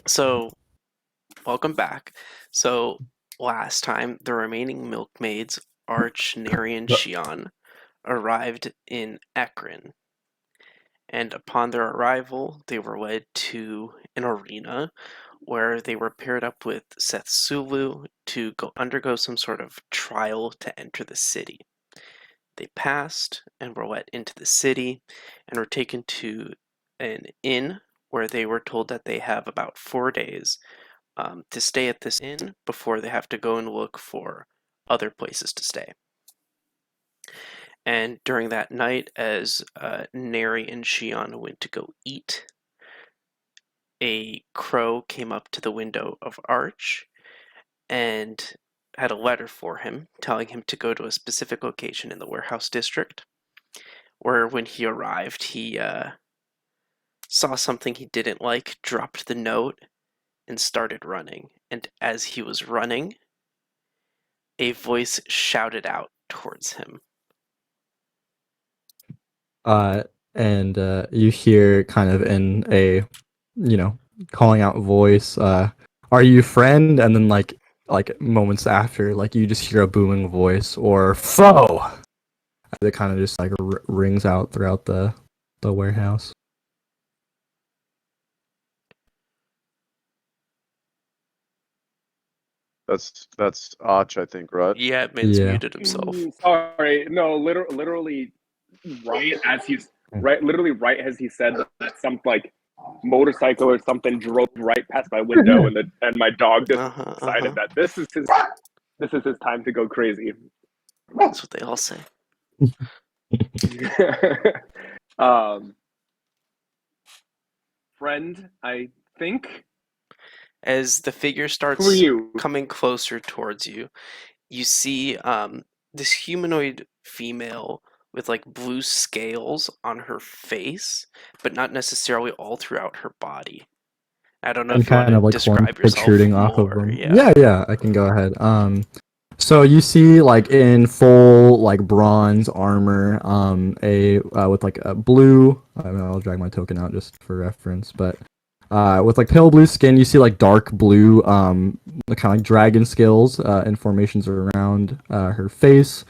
So, welcome back. So, last time, the remaining milkmaids, Arch, Neri, and Shion, arrived in Ecrin, and upon their arrival, they were led to an arena where they were paired up with Seth Sulu to undergo some sort of trial to enter the city. They passed and were let into the city and were taken to an inn where they were told that they have about 4 days to stay at this inn before they have to go and look for other places to stay. And during that night, as Neri and Shion went to go eat, a crow came up to the window of Arch and had a letter for him telling him to go to a specific location in the warehouse district, where when he arrived, he saw something he didn't like, dropped the note, and started running. And as he was running, a voice shouted out towards him. Uh, and you hear kind of in a, calling out voice, "Are you friend?" And then like moments after, like you just hear a booming voice or "Foe." It kind of just like rings out throughout the warehouse. That's Arch, I think, right? Yeah, Min's Yeah. muted himself. Sorry, no, literally, literally right as he said that, some like motorcycle or something drove right past my window, and my dog decided that this is his time to go crazy. That's what they all say. Friend, I think. As the figure Who are starts you? coming closer towards you, you see this humanoid female with like blue scales on her face, but not necessarily all throughout her body. I don't know And if you want kind to of like horn describe yourself protruding off of more. them. Yeah. Yeah, I can go ahead. So you see, like in full like bronze armor, a with like a blue. I'll drag my token out just for reference, but with like pale blue skin, you see like dark blue, kind of like dragon scales and formations around her face,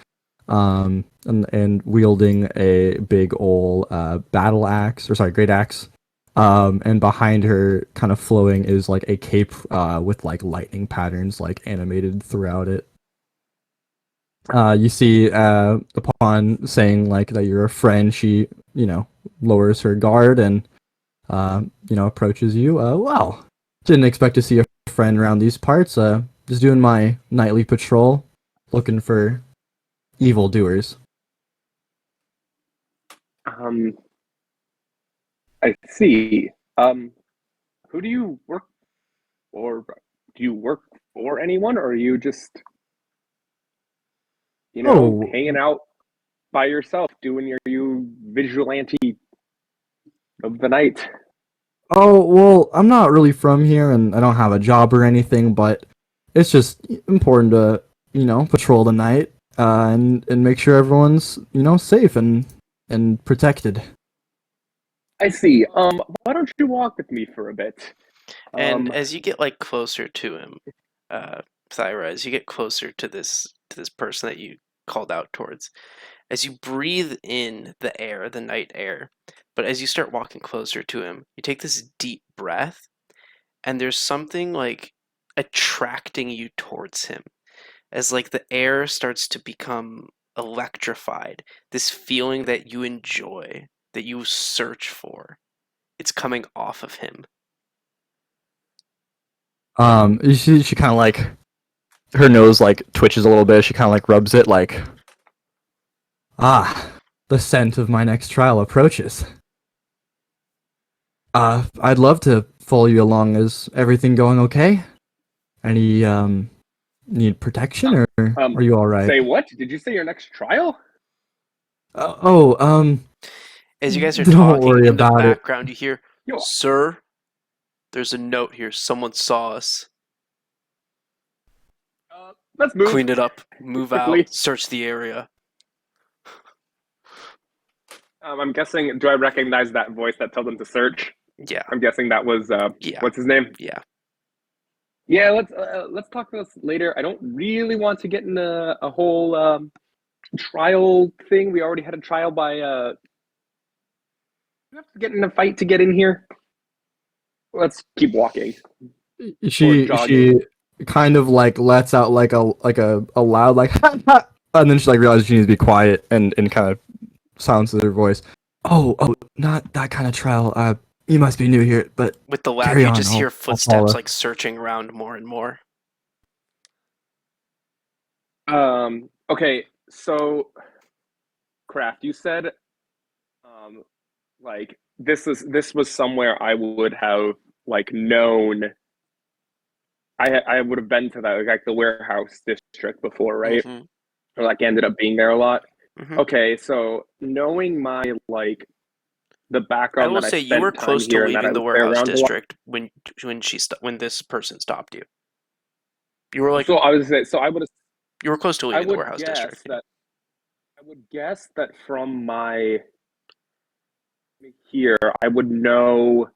and wielding a big old battle axe, or sorry, great axe. And behind her, kind of flowing, is like a cape with like lightning patterns like animated throughout it. You see, upon saying like that you're a friend, she, lowers her guard and, approaches you. Well, didn't expect to see a friend around these parts. Just doing my nightly patrol, looking for evildoers. I see. Who do you work for? Do you work for anyone, or are you just, Oh, hanging out by yourself, doing your vigilante of the night? oh, well, I'm not really from here, and I don't have a job or anything, but it's just important to, patrol the night, and make sure everyone's, safe and protected. I see. Why don't you walk with me for a bit? And as you get like closer to him, Thyra, as you get closer to this person that you called out towards, as you breathe in the air, the night air, but as you start walking closer to him, you take this deep breath, and there's something like attracting you towards him, as like the air starts to become electrified. This feeling that you enjoy, that you search for, it's coming off of him. She kind of like, her nose like twitches a little bit. She kind of like rubs it, like, the scent of my next trial approaches. I'd love to follow you along. Is everything going okay? Any need protection, or are you all right? Say what? Did you say your next trial? As you guys are don't talking, worry in the about it. background you hear, Yo. "Sir, there's a note here. Someone saw us. Let's move. Clean it up. Move quickly. out. Search the area." I'm guessing. Do I recognize that voice that told them to search? Yeah. I'm guessing that was Yeah. what's his name? Yeah. Yeah, let's talk about this later. I don't really want to get in a whole trial thing. We already had a trial by we have to get in a fight to get in here. Let's keep walking. She kind of like lets out like a loud like and then she like realizes she needs to be quiet and kind of silences her voice. Oh, not that kind of trial. You must be new here, but With the laugh, carry you on. just hear I'll footsteps follow. like searching around more and more. Okay, so Kraft, you said like this was somewhere I would have like known. I would have been to that like the warehouse district before, right? Mm-hmm. Or like ended up being there a lot. Mm-hmm. Okay, so knowing my like the I background will that I say you were spent time close to here and that I leaving the was there warehouse around a lot. district when this person stopped you. You were like So I was so I would have you were close to I leaving the would warehouse guess district. that I would guess that from my here I would know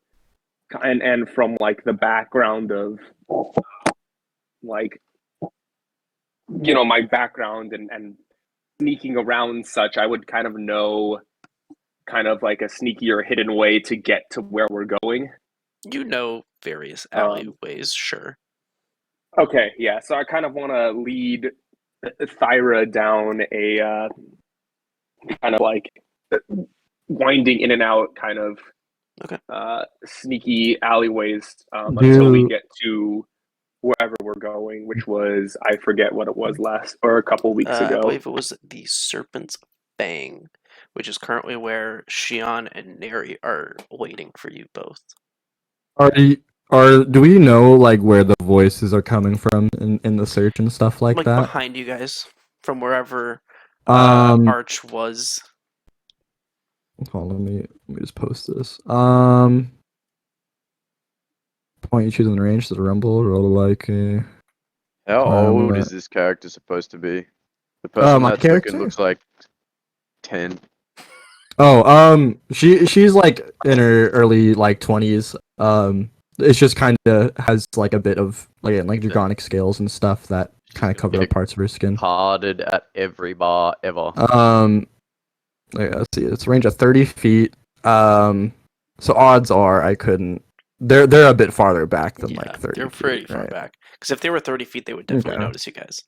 and from like the background of like my background and sneaking around such, I would kind of know kind of like a sneakier hidden way to get to where we're going. You know various Um, alleyways, sure. okay, yeah. So I kind of want to lead Thyra down a kind of like winding in and out kind of Okay. sneaky alleyways until we get to wherever we're going, which was I forget what it was last or a couple weeks I ago. believe it was the Serpent's Fang, which is currently where Shion and Neri are waiting for you both. Do we know like where the voices are coming from in the search and stuff like that? Behind you guys, from wherever Arch was. Hold on, let me just post this. Point you choose in the range to the rumble, roll like How old is this character supposed to be? The person my that's character? looking looks like 10. Oh, she's like in her early like 20s. It's just kind of has like a bit of like draconic scales and stuff that kind of cover up parts of her skin. Harded at every bar ever. Let's see, it's a range of 30 feet. So odds are I couldn't. They're a bit farther back than like 30. They're pretty feet, far right? back. Because if they were 30 feet, they would definitely notice you guys.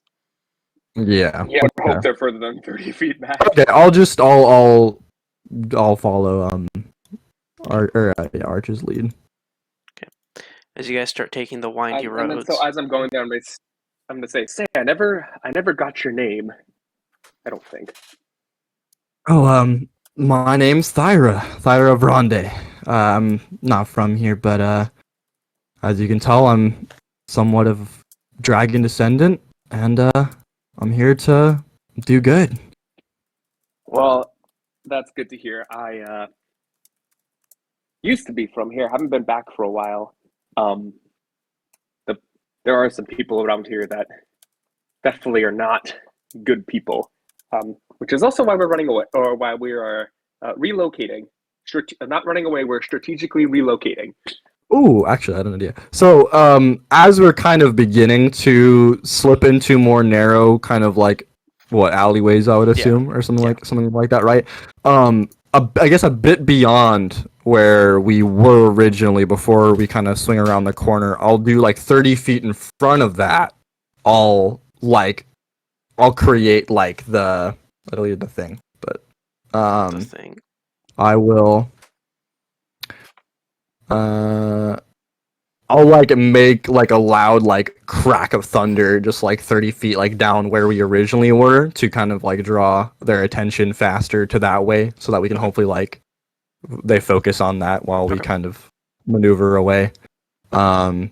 Yeah. Yeah, I hope they're further than 30 feet back. Okay, I'll follow Arch's lead. Okay. As you guys start taking the windy roads. And then, so as I'm going down, I'm gonna say, "Say, I never got your name. I don't think." Oh, my name's Thyra Bronde. I'm not from here, but as you can tell, I'm somewhat of dragon descendant, and I'm here to do good. Well, that's good to hear. I used to be from here. Haven't been back for a while. There are some people around here that definitely are not good people, which is also why we're running away, or why we are relocating. Not running away, we're strategically relocating. Ooh, actually, I had an idea. So, as we're kind of beginning to slip into more narrow, kind of like what alleyways, I would assume, or something like that, right? I guess a bit beyond where we were originally before we kind of swing around the corner. I'll do like 30 feet in front of that. I'll create like I deleted the thing, but The thing. I will. I'll like make like a loud like crack of thunder just like 30 feet like down where we originally were to kind of like draw their attention faster to that way so that we can hopefully like they focus on that while we kind of maneuver away. Yeah.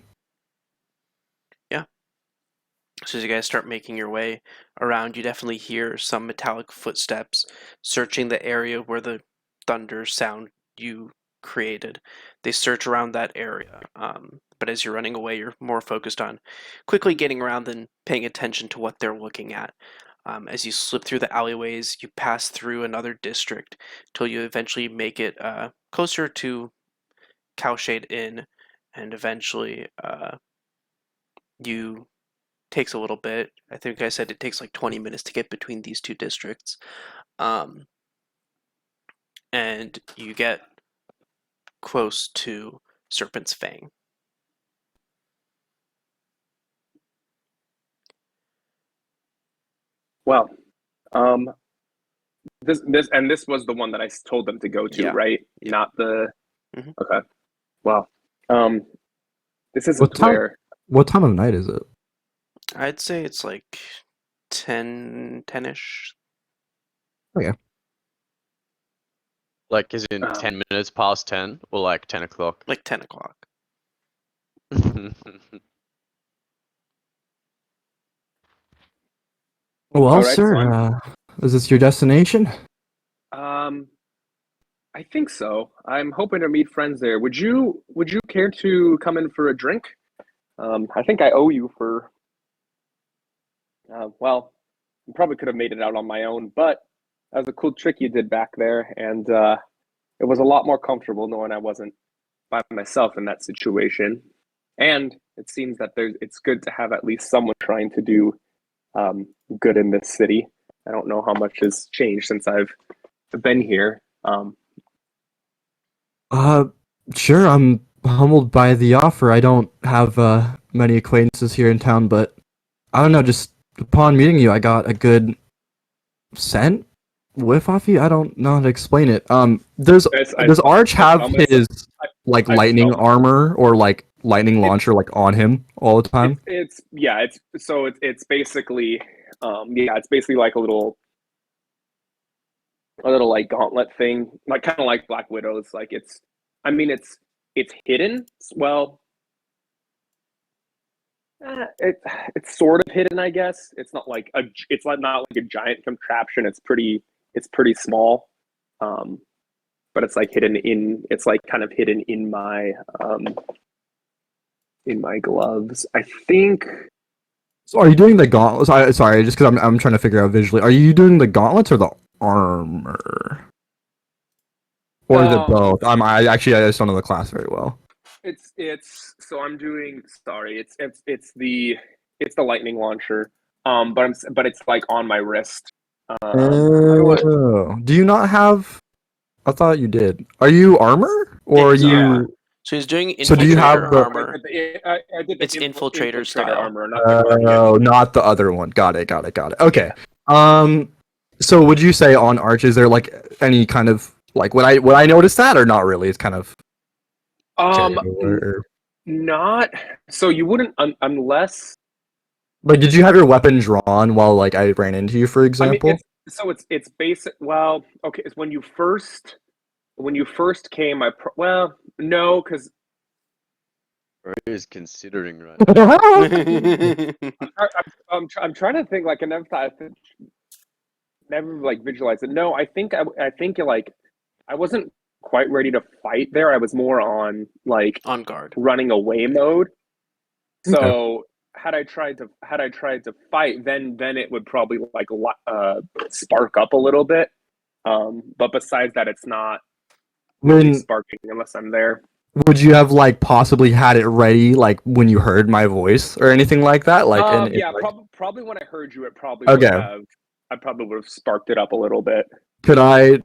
So as you guys start making your way around, you definitely hear some metallic footsteps searching the area where the thunder sound you created. They search around that area. But as you're running away, you're more focused on quickly getting around than paying attention to what they're looking at. As you slip through the alleyways, you pass through another district till you eventually make it closer to Cowshade Inn, and eventually you takes a little bit. I think I said it takes like 20 minutes to get between these two districts. And you get close to Serpent's Fang. Well, this was the one that I told them to go to, Yeah. right? Yeah. Not the. Mhm. Okay. Well, this isn't What time? where. What time of night is it? I'd say it's like 10-ish. Like, is in 10 minutes past 10 or like 10 o'clock? Like 10 o'clock. Well, All right, sir, so is this your destination? I think so. I'm hoping to meet friends there. Would you care to come in for a drink? I think I owe you for. Well, I probably could have made it out on my own, but that was a cool trick you did back there, and it was a lot more comfortable knowing I wasn't by myself in that situation. And it seems that it's good to have at least someone trying to do good in this city. I don't know how much has changed since I've been here. Sure, I'm humbled by the offer. I don't have many acquaintances here in town, but I don't know, just upon meeting you, I got a good scent whiff off you. I don't know how to explain it. Does Arch have his like lightning armor or like lightning launcher like on him all the time? It's basically it's basically like a little like gauntlet thing, like kind of like Black Widow's. Like it's hidden. Well, it's sort of hidden, I guess. It's not like not like a giant contraption. It's pretty small, but it's like kind of hidden in my gloves. I think. So are you doing the gauntlets? Sorry, just because I'm trying to figure out visually. Are you doing the gauntlets or the armor? Or is it both? I just don't know the class very well. So I'm doing. Sorry, it's the lightning launcher. But it's like on my wrist. Do you not have? I thought you did. Are you armor or are you? Yeah. So he's doing infiltrator So do you have the armor. I did the It's infiltrator style. armor, not the Guardian. Oh, not the other one. Got it. Okay. So would you say on Arch is there like any kind of like would I notice that or not really? It's kind of not so you wouldn't unless like did you have your weapon drawn while like I ran into you, for example? It's basic. Well, okay. It's when you first came. No, because Bro is considering right I'm trying to think. Like I never like visualized it. No, I think like I wasn't quite ready to fight there. I was more on like on guard, running away mode. So had I tried to fight, then it would probably like spark up a little bit. But besides that, it's not really sparking unless I'm there. Would you have like possibly had it ready like when you heard my voice or anything like that? Like probably when I heard you, it probably would have. I probably would have sparked it up a little bit. Could I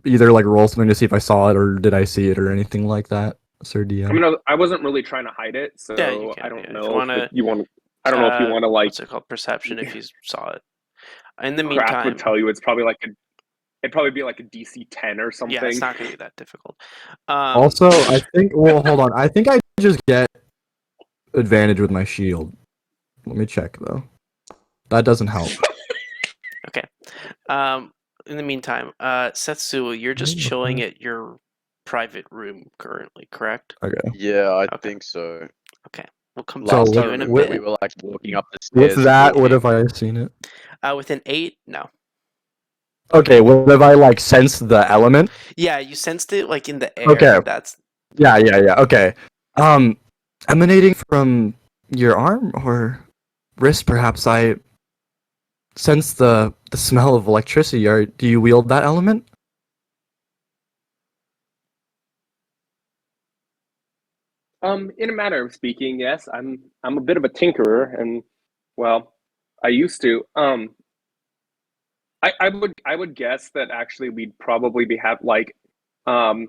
either like roll something to see if I saw it or did I see it or anything like that, Sir DM? I mean, I wasn't really trying to hide it, so I don't know if you want. I don't know if you want to like. What's it called? Perception. If you saw it. In the meantime, Craft would tell you it's probably like it'd probably be like a DC 10 or something. Yeah, it's not going to be that difficult. Also, I think. Well, hold on. I think I just get advantage with my shield. Let me check though. That doesn't help. Okay. In the meantime, Setsu, you're just chilling at your private room currently, correct? Okay. Yeah, I think so. Okay. We'll come Last back to time you in a we bit. were like walking up the stairs. With that, what if I seen it? With an 8, no. Okay, what if I like sense the element? Yeah, you sensed it like in the air. Okay. That's. Yeah. Okay. Emanating from your arm or wrist, perhaps. I sense the smell of electricity. Do you wield that element? In a manner of speaking, yes. I'm a bit of a tinkerer, and well, I used to. I would guess that actually we'd probably be have like, um,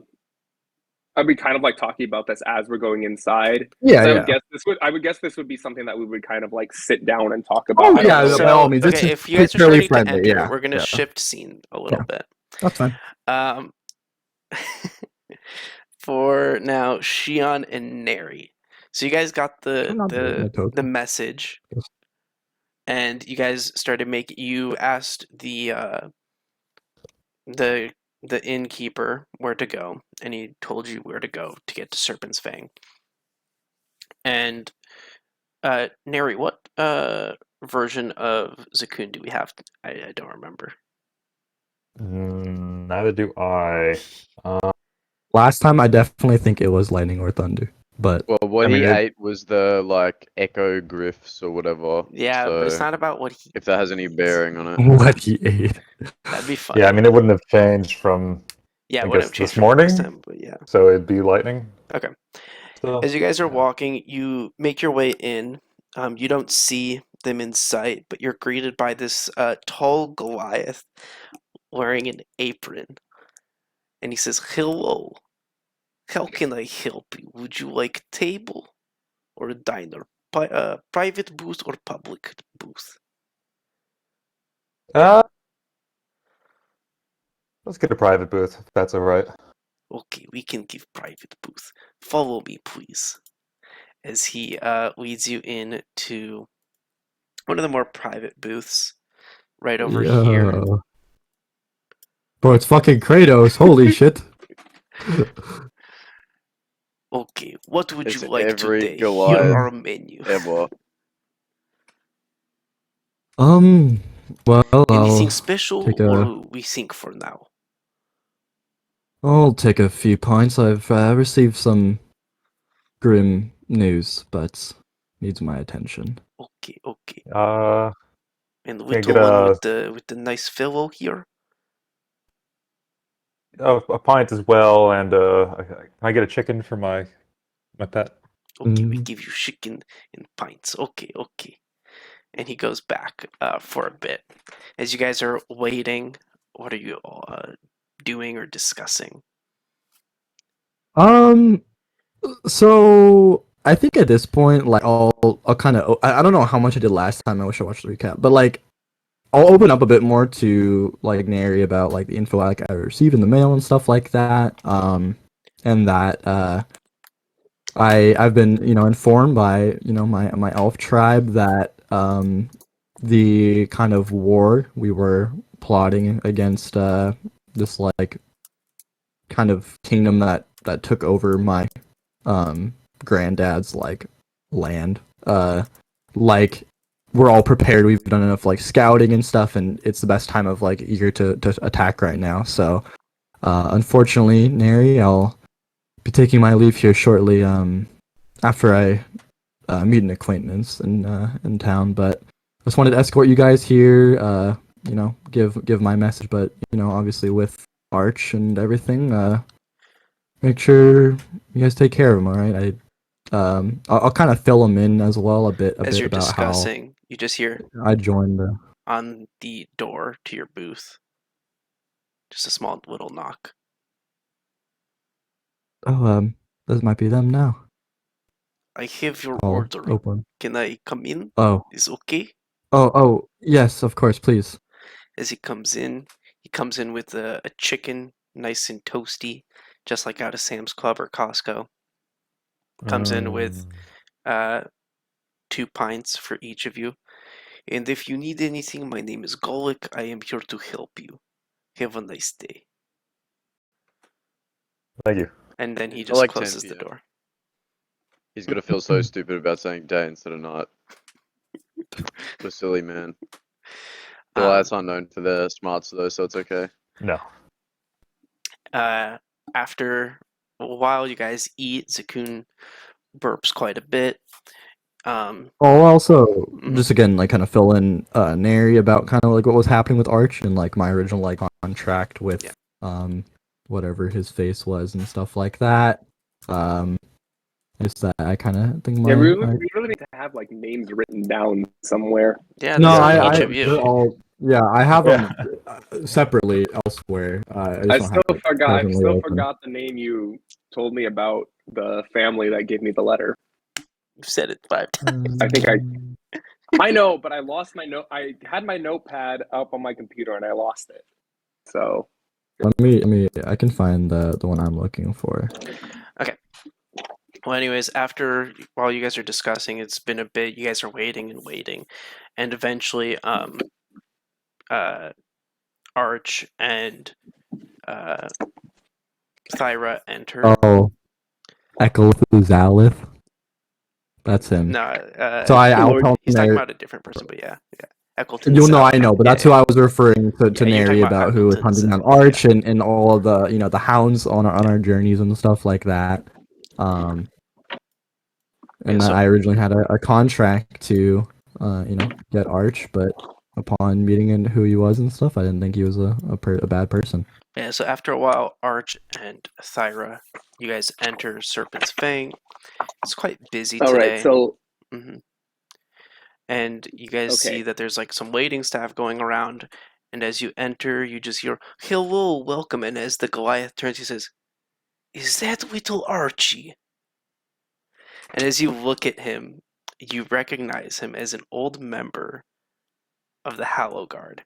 I'd be kind of like talking about this as we're going inside. Yeah, So yeah. I would guess this would be something that we would kind of like sit down and talk Oh about. I don't yeah, know. by all So, means. It's okay, just if you guys are fairly starting to friendly. enter, Yeah, we're gonna yeah, shift scene a little yeah. bit. That's fine. Um, for now, Shion and Neri. So you guys got I'm not doing my the token. message, Yes. and you guys started making. You asked the the innkeeper where to go, and he told you where to go to get to Serpent's Fang. And Neri, what version of Zakun do we have? I don't remember. Neither do I. Last time, I definitely think it was lightning or thunder, but Well, what I mean, he it- ate was the like echo glyphs or whatever. Yeah, but it's So not about what he. if that has any eats. bearing on it. what he ate. That'd be fun. Yeah, I mean, it wouldn't have changed from, Yeah, I it guess, wouldn't change this from last morning. time, but yeah. So it'd be lightning. Okay. So, As you guys are yeah. walking, you make your way in. You don't see them in sight, but you're greeted by this tall Goliath wearing an apron. And he says, "Hello, how can I help you? Would you like a table or a diner? Private booth or public booth?" Uh, let's get a private booth, if that's all right. Okay, we can give private booth. Follow me, please. As he leads you in to one of the more private booths right over here. Yeah. Bro, it's fucking Kratos. Holy shit. Okay, what would It's you like every today? Here Goliath are a menu. ever. Well, Anything I'll special, take or we think for now? I'll take a few pints. I've received some grim news, but needs my attention. Okay, okay. Uh, And Can I little get one a- with the nice fellow here. a pint as well, and can I get a chicken for my pet? Okay, we Mm. give you chicken in pints. Okay, okay. And he goes back for a bit. As you guys are waiting, what are you doing or discussing? So I think at this point, like I'll kind of I don't know how much I did last time. I wish I watched the recap, but like I'll open up a bit more to like Nary about like the info like I received in the mail and stuff like that. And that I've been informed by my elf tribe that the kind of war we were plotting against this like kind of kingdom that took over my granddad's like land. Like we're all prepared. We've done enough like scouting and stuff, and it's the best time of like year to attack right now. So unfortunately, Neri, I'll be taking my leave here shortly. After I meet an acquaintance in town, but I just wanted to escort you guys here. Give my message, but obviously with Arch and everything, make sure you guys take care of him. All right, I'll kind of fill him in as well a bit As you're about discussing, you just hear how I joined the. on the door to your booth just a small little knock. Oh, those might be them now. I have your I'll order. open. Can I come in? Oh, Is okay? oh, yes, of course, please. As he comes in with a chicken, nice and toasty, just like out of Sam's Club or Costco. Comes in with 2 pints for each of you. And if you need anything, my name is Golik. I am here to help you. Have a nice day. Thank you. And then he I just like 10 closes the PM. door. He's gonna feel so stupid about saying day instead of night. The silly man. Goliath's unknown for their smarts though, so it's okay. No. After a while, you guys eat. Zakun burps quite a bit. I'll also Mhm. just again like kind of fill in Nary about kind of like what was happening with Arch and like my original like contract with Yeah. whatever his face was and stuff like that. It's that I kind of think Yeah, my. we really need to have like names written down somewhere. Yeah, No, this is Yeah, each I of they're you. all yeah. I have Yeah. them separately elsewhere. I just I don't still have it forgot. I presently still open. forgot the name you told me about the family that gave me the letter. You've said it 5 times. I think I know, but I lost my note. I had my notepad up on my computer and I lost it. So Let me. I can find the one I'm looking for. Well, anyways, while you guys are discussing, it's been a bit. You guys are waiting and waiting, and eventually, Arch and Thyra enter. Oh, Ecliphalith. That's him. No, So I'll Lord, tell he's talking Neri. about a different person, but yeah. Eccleton You know, South. I know, but Yeah, that's who I was referring to Yeah, you're Neri talking about about, who was Eccleton hunting down South, Arch and all of the the hounds on our journeys and stuff like that. And so I originally had a contract to get Arch, but upon meeting and who he was and stuff, I didn't think he was a bad person. yeah, so after a while, Arch and Thyra, you guys enter Serpent's Fang. It's quite busy all right. today. So hmm And you guys see okay. that there's like some waiting staff going around. And as you enter, you just hear, "Hello, welcome." And as the Goliath turns, he says, "Is that little Archie?" And as you look at him, you recognize him as an old member of the Hallow Guard.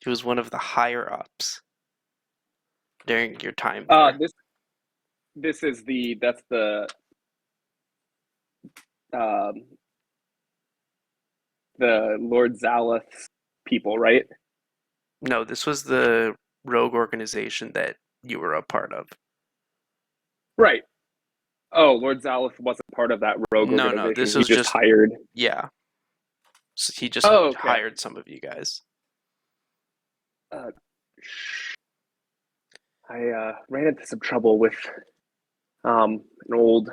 He was one of the higher ups during your time there. This is that's um the Lord Zaleth's people, right? No, this was the rogue organization that you were a part of. Right. Oh, Lord Zaleth wasn't part of that rogue No, organization. this He was just hired. Yeah. So he just Oh, okay. hired some of you guys. I ran into some trouble with an old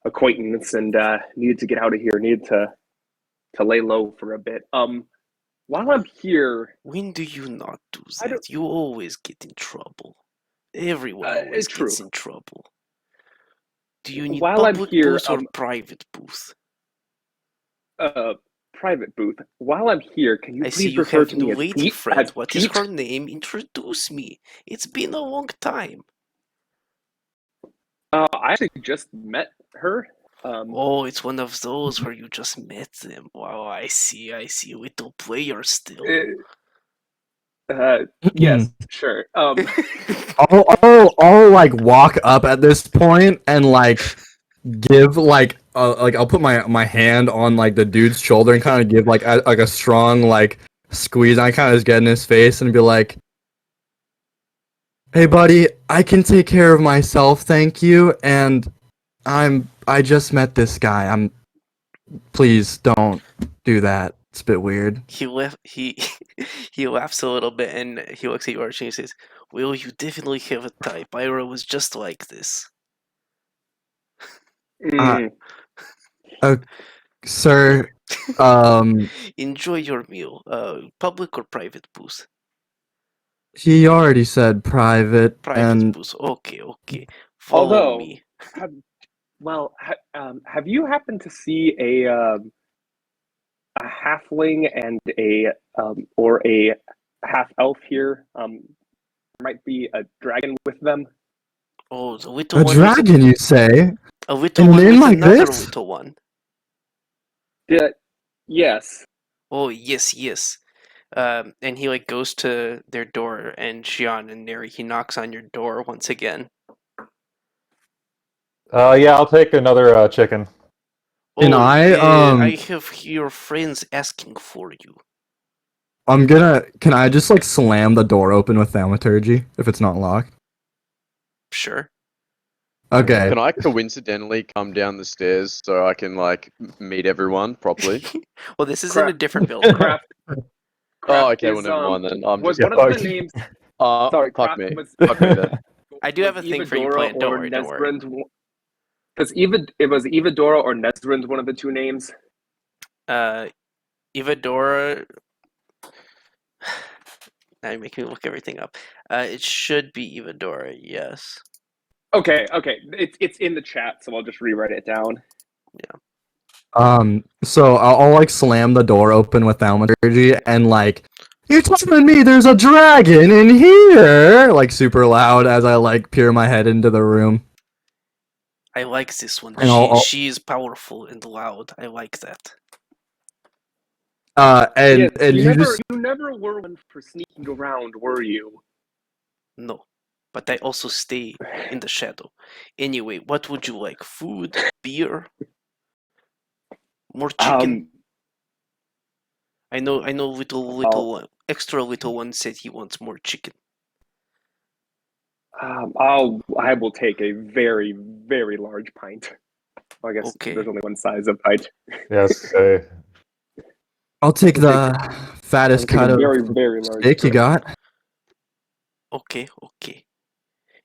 acquaintance and needed to get out of here. Needed to lay low for a bit. While I'm here, When do you not do I don't. that? You always get in trouble. Everyone always True. gets in trouble. Do you need While I'm public here, booth or private booth? Private booth. While I'm here, can you I see please you refer have to new me as lady Pete? friend. What is Pete? her name? Introduce me. It's been a long time. I actually just met her. Oh, it's one of those where you just met them. Wow, I see. Little player still. Yes, sure. I'll like walk up at this point and like give like I'll put my hand on like the dude's shoulder and kind of give like a strong like squeeze. And I kind of just get in his face and be like, "Hey, buddy, I can take care of myself, thank you." And I just met this guy. Please don't do that. It's a bit weird. He he laughs a little bit and he looks at you, Archie, and he says, "Well, you definitely have a type. Ira was just like this." Uh, Sir, Enjoy your meal. Public or private booth? he already said private, Private and booth. Okay. Follow although, me. have you happened to see a halfling and or a half elf here? There might be a dragon with them. Oh, the little a one dragon, you say? a little A one name with like another this? little one. Yes. Oh, yes. And he like goes to their door, and Xian and Neri, he knocks on your door once again. Yeah, I'll take another chicken. And Oh, I I have your friends asking for you. Can I just like slam the door open with thaumaturgy if it's not locked? Sure. Okay. Can I coincidentally come down the stairs so I can like meet everyone properly? Well, this is in a different building. Craft. Oh, okay. Is, Well, never mind then. I'm was just. one of the names? Sorry, fuck Craft me. was. Fuck me then. I do have a thing for you playing. Don't worry. Because it was Evadora or Nesrind one of the two names. Evadora. Now you're making me look everything up. It should be Evadora, yes. Okay. It's in the chat, so I'll just rewrite it down. So I'll like slam the door open with thaumaturgy and like, you're telling me there's a dragon in here, like super loud as I like peer my head into the room. I like this one. And She is powerful and loud. I like that. And you you never just you never were one for sneaking around, were you? No. But I also stay in the shadow. Anyway, what would you like? Food? Beer? More chicken? I know little extra little one said he wants more chicken. I will take a very, very large pint. Well, I guess Okay. there's only one size of pint. Yes. I'll take the fattest I'll take cut a of very, very large steak you pint. got. Okay.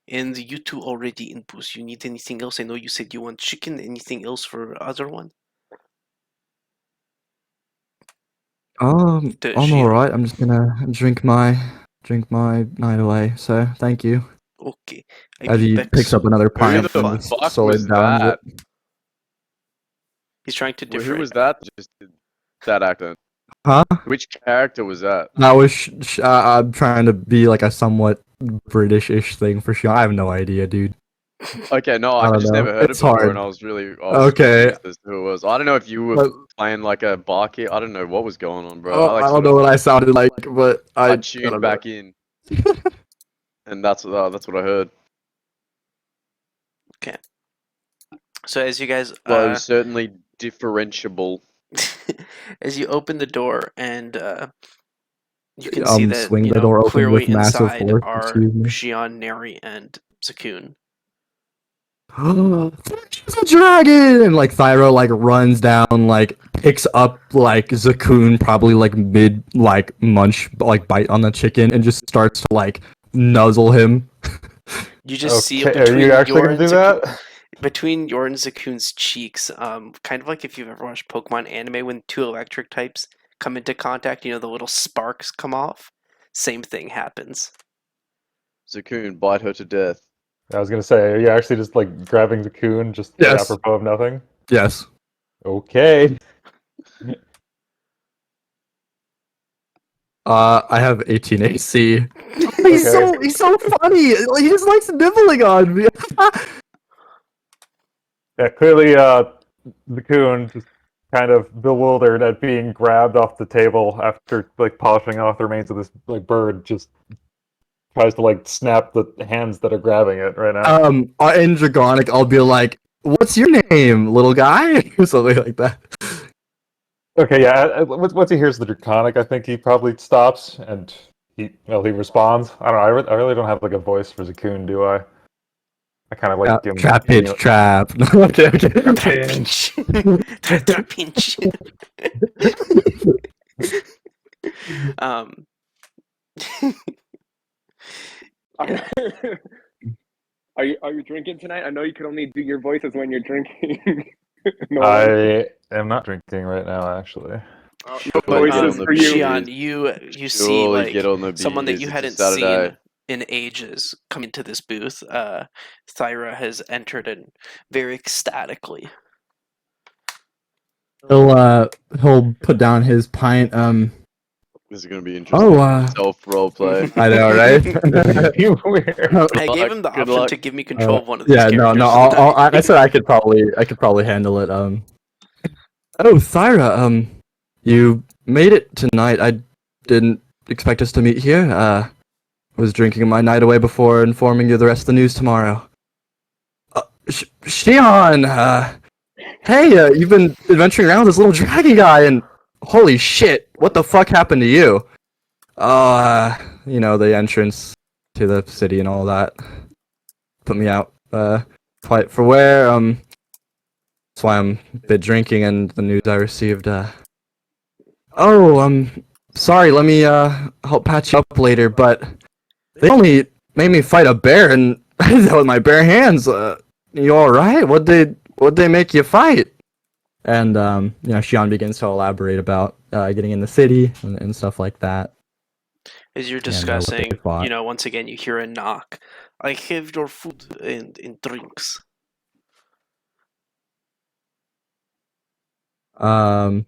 And you two already in booth. You need anything else? I know you said you want chicken. Anything else for other one? I'm Shion. alright. I'm just gonna drink my night away. So thank you. Okay. I As be he back picks up soon. another Who pint the and fuck slowly was downs that? it. He's trying to Who different. was that? Just did that accent. Huh? Which character was that? That was I'm trying to be like a somewhat British-ish thing for sure. I have no idea, dude. Okay, no, I I don't just know. never heard It's it before, hard. and I was Okay. confused as to who it was. I don't know if you were But, playing like a barkeep. I don't know what was going on, bro. I don't know what I sounded like, but I don't tuned know. back in, and that's what I heard. So as you guys Well, it was certainly differentiable. as you open the door and you can see that swing the door open clearly with massive inside force. are Excuse me. Shion, Neri, and Zakun. There's a dragon! And like Thyro like runs down, like picks up like Zakun probably like mid like munch like bite on the chicken and just starts to like nuzzle him. You just see Okay, between are you actually your gonna and do that? between your and Zakun's cheeks, kind of like if you've ever watched Pokemon anime when two electric types come into contact, you know, the little sparks come off. Same thing happens. Zakun, bite her to death. I was gonna say, are you actually just like grabbing the coon just Yes. apropos of nothing? Yes. Okay. I have 18 AC. Okay. He's so funny. Like, he just likes nibbling on me. Yeah, clearly, the coon just kind of bewildered at being grabbed off the table after like polishing off the remains of this like bird. Just tries to like snap the hands that are grabbing it right now. In Dragonic, I'll be like, "What's your name, little guy?" or something like that. Okay, yeah. Once he hears the draconic, I think he probably stops and he responds. I don't know. I really don't have like a voice for Zakun, do I? I kind of like give him Trap pitch, trap. Okay. Trapinch. Trapinch. Are you drinking tonight? I know you can only do your voices when you're drinking. No, I am not drinking right now, actually. But voices for you. Shion, you see Surely like get on the someone that beers, you it's a hadn't Saturday. seen in ages come into this booth. Thyra has entered in very ecstatically. He'll put down his pint. This is gonna be interesting. Oh, Self roleplay. I know, right? You weird. I gave him the Good option luck. to give me control of one of these Yeah, characters. no. I said I could probably handle it. Oh, Thyra. You made it tonight. I didn't expect us to meet here. Was drinking my night away before informing you the rest of the news tomorrow. Shion. Hey, you've been adventuring around with this little dragon guy, and holy shit, what the fuck happened to you? The entrance to the city and all that put me out. Quite for wear. That's why I'm a bit drinking, and the news I received. Sorry. Let me help patch you up later. But they only made me fight a bear, and I did that with my bare hands. You all right? What'd they make you fight? And Shion begins to elaborate about getting in the city and stuff like that. As you're Yeah, no, what they discussing, fought. once again you hear a knock. I have your food and drinks. He'll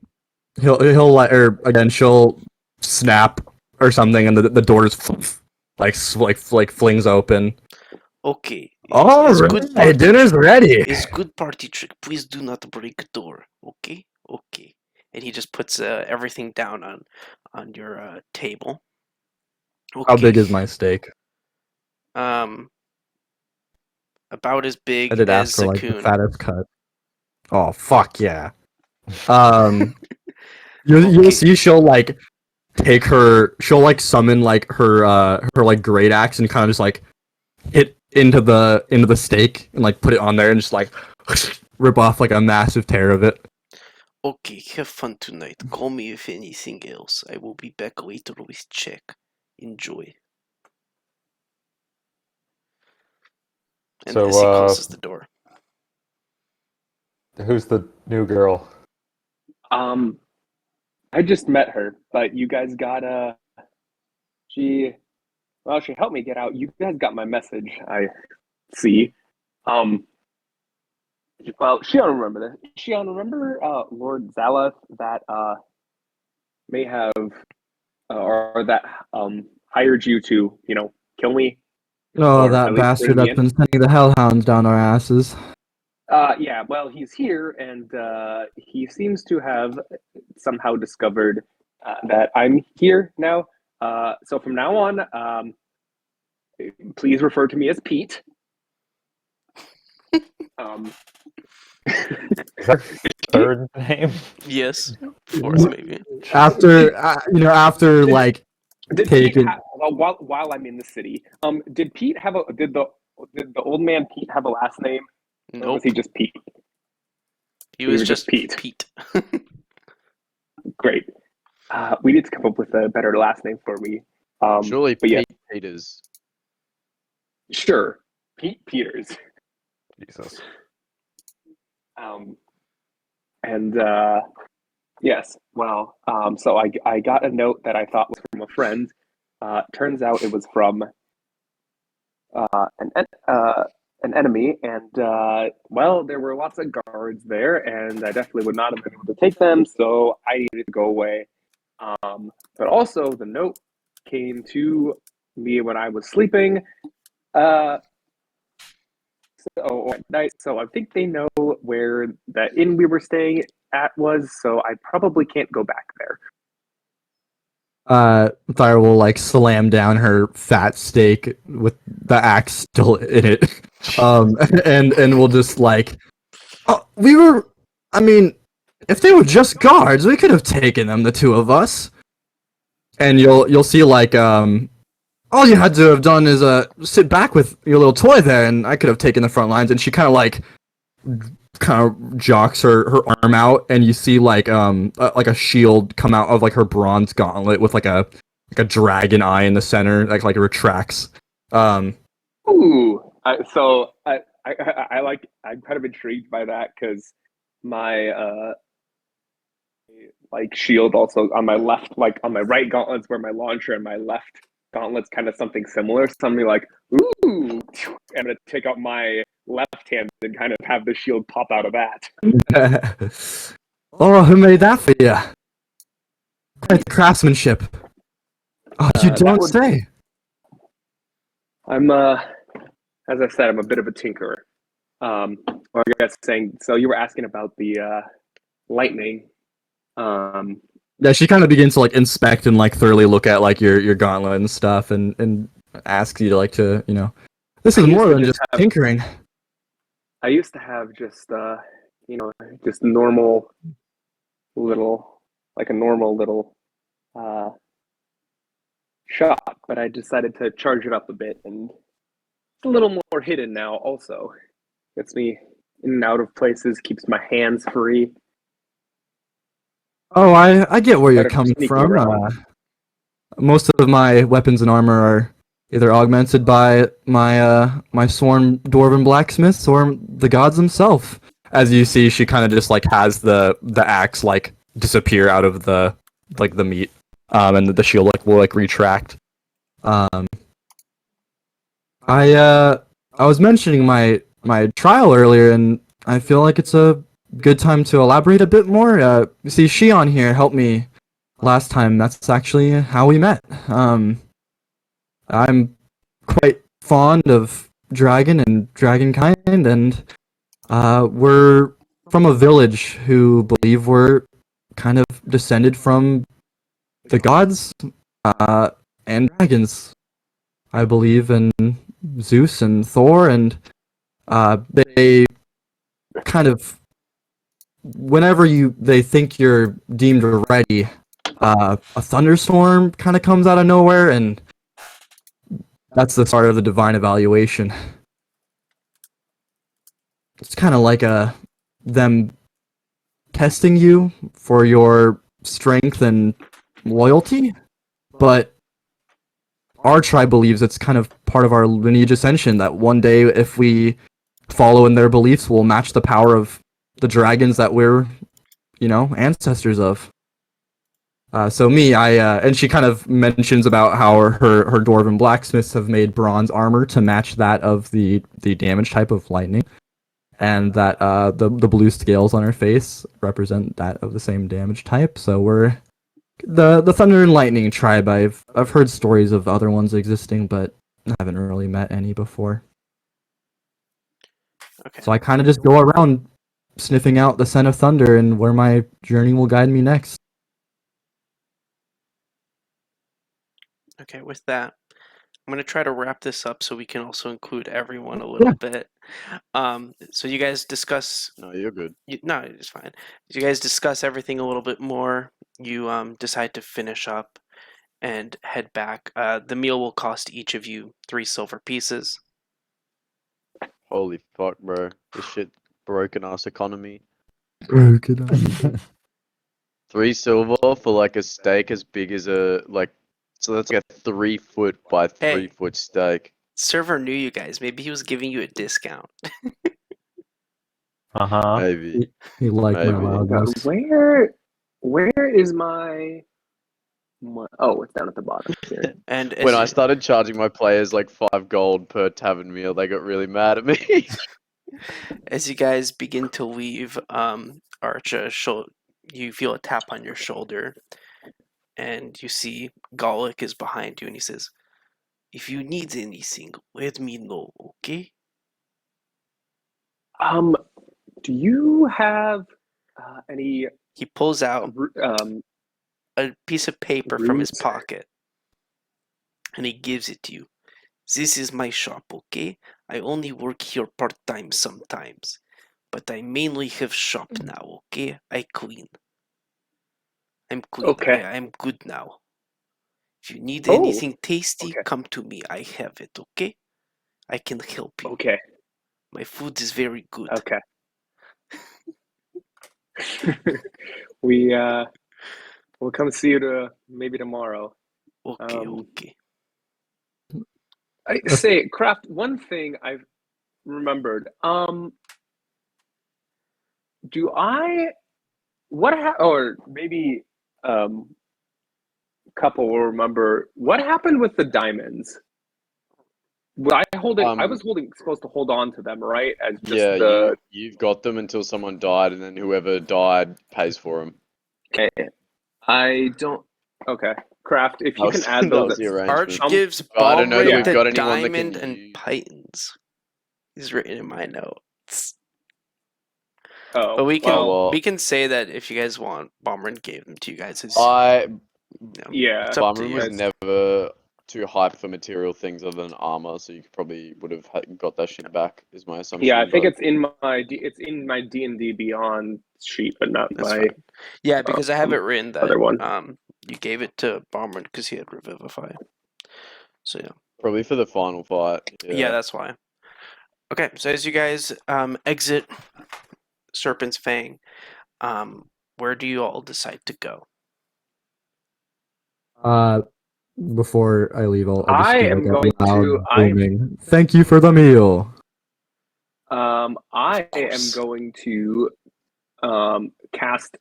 let her again. She'll snap or something, and the door just like flings open. Okay. All It's good right, dinner's ready. It's good party trick. Please do not break door. Okay? Okay. And he just puts everything down on your table. Okay. How big is my steak? About as I big did as ask for like the Coon. fattest cut. Oh fuck yeah. You'll Okay. see she'll like she'll like summon like her like great axe and kind of just like hit into the steak and like put it on there and just like rip off like a massive tear of it. Okay, have fun tonight. Call me if anything else. I will be back later with check. Enjoy. And So, as he closes the door. Who's the new girl? I just met her, but you guys got she helped me get out. You guys got my message, I see. Well, she don't remember this. She don't remember Lord Zalath that may have or that hired you to, kill me. Oh, Or that at least bastard bring me that's in. been sending the hellhounds down our asses. Yeah, well, he's here, and he seems to have somehow discovered that I'm here now. So from now on, please refer to me as Pete. Is that third name? Yes. Fourth, maybe. After like Did taking. Pete while I'm in the city, did the old man Pete have a last name? Or Nope. was he just Pete? He was just Pete. Pete. Great. We need to come up with a better last name for me. Surely but yeah. Pete Peters. Sure. Pete Peters. Jesus. And yes, well, so I got a note that I thought was from a friend. Turns out it was from an enemy, and well, there were lots of guards there, and I definitely would not have been able to take them, so I needed to go away. But also, the note came to me when I was sleeping. So at night, so I think they know where the inn we were staying at was, so I probably can't go back there. Thyra will like slam down her fat steak with the axe still in it. And we'll just like, oh, I mean, if they were just guards, we could have taken them, the two of us. And you'll see like, all you had to have done is sit back with your little toy there, and I could have taken the front lines. And she kind of jocks her arm out, and you see like a shield come out of like her bronze gauntlet with like a dragon eye in the center, like it retracts. Ooh, I'm kind of intrigued by that because my like shield also on my left, like on my right gauntlet's where my launcher, and my left gauntlet's kind of something similar. Something like, ooh, I'm gonna take out my left hand and kind of have the shield pop out of that. Oh, who made that for you? Quite the craftsmanship. Oh, you don't say. I'm as I said, I'm a bit of a tinkerer. Or I guess saying. So you were asking about the lightning. Yeah, she kind of begins to like inspect and like thoroughly look at like your gauntlet and stuff, and asks you to like to this is more than just tinkering. I used to have just just normal little shop, but I decided to charge it up a bit, and it's a little more hidden now. Also, gets me in and out of places, keeps my hands free. Oh, I get where you're coming from. Most of my weapons and armor are either augmented by my sworn dwarven blacksmiths or the gods themselves. As you see, she kind of just like has the axe like disappear out of the meat, and the shield like will like retract. Um, I was mentioning my trial earlier, and I feel like it's a good time to elaborate a bit more. You see, Shion here helped me last time. That's actually how we met. I'm quite fond of dragon and dragonkind, and we're from a village who believe we're kind of descended from the gods and dragons. I believe in Zeus and Thor, and they kind of whenever they think you're deemed ready, a thunderstorm kind of comes out of nowhere, and that's the start of the divine evaluation. It's kind of like them testing you for your strength and loyalty, but our tribe believes it's kind of part of our lineage ascension that one day, if we follow in their beliefs, we'll match the power of the dragons that we're, ancestors of. So me, and she kind of mentions about how her dwarven blacksmiths have made bronze armor to match that of the damage type of lightning, and that the blue scales on her face represent that of the same damage type. So we're the Thunder and Lightning tribe. I've heard stories of other ones existing, but I haven't really met any before. Okay. So I kind of just go around sniffing out the scent of thunder and where my journey will guide me next. Okay, with that, I'm gonna try to wrap this up so we can also include everyone a little bit. So you guys discuss. No, you're good. No, it's fine. You guys discuss everything a little bit more. You decide to finish up and head back. The meal will cost each of you 3 silver pieces. Holy fuck, bro. This shit broken ass economy. Broken. 3 silver for like a steak as big as so that's like a 3 foot by 3 Hey. foot steak. Server knew you guys. Maybe he was giving you a discount. Maybe. You like my Maybe. loudness. Where is my? Oh, it's down at the bottom here. And When I started charging my players like 5 gold per tavern meal, they got really mad at me. as you guys begin to leave, Arch, you feel a tap on your shoulder, and you see Golic is behind you, and he says, "If you need anything, let me know, okay?" Do you have any He pulls out a piece of paper from his roots? pocket, and he gives it to you. "This is my shop, okay? I only work here part-time sometimes, but I mainly have shop now, okay? I'm clean. Okay. I'm good now. If you need Oh, anything tasty, okay. come to me. I have it, okay? I can help you. Okay. My food is very good." Okay. We'll come see you maybe tomorrow. Okay, okay. I say, Kraft. One thing I've remembered. Do I? Or maybe couple will remember what happened with the diamonds. I was supposed to hold on to them, right? As just Yeah, you've got them until someone died, and then whoever died pays for them. Okay. I don't. Okay, Kraft. If you can add That those. was the Arch arrangement. gives I don't know that Balmric we've the got anyone that diamond can and use. pythons. He's written in my notes. Oh, But we well, can say that if you guys want, Balmric gave them to you guys. yeah. It's up to Bumrin you. was never too hyped for material things other than armor, so you probably would have got that shit back. Is my assumption. Yeah, I think it's in my D&D Beyond sheet, but not That's my. fine. Yeah, because I have it written that other one. you gave it to Balmric because he had Revivify. So yeah. Probably for the final fight. Yeah, that's why. Okay, so as you guys exit Serpent's Fang, where do you all decide to go? Before I leave, I'll just I do am like going a loud to. booming. Thank you for the meal. I am going to cast.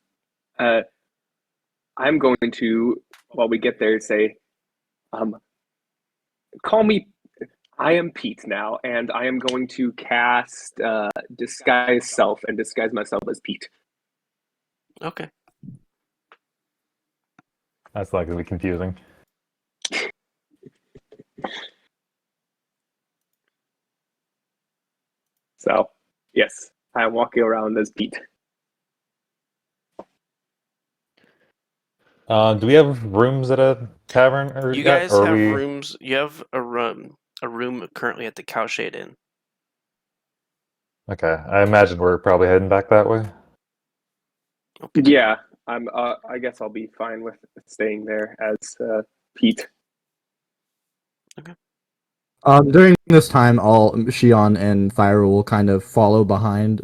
I'm going to, while we get there, say, call me. I am Pete now, and I am going to cast disguise self and disguise myself as Pete. Okay. That's likely to be confusing. So, yes, I am walking around as Pete. Do we have rooms at a tavern or You yet? guys Or are have we... rooms. You have a room currently at the Cowshade Inn. Okay, I imagine we're probably heading back that way. Okay. Yeah, I'm. I guess I'll be fine with staying there as Pete. During this time, all Shion and Thyra will kind of follow behind.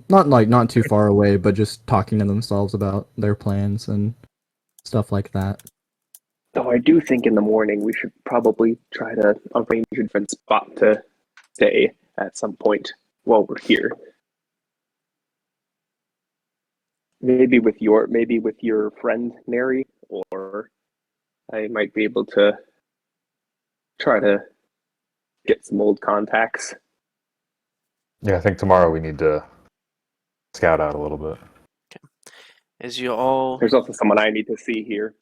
Not too far away, but just talking to themselves about their plans and stuff like that. Though I do think in the morning we should probably try to arrange a different spot to stay at some point while we're here. Maybe with your friend Neri, or I might be able to try to get some old contacts. Yeah, I think tomorrow we need to scout out a little bit. As you all, There's also someone I need to see here.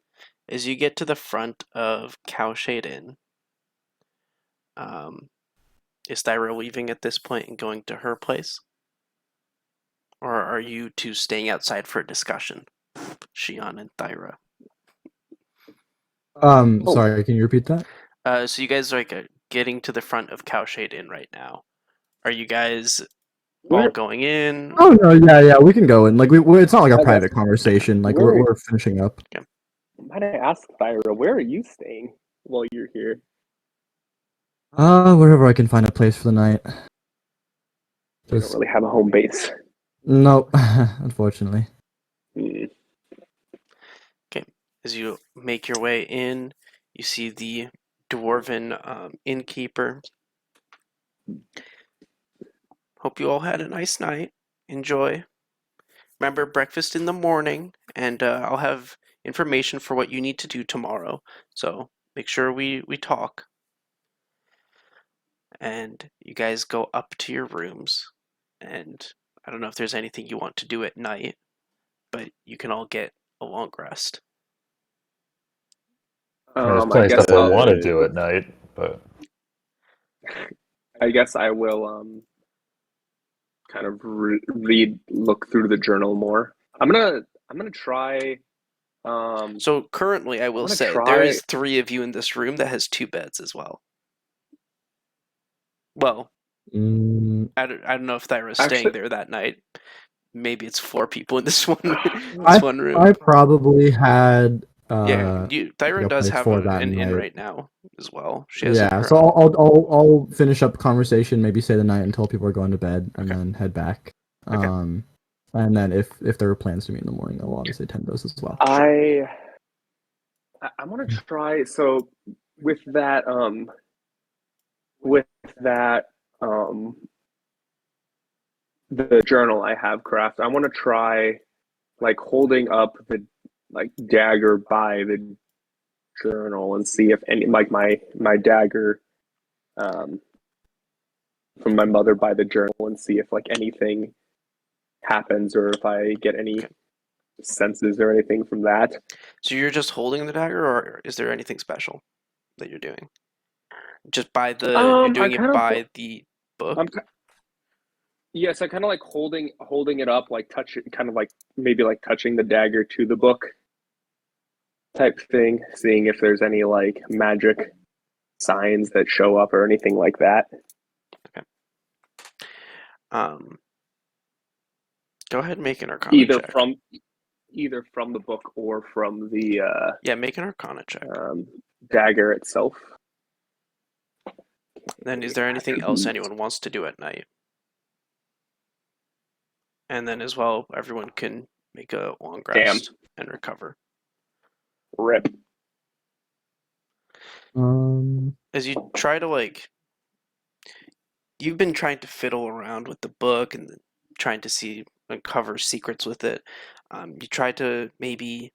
as you get to the front of Cowshade Inn, is Thyra leaving at this point and going to her place? Or are you two staying outside for a discussion? Shion and Thyra. Sorry, can you repeat that? So you guys are like getting to the front of Cowshade Inn right now. Are you guys all Where going in? Oh no, yeah, we can go in. Like it's not like a I guess- private conversation. Like where- we're finishing up. might I ask Thyra, where are you staying while you're here? Wherever I can find a place for the night. You don't Just really have a home base. no, unfortunately. Hmm. As you make your way in, you see the dwarven innkeeper. Hope you all had a nice night. Enjoy. Remember, breakfast in the morning, and I'll have information for what you need to do tomorrow. So make sure we talk. And you guys go up to your rooms, and I don't know if there's anything you want to do at night, but you can all get a long rest. There's I plenty of guess stuff I I'll, want to do at night, but I guess I will kind of look through the journal more. I'm gonna try. So currently, I will gonna say, there try- is 3 of you in this room that has 2 beds as well. Well, Mm, I don't know if Thyra's Actually- staying there that night. Maybe it's 4 people in this one I one room. I probably had Yeah, Thyra a does place have for that an inn night. right now as well. She has Yeah, her so own. I'll finish up conversation, maybe say the night until people are going to bed, and Okay. then head back. Okay. And then if there are plans to meet in the morning, I'll obviously attend those as well. I want to try. So with that the journal I have craft, I want to try like holding up the like dagger by the journal and see if any like my dagger from my mother by the journal and see if like anything happens or if I get any senses or anything from that. So you're just holding the dagger, or is there anything special that you're doing? Just by the you're doing it by the book. Yes, I kind of like holding it up, like touch it, kind of like maybe like touching the dagger to the book type thing, seeing if there's any like magic signs that show up or anything like that. Go ahead and make an Arcana Either check. from the book or from the Yeah, make an Arcana check. dagger itself. Then is there anything else anyone wants to do at night? And then as well, everyone can make a long rest and recover. Rip. As you try to you've been trying to fiddle around with the book and trying to uncover secrets with it. You try to maybe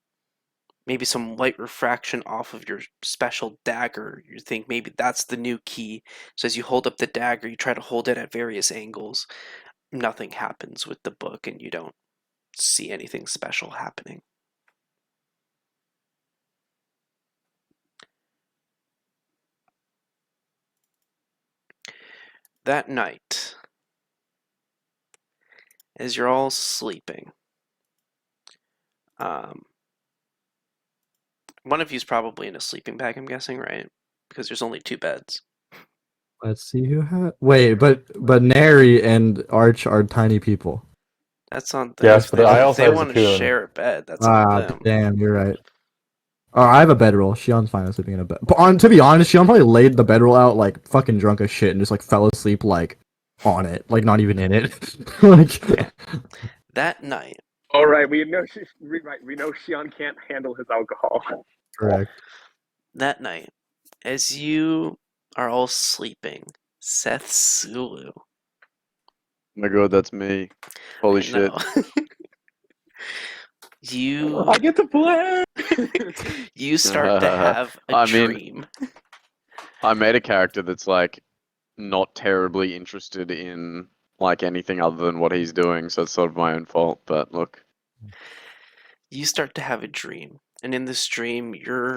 maybe some light refraction off of your special dagger. You think maybe that's the new key. So as you hold up the dagger, you try to hold it at various angles. Nothing happens with the book, and you don't see anything special happening. That night, as you're all sleeping, one of you's probably in a sleeping bag, I'm guessing, right? Because there's only 2 beds. Let's see who had. Wait, but Nary and Arch are tiny people. That's on them. Yes, If but they, I if also they have want to Zakun. share a bed, that's on Ah, them. damn, you're right. Oh, I have a bedroll. Shion's fine with sleeping in a bed. But to be honest, Shion probably laid the bedroll out like fucking drunk as shit and just like fell asleep like on it, like not even in it. Like, That night, All right, we know we know Shion can't handle his alcohol. correct. as you are all sleeping, Seth Sulu. Oh my god, that's me. Holy I shit. know. you I get to play. you start to have a I mean- dream. I made a character that's like not terribly interested in like anything other than what he's doing, so it's sort of my own fault, but look. You start to have a dream, and in this dream, you're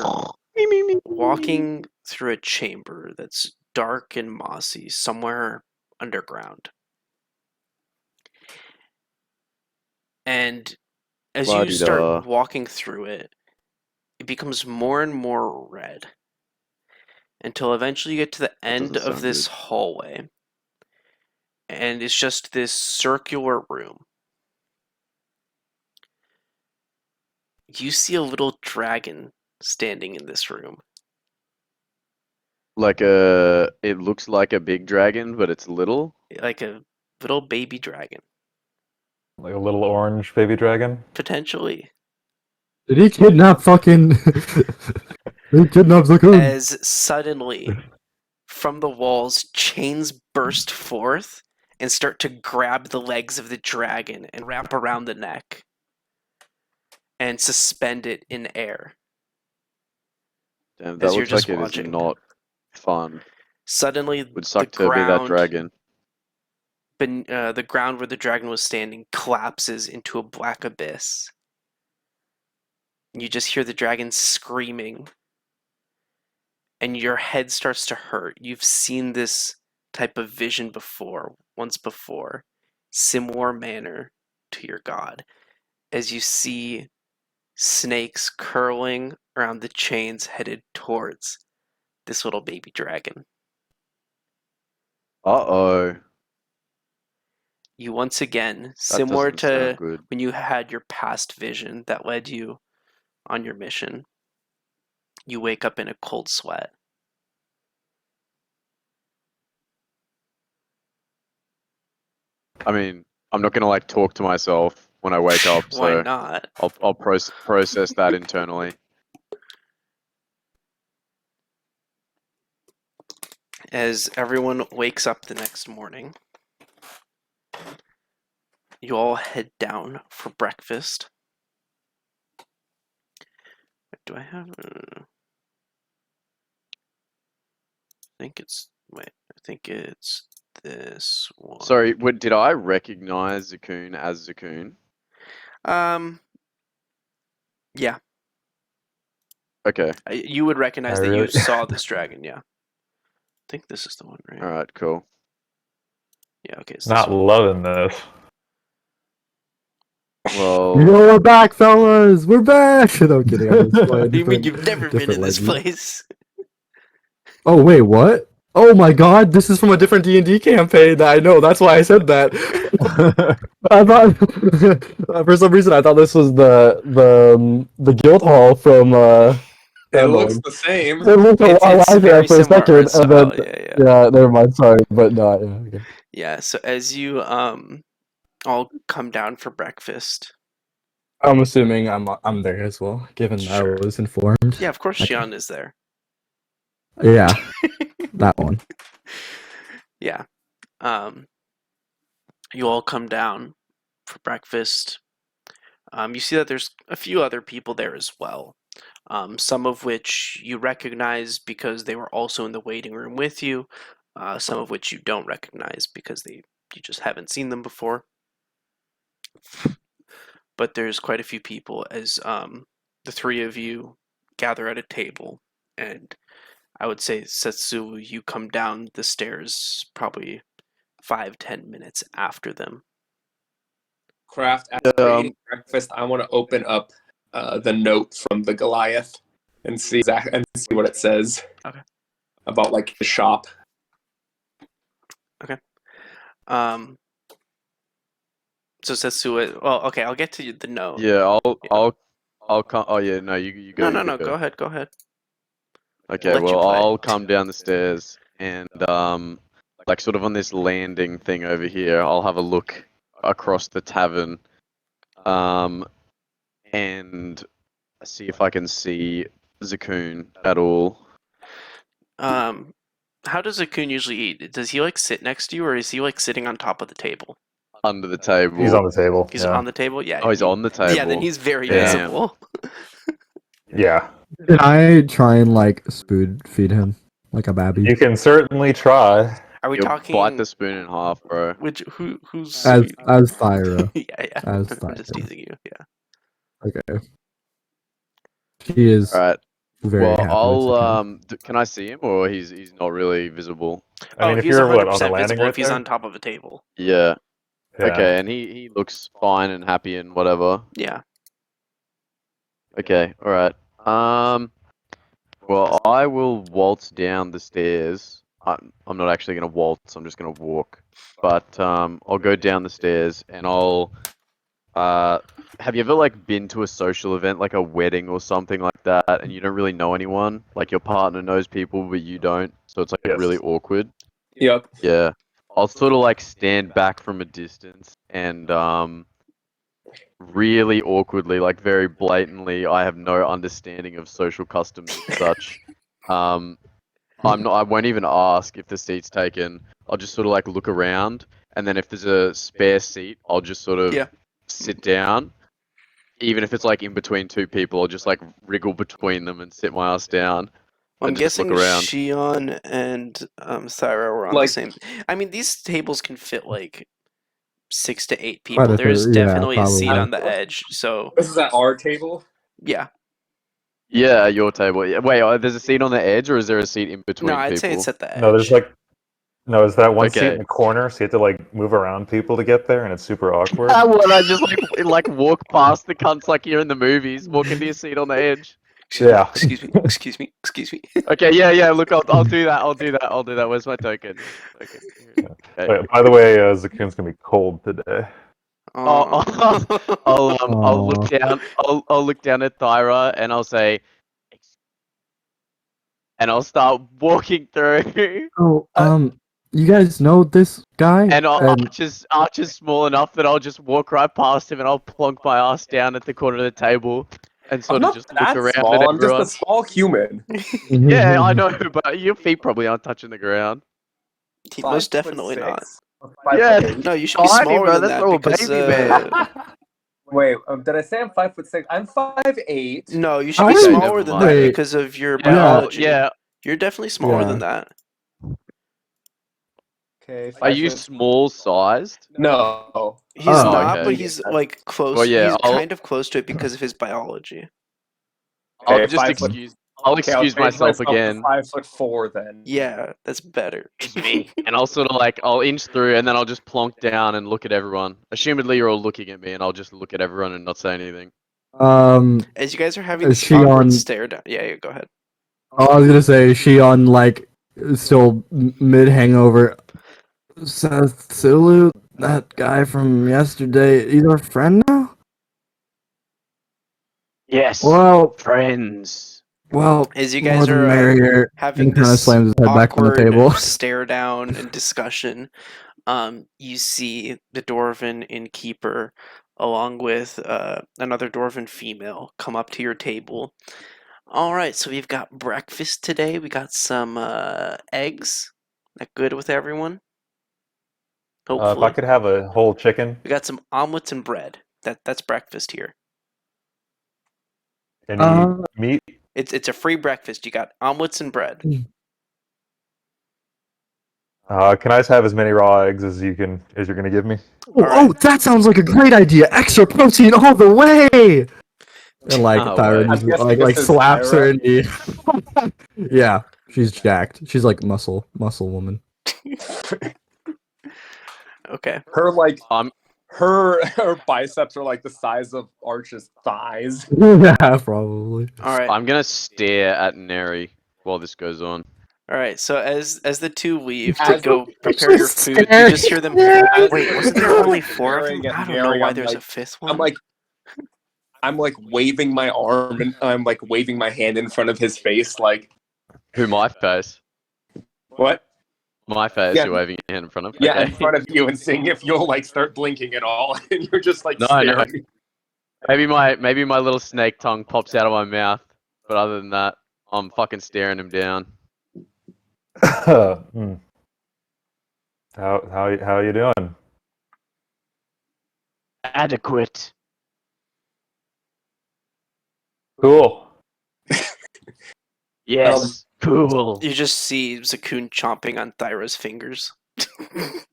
walking through a chamber that's dark and mossy, somewhere underground. And as you start La-di-da. walking through it, it becomes more and more red until eventually you get to the end doesn't of sound this good. hallway, and it's just this circular room. You see a little dragon standing in this room. It looks like a big dragon, but it's little. Like a little baby dragon. Like a little orange baby dragon. Potentially. Did he kidnap fucking? He kidnapped the coon. As suddenly, from the walls, chains burst forth and start to grab the legs of the dragon and wrap around the neck and suspend it in air. Damn, As that you're looks like just it is watching. not fun. Suddenly, Would suck to be that dragon. the ground where the dragon was standing collapses into a black abyss. You just hear the dragon screaming, and your head starts to hurt. You've seen this type of vision before, once before, similar manner to your god, as you see snakes curling around the chains headed towards this little baby dragon. Uh-oh. You once again, That similar doesn't sound to good. when you had your past vision that led you on your mission, you wake up in a cold sweat. I mean, I'm not gonna like talk to myself when I wake up, Why so not? I'll process that internally. As everyone wakes up the next morning, you all head down for breakfast. Do I have? I think it's. Wait, I think it's this one. Sorry, did I recognize Zakun as Zakun? Yeah, Okay, you would recognize I that you really- saw this dragon. Yeah, I think this is the one, right? alright, cool. Yeah, okay. It's Not this one. loving this. Well, You know, we're back, fellas. We're back. No, I'm kidding. I'm just playing What do you mean different- you've never been in different this legends. place? Oh wait, what? Oh my god, this is from a different D&D campaign that I know. That's why I said that. I thought for some reason I thought this was the guild hall from It looks Phandalin. the same. It looked a It's lot like very that for a similar second, art and then style. Yeah. yeah, never mind. Sorry, but no, yeah, okay. Yeah, so as you all come down for breakfast. I'm assuming I'm there as well, given Sure. I was informed. Yeah, of course Okay. Xion is there. Yeah, that one. Yeah. You all come down for breakfast. You see that there's a few other people there as well. some of which you recognize because they were also in the waiting room with you, some of which you don't recognize because you just haven't seen them before. But there's quite a few people as the three of you gather at a table, and I would say, Setsu, you come down the stairs probably 5-10 minutes after them. Craft, as we're eating breakfast, I want to open up the note from the Goliath and see what it says. Okay. About like the shop. Okay. So Setsu, well, okay, I'll get to the note. Yeah, I'll come. Oh yeah, no, you go. No, you go ahead. Okay, Let you well, play. I'll come down the stairs and like sort of on this landing thing over here, I'll have a look across the tavern, and see if I can see Zakun at all. How does Akun usually eat? Does he like sit next to you, or is he like sitting on top of the table? Under the table. He's on the table. He's yeah. on the table. Yeah. Oh, he's on the table. Yeah, then he's very Damn. visible. Yeah. Can I try and like spoon feed him like a babby? You can certainly try. Are we You'll talking? bite the spoon in half, bro. Who's As sweet? Thyra. Yeah. As I'm just Thyra. teasing you. Yeah. Okay. She is All right. very Well, happy. I'll can I see him, or he's not really visible? I mean, if he's you're 100% on the landing visible right if he's there? on top of a table. Yeah. Yeah. Okay, and he looks fine and happy and whatever. Yeah. Okay, all right. Well, I will waltz down the stairs. I'm not actually gonna waltz. I'm just gonna walk. But I'll go down the stairs and I'll. Have you ever like been to a social event, like a wedding or something like that, and you don't really know anyone? Like your partner knows people, but you don't, so it's like Yes. really awkward. Yep. Yeah. I'll sort of like stand back from a distance and really awkwardly, like very blatantly, I have no understanding of social customs and such. I won't even ask if the seat's taken. I'll just sort of like look around, and then if there's a spare seat, I'll just sort of Yeah. sit down. Even if it's like in between two people, I'll just like wriggle between them and sit my ass down. I'm And just guessing look around. Shion and Thyra were on the Like- same. I mean, these tables can fit like 6 to 8 Quite people. a There's few, yeah, definitely a seat probably. on the edge. So This is at our table. yeah. Yeah, your table. Yeah. Wait, there's a seat on the edge, or is there a seat in between No, people? I'd say it's at the edge. No, there's there's that one seat Okay. in the corner, so you have to like move around people to get there, and it's super awkward. What? I just like walk past the cunts like you're in the movies, walk into your seat on the edge. Yeah. Excuse me. Okay, yeah. Look, I'll do that. I'll do that. Where's my token? Okay. Okay. Wait, by the way, Zakun's gonna be cold today. I'll Aw. look down. I'll look down at Thyra and I'll say, and I'll start walking through. Oh, you guys know this guy? And Archer's small enough that I'll just walk right past him and I'll plonk my ass down at the corner of the table and I'm sort of not just look that around small. at I'm everyone. just a small human. Yeah, I know, but your feet probably aren't touching the ground. Most definitely not. Yeah. No, you should be Tiny, smaller bro, than that's that little because baby, man. Wait, did I say I'm 5'6"? I'm 5'8". no, you should be Okay, smaller never than mind. that because of your Yeah, biology. yeah. You're definitely smaller than that. Okay. Are you small sized? No. He's Oh, not, okay. but he's like close. Well, yeah, he's I'll- kind of close to it because of his biology. I'll Okay, just 5 foot- excuse. I'll Okay, I'll excuse change myself to again. 5'4" then. Yeah, that's better. Me. And I'll sort of like I'll inch through and then I'll just plonk down and look at everyone. Assumedly you're all looking at me and I'll just look at everyone and not say anything. As you guys are having Is this she awkward on- stare down. Yeah, go ahead. I was gonna say, is she on like still mid hangover? Sulu, that guy from yesterday, he's our friend now? Yes. Well, Friends. As you more guys the are merrier. having And kinda this slams his head back on the awkward table. stare down and discussion, you see the dwarven innkeeper along with another dwarven female come up to your table. All right, so we've got breakfast today. We got some eggs. That good with everyone? If Hopefully. I could have a whole chicken. We got some omelets and bread. That's breakfast here. Any meat? It's a free breakfast. You got omelets and bread. Can I just have as many raw eggs as you're gonna give me? Oh, Alright. that sounds like a great idea. Extra protein all the way. And like No Tyra way. just I'm guessing like this is slaps her Tyra. in the. Yeah, she's jacked. She's like muscle woman. Okay. Her like Um, her biceps are like the size of Arch's thighs. Yeah, probably. Alright. I'm gonna stare at Neri while this goes on. Alright, so as the two leave to As- go prepare your food, you just hear them. Wait, wasn't there only 4 of them? Staring at I don't know Mary, why I'm there's a like- 5th I'm one. like waving my arm and I'm like waving my hand in front of his face, like Who, my face? what? My face, Yeah. you're waving your hand in front of? Yeah, Okay. in front of you and seeing if you'll like start blinking at all, and you're just like No, staring. Maybe my little snake tongue pops out of my mouth, but other than that, I'm fucking staring him down. Hmm. How you doing? Adequate. Cool. Yes. Cool. You just see Zakun chomping on Thyra's fingers. I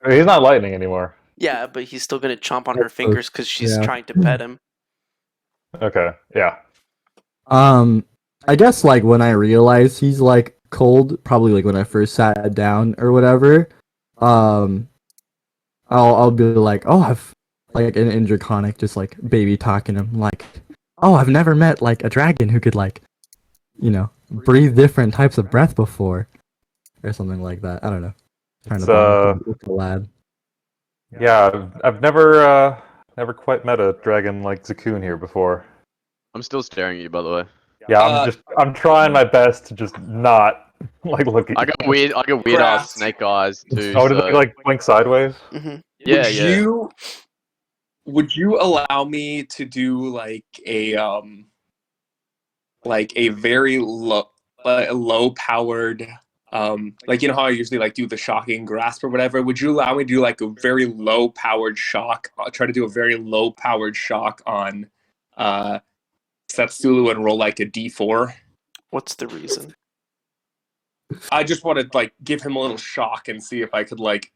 mean, he's not lightning anymore. Yeah, but he's still gonna chomp on her fingers because she's Yeah. trying to pet him. Okay. Yeah. I guess like when I realize he's like cold, probably like when I first sat down or whatever, I'll be like, oh, I've like in Draconic, just like baby talking him like, oh, I've never met like a dragon who could like, breathe different types of breath before, or something like that. I don't know. Trying It's, to bond with the lad. Yeah. I've never quite met a dragon like Zakun here before. I'm still staring at you, by the way. Yeah. I'm trying my best to just not like look at I you. got weird Grass. ass snake eyes too. Oh, did so... they like blink sideways? Hmm. Yeah, yeah. Would you allow me to do like a very low powered like, you know how I usually like do the shocking grasp or whatever? Would you allow me to do like a very low powered shock? I'll try to do a very low powered shock on Setsulu and roll like a D4. What's the reason? I just want to like give him a little shock and see if I could like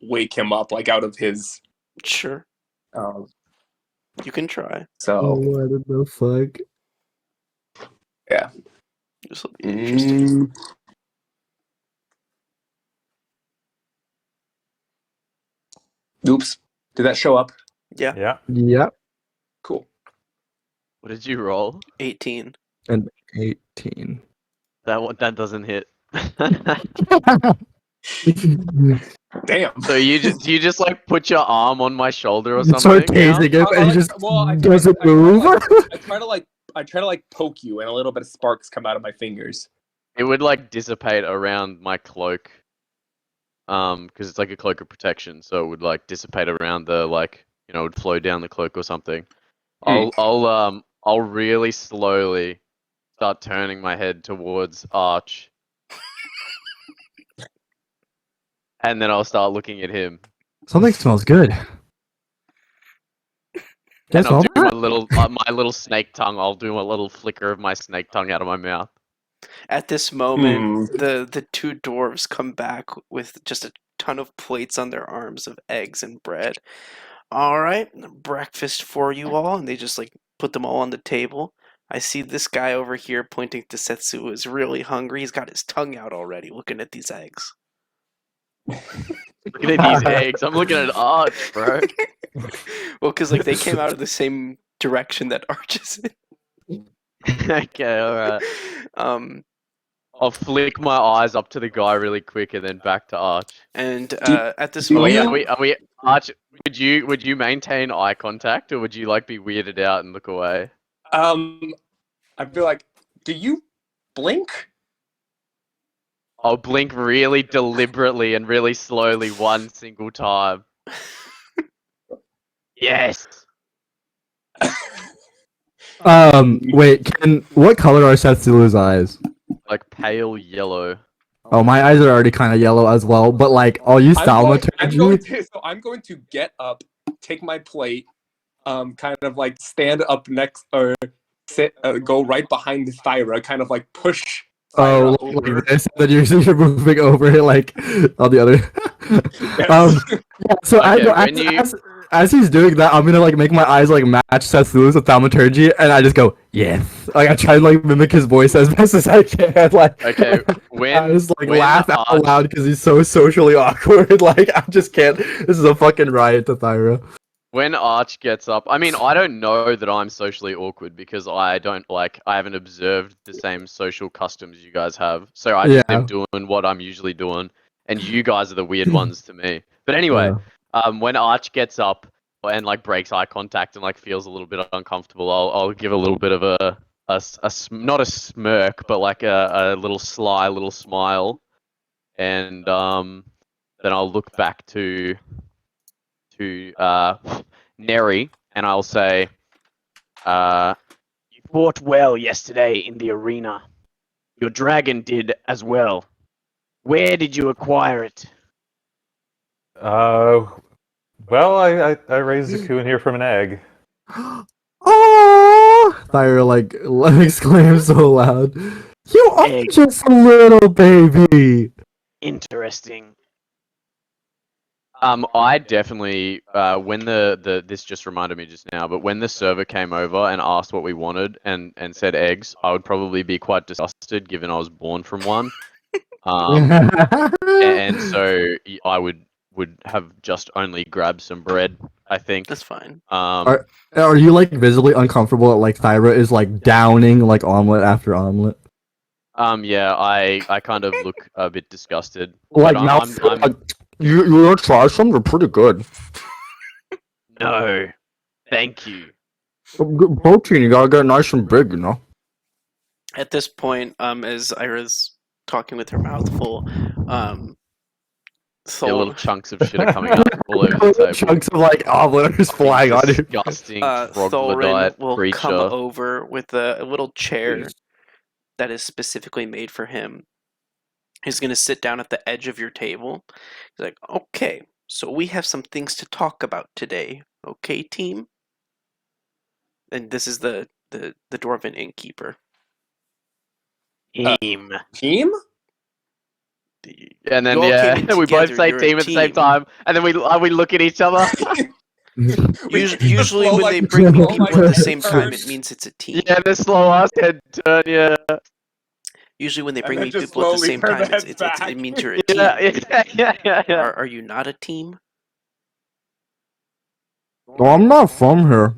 wake him up like out of his Sure, you can try. so what the fuck? This will be interesting. Oops. Did that show up? Yeah, Yeah. Yep. Cool. What did you roll? 18. 18. That doesn't hit. Damn. So do you just like put your arm on my shoulder or Start something? now? tasing him, and he just I doesn't try to, move. I try to like poke you, and a little bit of sparks come out of my fingers. It would like dissipate around my cloak. Because it's like a cloak of protection, so it would like dissipate around the it would flow down the cloak or something. I'll really slowly start turning my head towards Arch. And then I'll start looking at him. Something smells good. And Guess I'll all do that? my little snake tongue. I'll do a little flicker of my snake tongue out of my mouth. At this moment, the two dwarves come back with just a ton of plates on their arms of eggs and bread. All right, breakfast for you all, and they just like put them all on the table. I see this guy over here pointing to Setsu is really hungry. He's got his tongue out already, looking at these eggs. Looking at these eggs. I'm looking at Arch, bro. Well, because like they came out of the same direction that Arch is in. Okay, alright. I'll flick my eyes up to the guy really quick and then back to Arch. And at this do moment, you- Are we Arch, would you maintain eye contact or would you like be weirded out and look away? I feel like, do you blink? I'll blink really deliberately and really slowly one single time. Yes. Wait, what color are Setsulu's eyes? Like pale yellow. Oh, my eyes are already kind of yellow as well, but like, I'll use thaumaturgy. I'm going to get up, take my plate, kind of like stand up next or sit, go right behind Thyra, kind of like push Thyra over. Like this, then you're moving over like on the other. Yes. Yeah, so Okay, as, when you- as he's doing that, I'm gonna like make my eyes like match Seth Lewis with thaumaturgy, and I just go yes. Like I try to like mimic his voice as best as I can. Like Okay, I when just like when laugh out Arch- loud because he's so socially awkward. Like I just can't. This is a fucking riot to Thyra. When Arch gets up, I mean, I don't know that I'm socially awkward because I haven't observed the same social customs you guys have. So I just am doing what I'm usually doing, and you guys are the weird ones to me. But anyway, when Arch gets up and like breaks eye contact and like feels a little bit uncomfortable, I'll give a little bit of not a smirk, but like a little sly little smile, and then I'll look back to Neri, and I'll say, "You fought well yesterday in the arena. Your dragon did as well. Where did you acquire it?" Well, I raised a coon here from an egg. Oh! Thyra like exclaims so loud. You are Egg. just a little baby. Interesting. I definitely when this just reminded me just now, but when the server came over and asked what we wanted and said eggs, I would probably be quite disgusted given I was born from one. And so I would have just only grabbed some bread, I think. That's fine. Are you like visibly uncomfortable at like Thyra is like downing like omelet after omelet? Yeah, I kind of look a bit disgusted. Like but now, you wanna try some? They're pretty good. No, thank you. Protein, you gotta get nice and big, you know. At this point, as Ira's talking with her mouth full, Yeah, little chunks of shit are coming up all over the table. Chunks of like omelet are just flying on you. Disgusting Thorin troglodyte will creature. come over with a little chair that is specifically made for him. He's going to sit down at the edge of your table. He's like, okay, so we have some things to talk about today. Okay, team? And this is the Dwarven innkeeper. Team. Team? And then You all came in we both together, say you're a team at the same team. time, and then we look at each other. Usually when they bring me people at the same time, it means it's a team. Yeah, the slow ass head turn. Yeah. Usually when they And bring then me just people at the slowly same turn the time, heads back. it means you're a team. Yeah. Are you not a team? Well, I'm not from here.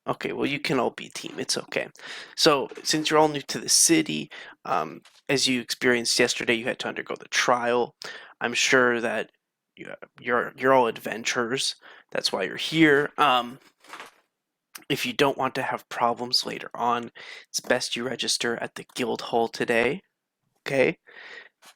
Okay, well, you can all be team. It's okay. So, since you're all new to the city, as you experienced yesterday, you had to undergo the trial. I'm sure that you're all adventurers. That's why you're here. If you don't want to have problems later on, it's best you register at the guild hall today. Okay,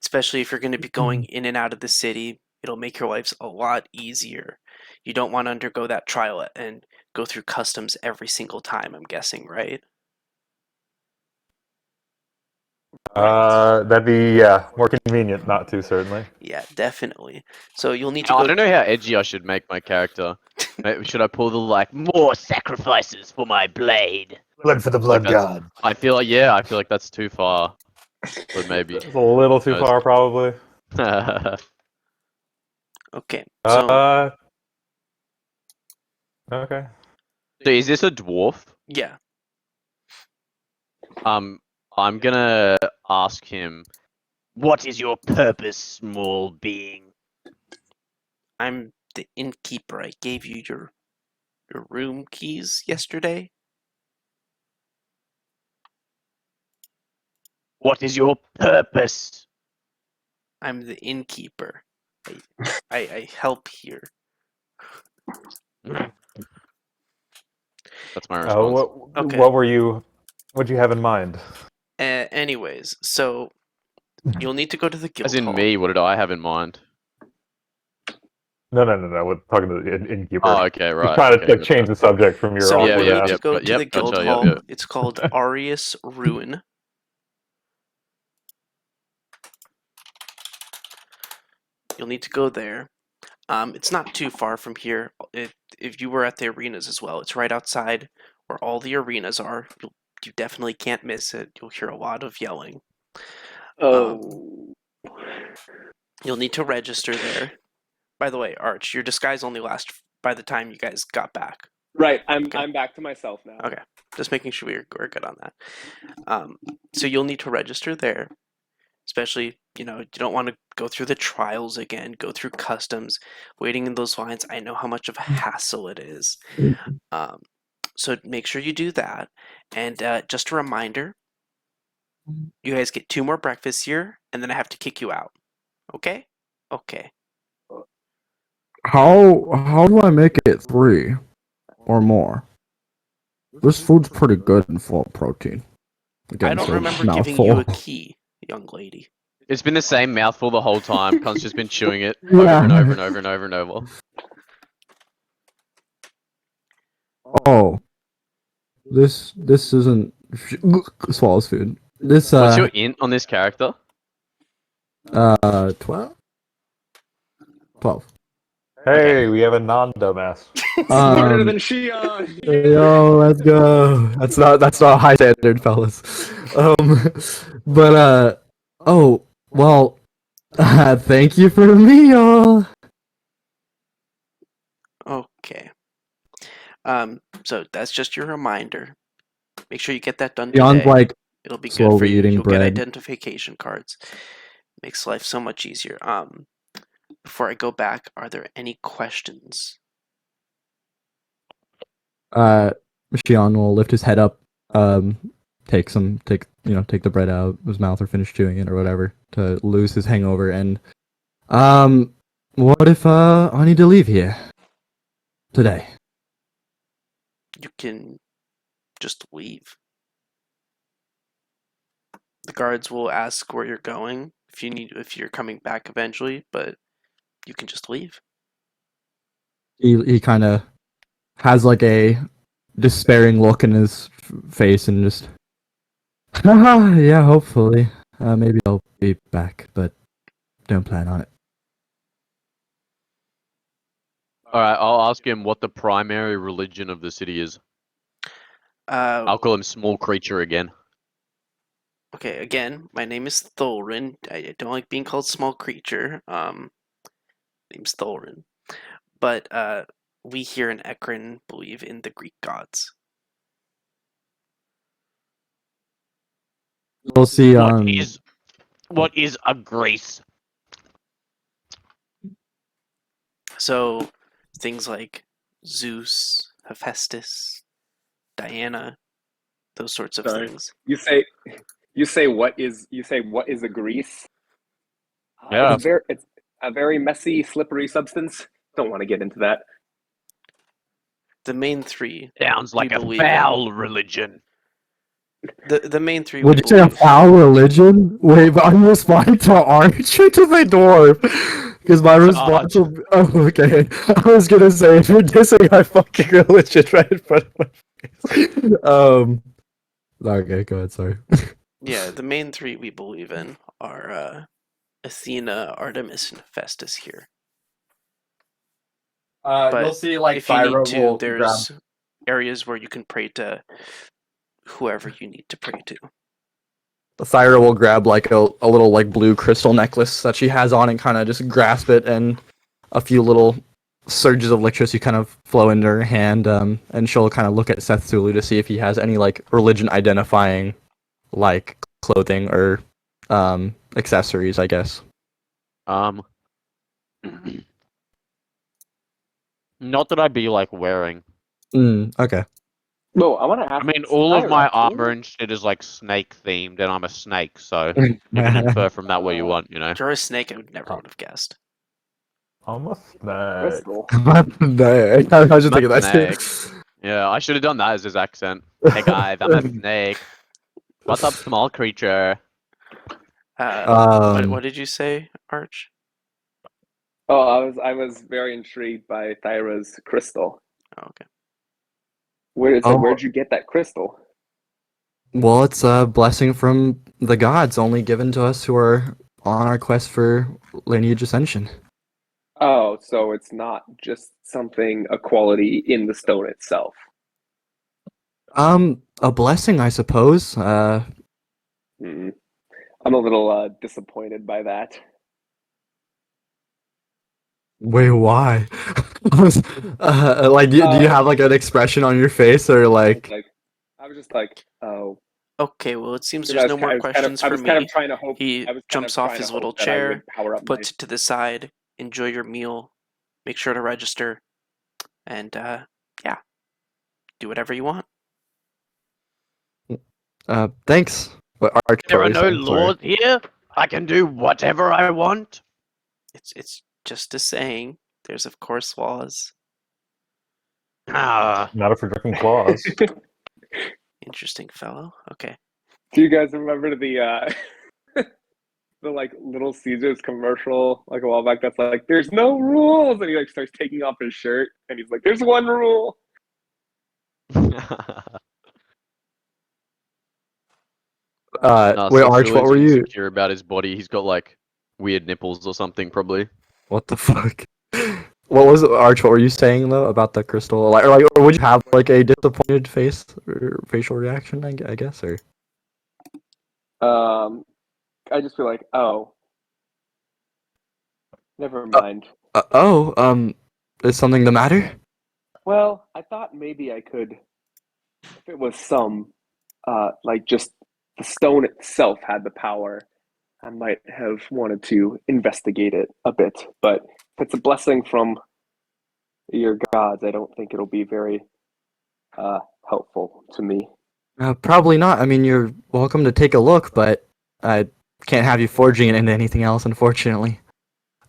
especially if you're going to be going in and out of the city, it'll make your lives a lot easier. You don't want to undergo that trial and go through customs every single time, I'm guessing, right? That'd be more convenient, not to certainly. Yeah, definitely. So you'll need to I go. don't know how edgy I should make my character. Should I pull the like more sacrifices for my blade? Blood for the blood that's- god. I feel like that's too far. But maybe. It's a little too far, probably. Okay, so Okay. So is this a dwarf? yeah, I'm gonna ask him, what is your purpose, small being? I'm the innkeeper. I gave you your room keys yesterday. What is your purpose? I'm the innkeeper. I help here. That's my response. Okay. What'd you have in mind? Anyways, so you'll need to go to the guild As in hall. me, what did I have in mind? No. We're talking to the innkeeper. Oh, okay, Just right. trying to okay. change the subject from your So own. Yeah, you'll yeah, need yeah. to go to Yep, the guild gotcha, hall. yep. It's called Arius Ruin. You'll need to go there. It's not too far from here. If you were at the arenas as well, it's right outside where all the arenas are. You definitely can't miss it. You'll hear a lot of yelling. Oh. You'll need to register there. By the way, Arch, your disguise only lasts by the time you guys got back. Right. I'm Okay. I'm back to myself now. Okay, just making sure we're good on that. So you'll need to register there, especially, you don't want to go through the trials again, go through customs, waiting in those lines. I know how much of a hassle it is. So make sure you do that. And just a reminder, you guys get 2 more breakfasts here, and then I have to kick you out. Okay? Okay. How do I make it 3 or more? This food's pretty good and full of protein. Again, I don't so remember giving you a mouthful. key, young lady. It's been the same mouthful the whole time. Cunt's just been chewing it over and over and over and over and over. Oh, this isn't swallows food. This What's your int on this character? 12. Hey, we have a non-dumbass. Smarter than Shion. Yo, let's go. That's not high standard, fellas. But oh well. Thank you for the meal. Okay. So that's just your reminder. Make sure you get that done Beyond today. like It'll be good slowly for you. eating You'll bread. get identification cards. Makes life so much easier. Before I go back, are there any questions? Shion will lift his head up, take the bread out of his mouth or finish chewing it or whatever to lose his hangover. And what if I need to leave here today? You can just leave. The guards will ask where you're going if you're coming back eventually, but you can just leave. He kind of has like a despairing look in his face and just, haha, yeah, hopefully, maybe I'll be back, but don't plan on it. Alright, I'll ask him what the primary religion of the city is. I'll call him small creature again. Okay, again, my name is Thorin. I don't like being called small creature. Name's Thorin. But we here in Ecrin believe in the Greek gods. We'll see. What is a grace? So things like Zeus, Hephaestus, Diana, those sorts of Sorry. things. You say what is a grease? Yeah. It's a very messy, slippery substance. Don't want to get into that. The main 3. Sounds like we a believe in. foul religion. The main 3. Would you say a foul religion? Wait, but I'm responding to Arch or to the dwarf? Because my response will be, oh, okay. I was gonna say, if you're dissing my fucking religion right in front of my face. Okay, go ahead, sorry. Yeah, the main 3 we believe in are Athena, Artemis, and Hephaestus here. But you'll see, like, if you need Thyra to, will there's areas where you can pray to whoever you need to pray to. Thyra will grab like a little like blue crystal necklace that she has on and kind of just grasp it, and a few little surges of electricity kind of flow into her hand, and she'll kind of look at Seth Sulu to see if he has any like religion identifying like clothing or accessories, I guess. Not that I'd be like wearing. Okay. No, I want to ask. I mean, all of Thyra, my who- armor and shit is like snake themed, and I'm a snake, so you can infer from that what you want, you know. If you're a snake, I would never would have guessed. I'm a snack. Crystal. I was just thinking that Snake. shit. Yeah, I should have done that as his accent. Hey guys, I'm a snake. What's up, small creature? What did you say, Arch? Oh, I was very intrigued by Thyra's crystal. Oh, okay. Where'd you get that crystal? Well, it's a blessing from the gods, only given to us who are on our quest for lineage ascension. Oh, so it's not just something, a quality in the stone itself. A blessing, I suppose. Hmm. I'm a little disappointed by that. Wait, why? Like, do you Uh, have like an expression on your face or I was like? like, I was just like, oh, Okay, well, it seems because there's no more questions I for was kind of me. trying to hope, He I was kind of jumps off trying to his little hope that I would chair, power up my. puts it to the side. Enjoy your meal. Make sure to register. And, yeah, do whatever you want. Thanks. What Arch? What There were are you no saying? Sorry. laws here. I can do whatever I want. It's just a saying. There's, of course, laws. Ah, Not if we're drinking claws. Interesting fellow. Okay. Do you guys remember the like Little Caesars commercial like a while back? That's like, there's no rules, and he like starts taking off his shirt, and he's like, there's one rule. no, Wait, Arch, what Julian's were you? insecure about his body. He's got like weird nipples or something, probably. What the fuck? What was Arch? What were you saying though about the crystal? Or would you have like a disappointed face or facial reaction? I guess, or Um, I just feel like, oh, never uh, mind. oh, is something the matter? Well, I thought maybe I could, if it was some, like just the stone itself had the power, I might have wanted to investigate it a bit. But if it's a blessing from your gods, I don't think it'll be very uh, helpful to me. Probably not. I mean, you're welcome to take a look, but I can't have you forging it into anything else, unfortunately.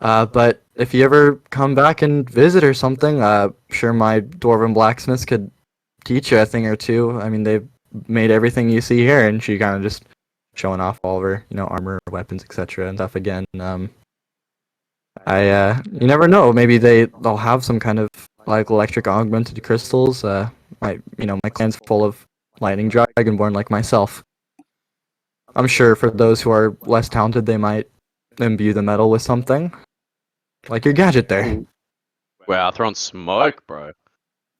But if you ever come back and visit or something, sure my dwarven blacksmiths could teach you a thing or two. I mean, they've made everything you see here, and she kind of just showing off all of her, armor, weapons, etc. and stuff again. You never know. Maybe they'll have some kind of like electric augmented crystals. My clan's full of lightning dragonborn like myself. I'm sure for those who are less talented, they might imbue the metal with something, like your gadget there. Wow, throwing smoke, bro.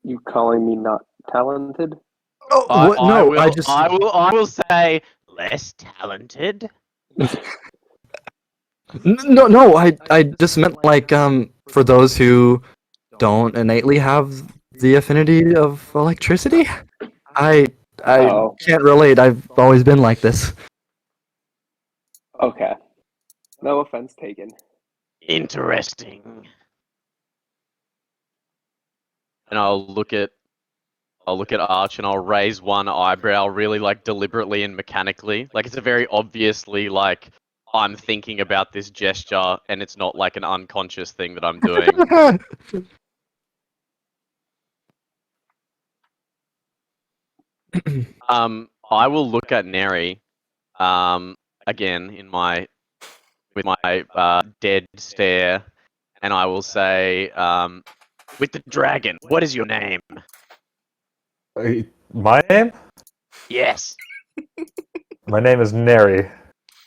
You calling me not talented? Oh, I, what? I No, I will, just. I will say less talented. No, no. I just meant like for those who don't innately have the affinity of electricity. I I Oh, can't relate. I've always been like this. okay. No offense taken. Interesting. And I'll look at Arch and I'll raise one eyebrow really like deliberately and mechanically. Like it's a very obviously like I'm thinking about this gesture and it's not like an unconscious thing that I'm doing. I will look at Neri again in my with my dead stare and I will say with the dragon, what is your name? My name? Yes, My name is Neri.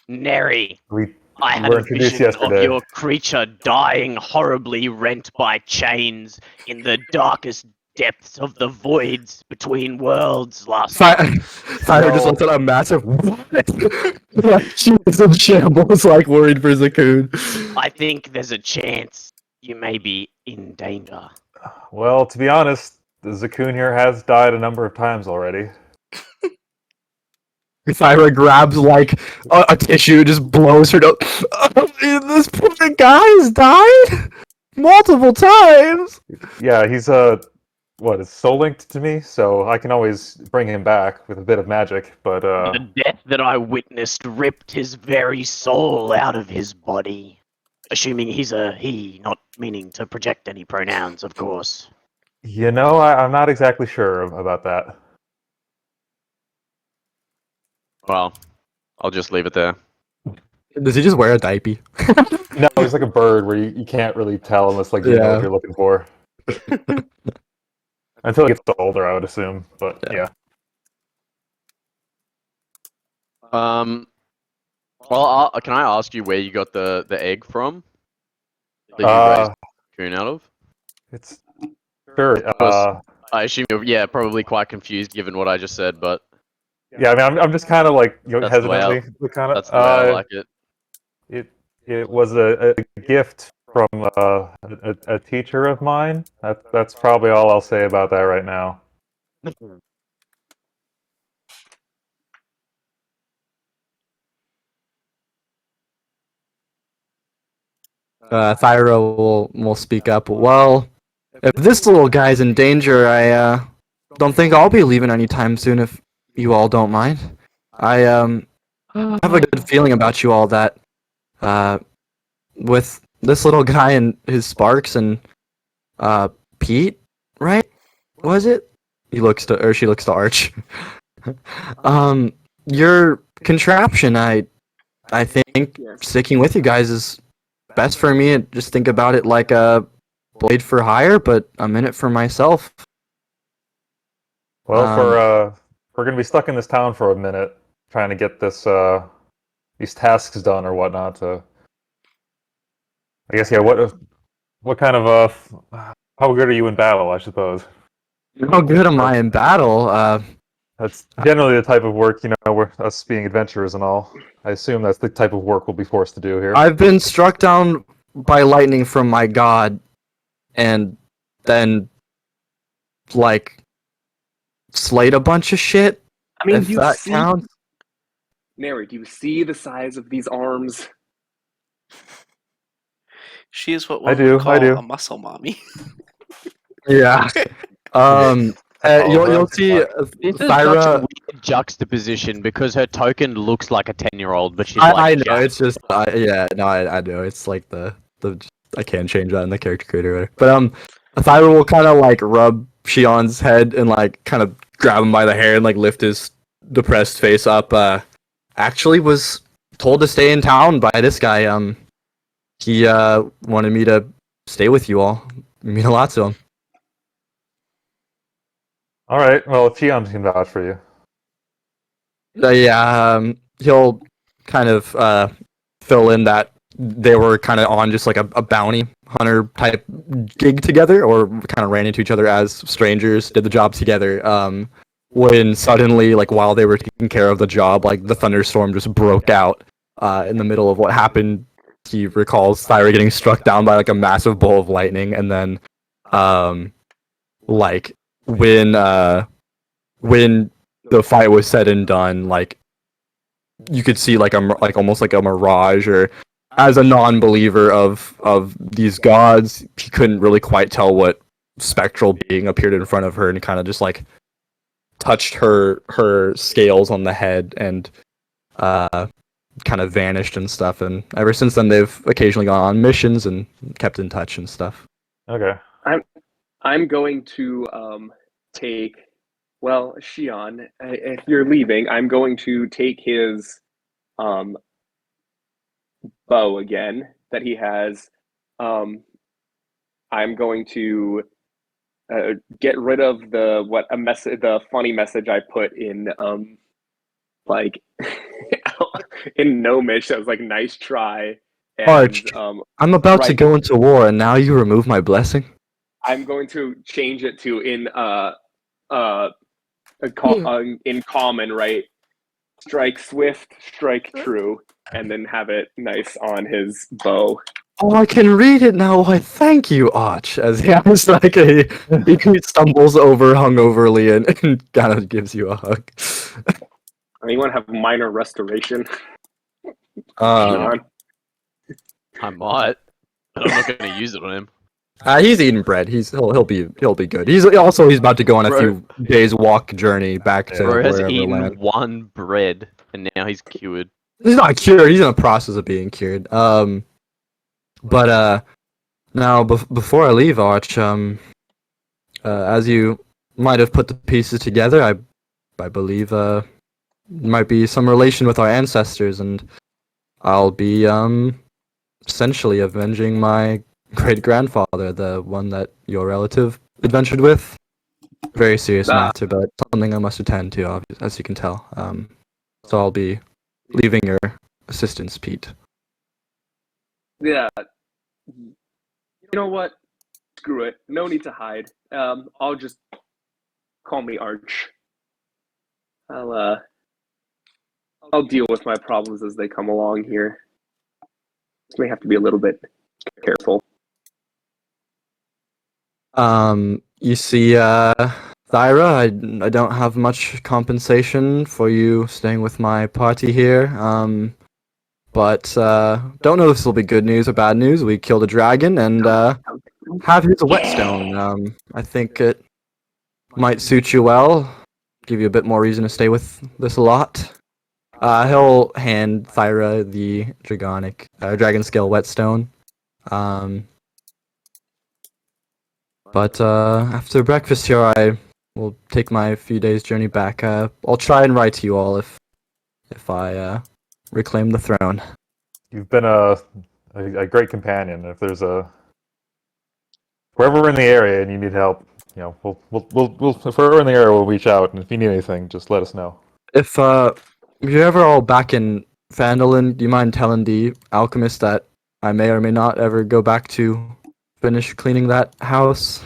Neri. We I had were a introduced vision of yesterday. your creature dying horribly, rent by chains in the darkest depths of the voids between worlds last night. Tyler just looks at a massive like she is in shambles, like worried for Zakoon. I think there's a chance you may be in danger. Well, to be honest, the Zakoon here has died a number of times already. Thyra grabs like a tissue, just blows her. This poor guy has died multiple times. Yeah, he's is soul linked to me, so I can always bring him back with a bit of magic. But The death that I witnessed ripped his very soul out of his body. Assuming he's a he, not meaning to project any pronouns, of course. I'm not exactly sure about that. Well, I'll just leave it there. Does he just wear a diaper? No, he's like a bird where you can't really tell unless like you know what Yeah. you're looking for. Until he gets older, I would assume. But yeah. Well, can I ask you where you got the egg from? That you Uh, raised? cocoon out of? It's sure. Because I assume you're probably quite confused given what I just said, but Yeah, I mean, I'm just kind of like That's the way I- hesitantly kind of. that's the way I like it. It was a gift from a teacher of mine. That's probably all I'll say about that right now. Thyra will speak up. Well, if this little guy's in danger, I don't think I'll be leaving anytime soon. If you all don't mind, I have a good feeling about you all that with this little guy and his sparks and Pete, right? Was it? He looks to, or she looks to Arch. Your contraption, I think Yes. sticking with you guys is best for me. Just think about it like a blade for hire, but I'm in it for myself. Well, we're gonna be stuck in this town for a minute, trying to get these tasks done or whatnot. To I guess yeah. What kind of how good are you in battle? I suppose How good am I in battle? that's generally the type of work we're us being adventurers and all. I assume that's the type of work we'll be forced to do here. I've been struck down by lightning from my god, and then like slayed a bunch of shit. I mean, If do you that see, counts. Neri? Do you see the size of these arms? She is what I one do, would I call do. a muscle mommy. Yeah. You'll see This is such a Thyra. weird juxtaposition because her token looks like a 10-year-old, but she's I like know jacked. it's just yeah, no, I know it's like the I can't change that in the character creator, right? But Thyra will kind of like rub Shion's head and like kind of grab him by the hair and like lift his depressed face up. Actually was told to stay in town by this guy. He wanted me to stay with you all. You mean a lot to him. All right. Well, if Tion can vouch for you. Yeah, he'll kind of fill in that they were kind of on just like a bounty hunter type gig together, or kind of ran into each other as strangers, did the job together. When suddenly, like while they were taking care of the job, like the thunderstorm just broke out in the middle of what happened. He recalls Thyra getting struck down by like a massive bolt of lightning, and then like when the fight was said and done, like you could see like almost like a mirage, or as a non-believer of these gods, he couldn't really quite tell what spectral being appeared in front of her and kind of just like touched her scales on the head and kind of vanished and stuff. And ever since then, they've occasionally gone on missions and kept in touch and stuff. Okay. I'm going to take. Well, Shion, if you're leaving, I'm going to take his bow again that he has. I'm going to get rid of the funny message I put in like in Gnomish that was like nice try. And, Arch, I'm about to right. go into war, and now you remove my blessing. I'm going to change it to in common, right? Strike swift, strike true, and then have it nice on his bow. Oh, I can read it now. Why, thank you, Arch. As he has like he stumbles over hungoverly and kind of gives you a hug. Anyone have minor restoration? Um, Shion? I might, but I'm not going to use it on him. he's eating bread. He'll be good. He's about to go on a few days walk journey back to Bro has wherever eaten land. one bread, and now he's cured. He's not cured. He's in the process of being cured. But now before I leave, Arch, as you might have put the pieces together, I believe might be some relation with our ancestors, and I'll be essentially avenging my great grandfather, the one that your relative adventured with. Very serious matter, but something I must attend to, as you can tell. So I'll be leaving your assistance, Pete. Yeah. You know what? Screw it. No need to hide. I'll just call me Arch. I'll deal with my problems as they come along here. Just may have to be a little bit careful. You see, Thyra, I don't have much compensation for you staying with my party here. But don't know if this will be good news or bad news. We killed a dragon and have his whetstone. I think it might suit you well. Give you a bit more reason to stay with this a lot. He'll hand Thyra the dragon scale whetstone. But after breakfast here, I will take my few days' journey back. I'll try and write to you all if I reclaim the throne. You've been a great companion. If there's wherever we're in the area and you need help, you know, we'll if we're in the area, we'll reach out. And if you need anything, just let us know. If you're ever all back in Phandalin, do you mind telling the alchemist that I may or may not ever go back to finish cleaning that house?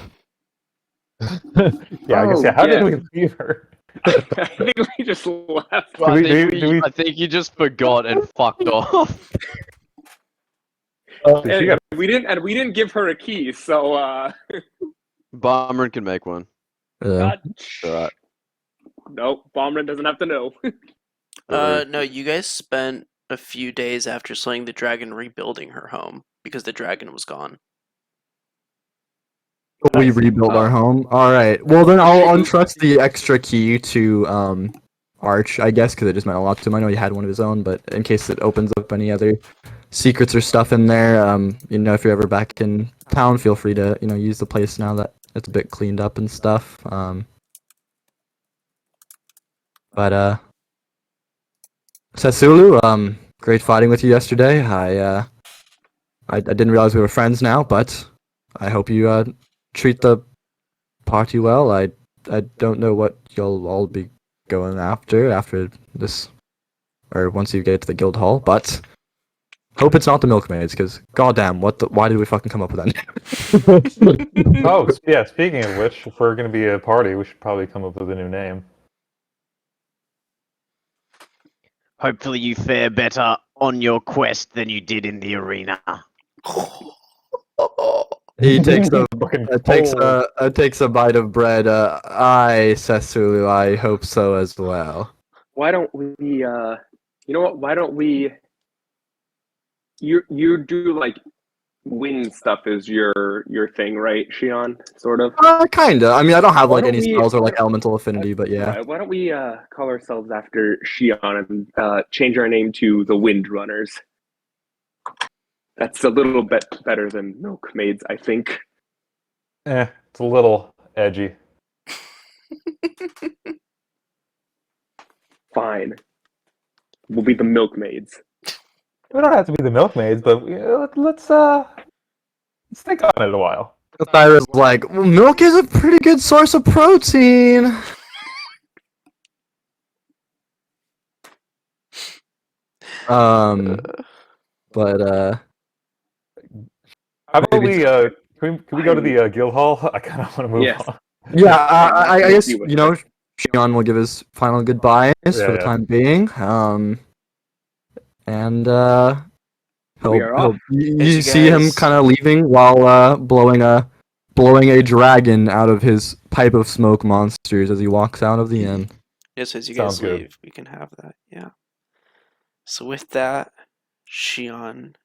Yeah, I guess. Yeah. How did we leave her? I think we just left. I, think do we- I think you just forgot and fucked off. She got We didn't give her a key, so Bomber can make one. Yeah. Alright. Nope, Bomberin doesn't have to know. No, you guys spent a few days after slaying the dragon rebuilding her home because the dragon was gone. We Nice. rebuilt our home. All right. Well, then I'll untrust the extra key to Arch, I guess, because it just meant a lot to him. I know he had one of his own, but in case it opens up any other secrets or stuff in there, if you're ever back in town, feel free to use the place now that it's a bit cleaned up and stuff. But Sasulu, great fighting with you yesterday. I didn't realize we were friends now, but I hope you treat the party well. I don't know what you'll all be going after this, or once you get to the guild hall, but hope it's not the milkmaids, because goddamn, why did we fucking come up with that? Oh, yeah. Speaking of which, if we're gonna be a party, we should probably come up with a new name. Hopefully you fare better on your quest than you did in the arena. He takes a Fucking takes a bite of bread. I Sasulu, I hope so as well. Why don't we? You know what? Why don't we? You do like wind stuff is your thing, right, Shion? Sort of. Kinda. I mean, I don't have Why like don't any we- spells or like elemental affinity, but yeah. Why don't we call ourselves after Shion and change our name to the Wind Runners? That's a little bit better than Milkmaids, I think. it's a little edgy. Fine. We'll be the Milkmaids. We don't have to be the milkmaids, but let's think on it a while. Thyra's like, well, milk is a pretty good source of protein. But How about maybe can we go to the guild hall? I kind of want to move Yes. on. yeah, I We'll guess see what Shion will give his final goodbyes for the Yeah. time being. And We are off. you As you see him guys- kind of leaving while blowing a dragon out of his pipe of smoke monsters as he walks out of the inn. Yes, as you Sounds guys good. leave, we can have that. Yeah. So with that, Shion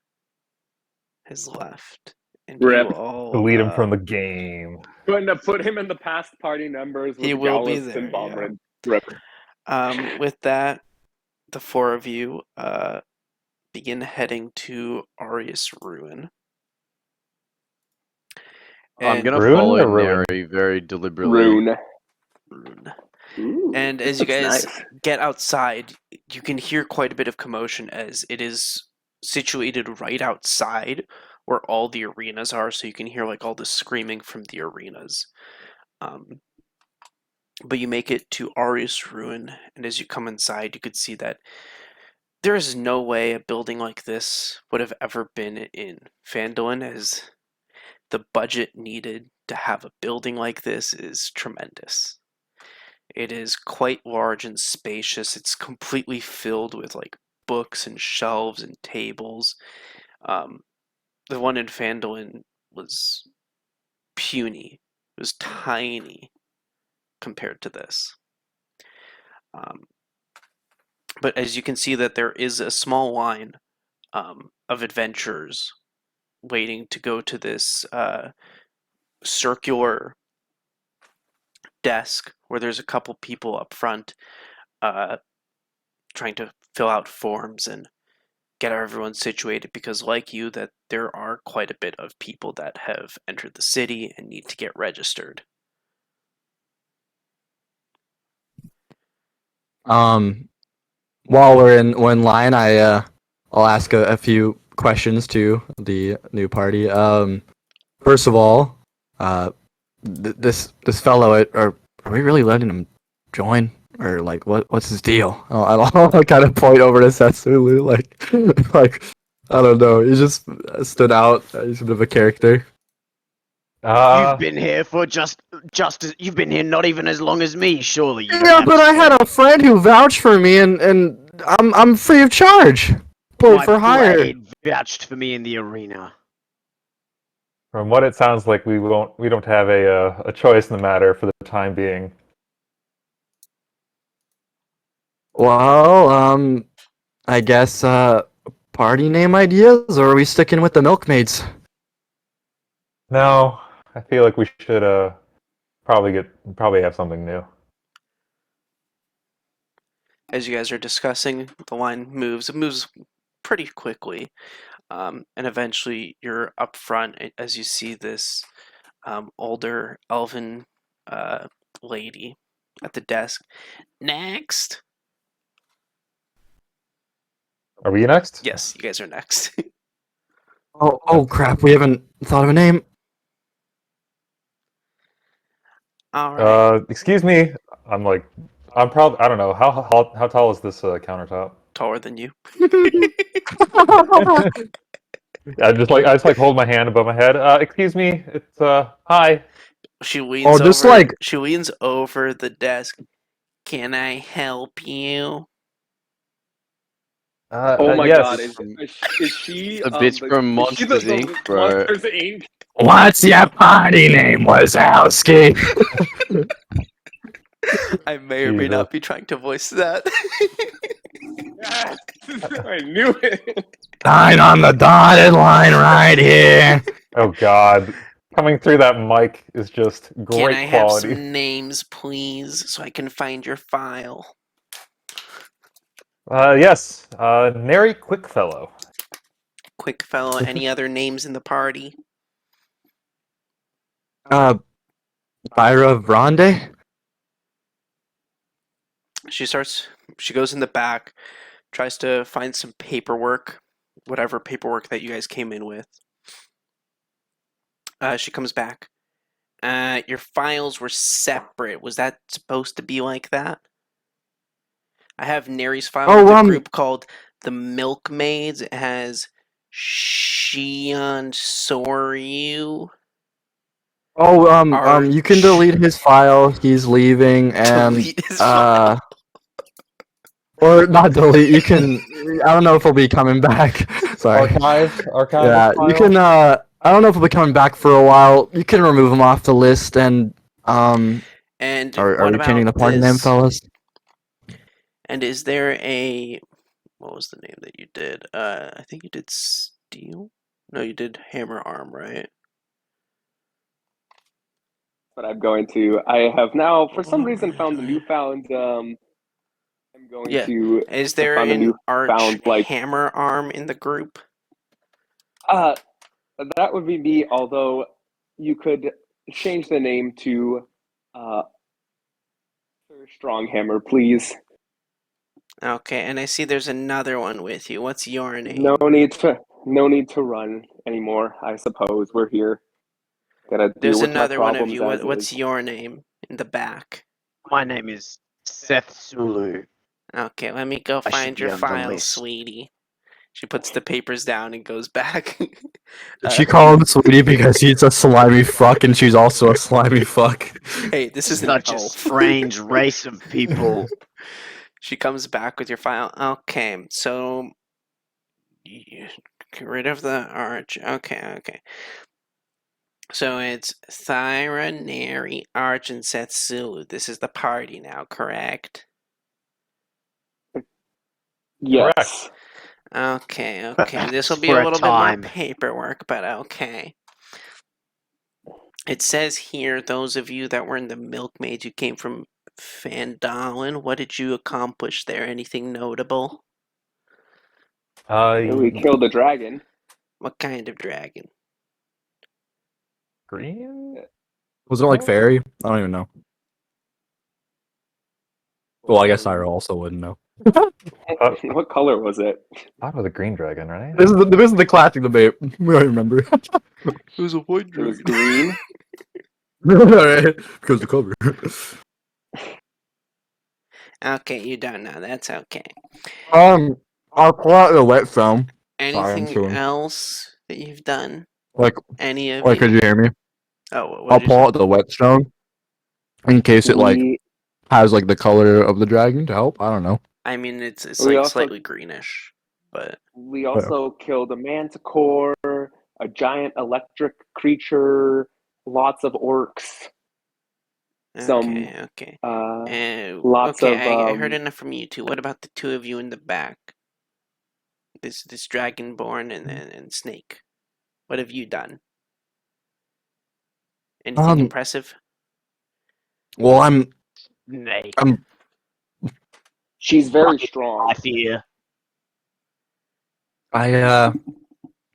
has left, and Rip. you all Delete him from the game. Put him in the past party numbers with He will be Gallus and there, yeah. Bomberin. Rip. With that, the four of you begin heading to Arius Ruin. I'm And- gonna Ruin follow or ruin? Neri very deliberately. Rune. Ruin. Ooh, And as you that's guys nice. get outside, you can hear quite a bit of commotion as it is situated right outside where all the arenas are, so you can hear like all the screaming from the arenas. But you make it to Arius Ruin, and as you come inside, you could see that there is no way a building like this would have ever been in Phandalin, as the budget needed to have a building like this is tremendous. It is quite large and spacious. It's completely filled with like books and shelves and tables. The one in Phandalin was puny. It was tiny compared to this. But as you can see that there is a small line of adventurers waiting to go to this circular desk where there's a couple people up front trying to fill out forms and get everyone situated, because like you, that there are quite a bit of people that have entered the city and need to get registered. While we're in line, I'll ask a few questions to the new party. First of all, this fellow, are we really letting him join, or like what's his deal? I'll kind of point over to Setsulu, like I don't know. He just stood out. He's a bit of a character. You've been here for just as you've been here not even as long as me, surely. You don't Yeah, have but to I had say. a friend who vouched for me, and I'm free of charge. Put My for hire. blade vouched for me in the arena. From what it sounds like, we don't have a choice in the matter for the time being. Well, I guess party name ideas, or are we sticking with the milkmaids? No, I feel like we should probably have something new. As you guys are discussing, the line moves. It moves pretty quickly. And eventually you're up front as you see this older elven lady at the desk. Next! Are we next? Yes, you guys are next. Oh crap! We haven't thought of a name. All right. Excuse me. I'm probably. I don't know how tall is this countertop? Taller than you. I just like hold my hand above my head. Excuse me. It's hi. She leans just over. like She leans over the desk. Can I help you? Oh my yes. god, is she The bitch from is she Monsters, Inc., bro. Monsters Inc? what's your party name, Wazowski? I may or may Jesus. not be trying to voice that. Yes, I knew it. Sign on the dotted line right here. Oh God. Coming through that mic is just Can great I have quality. some names, please, so I can find your file? Yes. Nary Quickfellow. Quick fellow, any other names in the party? Byra Vrande? She goes in the back, tries to find some paperwork, whatever paperwork that you guys came in with. She comes back. Your files were separate. Was that supposed to be like that? I have Nary's file with a group called the Milkmaids. It has Shion Soryu. Oh, you can delete his file. He's leaving, and Delete his file. or not delete. You can. I don't know if he'll be coming back. Sorry. Archive. Yeah, you can. I don't know if he'll be coming back for a while. You can remove him off the list, and And Are what we changing the about party name, this? fellas? And is there a what was the name that you did? I think you did Steel. No, you did Hammer Arm, right? But I have now, for some reason, found a newfound. I'm going Yeah. to. Is there found a an Arch newfound, like- Hammer Arm in the group? That would be me. Although you could change the name to Sir Stronghammer, please. Okay, and I see there's another one with you. What's your name? No need to run anymore. I suppose we're here. Gotta There's deal with my another one of problems you. as What's is. your name in the back? My name is Seth Sulu. Okay, let me go I should find be your on the file, list. sweetie. She puts the papers down and goes back. She called him sweetie because he's a slimy fuck, and she's also a slimy fuck. Hey, this is an Such a elf. strange race of people. She comes back with your file. Okay, so get rid of the arch. Okay. So it's Thyra, Neri, Arch, and Setsulu. This is the party now, correct? Yes. Okay. This will be For a a little bit more time. paperwork, but okay. It says here, those of you that were in the Milkmaids, you came from Phandalin. What did you accomplish there? Anything notable? We killed the dragon. What kind of dragon? green. Was it like fairy? I don't even know. Well, I guess I also wouldn't know. What color was it? That was a green dragon, right? This is the classic debate. We don't remember. It was a white It was green. Because the cover. Okay, you don't know. That's okay. I'll pull out the whetstone. Anything chewing. else that you've done? Like, Any of could you? you hear me? Oh, what I'll did you pull say? out the whetstone in case it like We has like the color of the dragon to help. I don't know. I mean, it's We like also- slightly greenish, but we also killed a manticore, a giant electric creature, lots of orcs. Some, okay. lots okay, of, I heard enough from you two. What about the two of you in the back? This Dragonborn and Snake. What have you done? Anything impressive? Well, I'm Nay. She's very strong. I fear.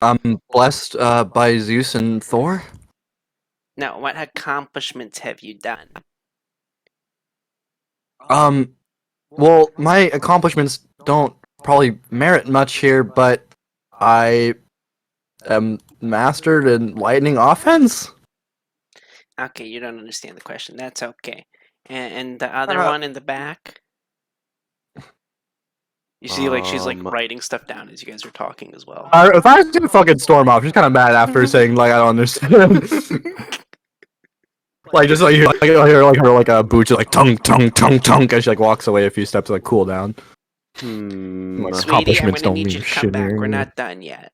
I'm blessed by Zeus and Thor. Now, what accomplishments have you done? Well, my accomplishments don't probably merit much here, but I am mastered in lightning offense. Okay, you don't understand the question. That's okay. And the other one in the back? You see, like, she's, like, writing stuff down as you guys are talking as well. If I was gonna fucking storm off, she's kind of mad after saying like I don't understand. Like just like her like a boot, just like tongue, as she like walks away a few steps to like cool down. Like, Sweetie, I'm accomplishments gonna don't need mean you to come shit back. We're here. not done yet.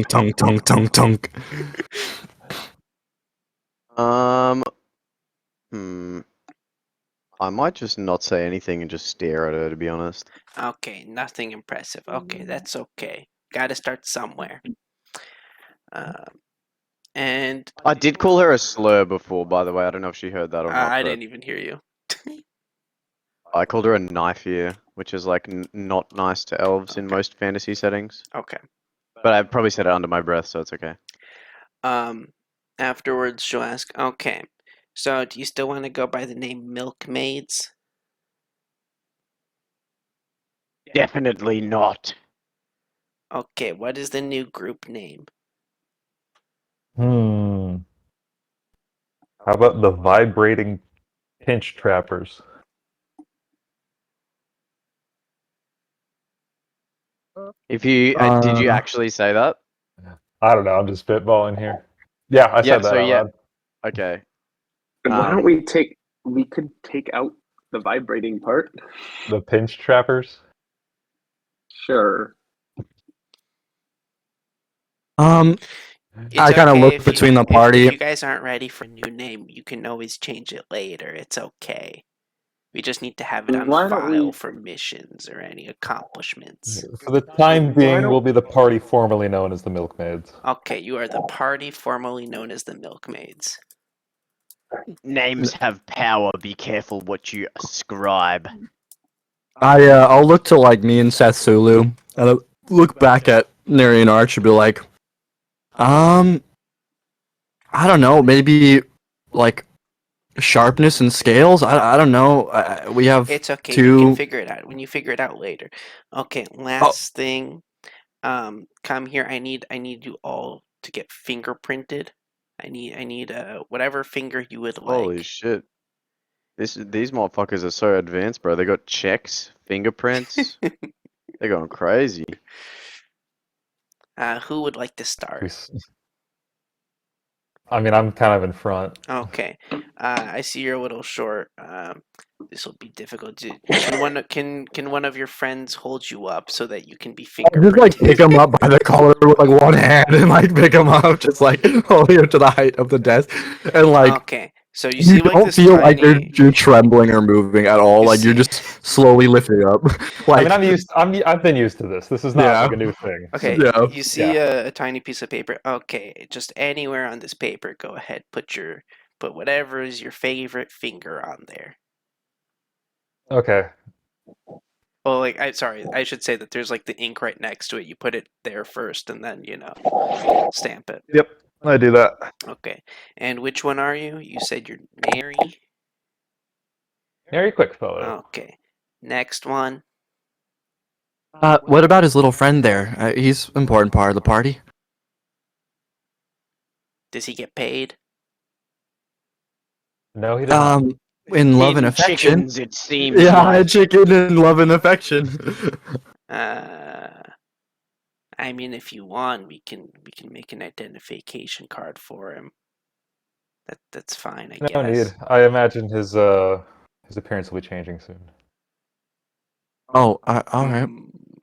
Tongue. I might just not say anything and just stare at her, to be honest. Okay, nothing impressive. Okay, that's okay. Gotta start somewhere. And I did call her a slur before, by the way. I don't know if she heard that or not. I but didn't even hear you. I called her a knife ear, which is like not nice to elves in most fantasy settings. Okay. But I probably said it under my breath, so it's okay. Afterwards, she'll ask, okay, so do you still want to go by the name Milkmaids? Definitely not. Okay, what is the new group name? How about the vibrating pinch trappers? If you did you actually say that? I don't know. I'm just spitballing here. Yeah, I said that out loud. Okay. And why don't we take? We could take out the vibrating part. The pinch trappers. Sure. It's I kind of okay look if between the if party. you guys aren't ready for a new name, you can always change it later. It's okay. We just need to have it on Why don't file we- for missions or any accomplishments. For the time being, don't- we'll be the party formerly known as the Milkmaids. Okay, you are the party formerly known as the Milkmaids. Names have power. Be careful what you ascribe. I'll look to like me and Seth Sulu, and I'll look back at Neri and Arch and be like, I don't know, maybe like sharpness and scales. I don't know. We have It's okay. two. You can figure it out when you figure it out later. Okay, last thing. Come here. I need you all to get fingerprinted. I need whatever finger you would like. Holy shit! These motherfuckers are so advanced, bro. They got checks, fingerprints. They're going crazy. Who would like to We start? s- I mean, I'm kind of in front. Okay. I see you're a little short. This will be difficult. Can one of your friends hold you up so that you can be I'll just like pick fingerprinted? him up by the collar with like one hand and like pick him up, just like holding him to the height of the desk, and like Okay. So you you see like don't this feel like tiny. you're trembling or moving at all. You Like you're see. just slowly lifting up. I mean, Like I've been used to this. This is not yeah, like a new thing. Okay, yeah. you see a tiny piece of paper. Okay, just anywhere on this paper, go ahead. Put whatever is your favorite finger on there. Okay. Well, like sorry, I should say that there's like the ink right next to it. You put it there first, and then stamp it. Yep. I do that. Okay, and which one are you? You said you're Mary. Very quick photo. Okay, next one. What about his little friend there? He's an important part of the party. Does he get paid? No, he does not. In love and In affection. chickens, it seems Yeah, like. chicken in love and affection. Uh, I mean, if you want, we can make an identification card for him. That's fine, I No guess. need. I imagine his appearance will be changing soon. Oh, all right.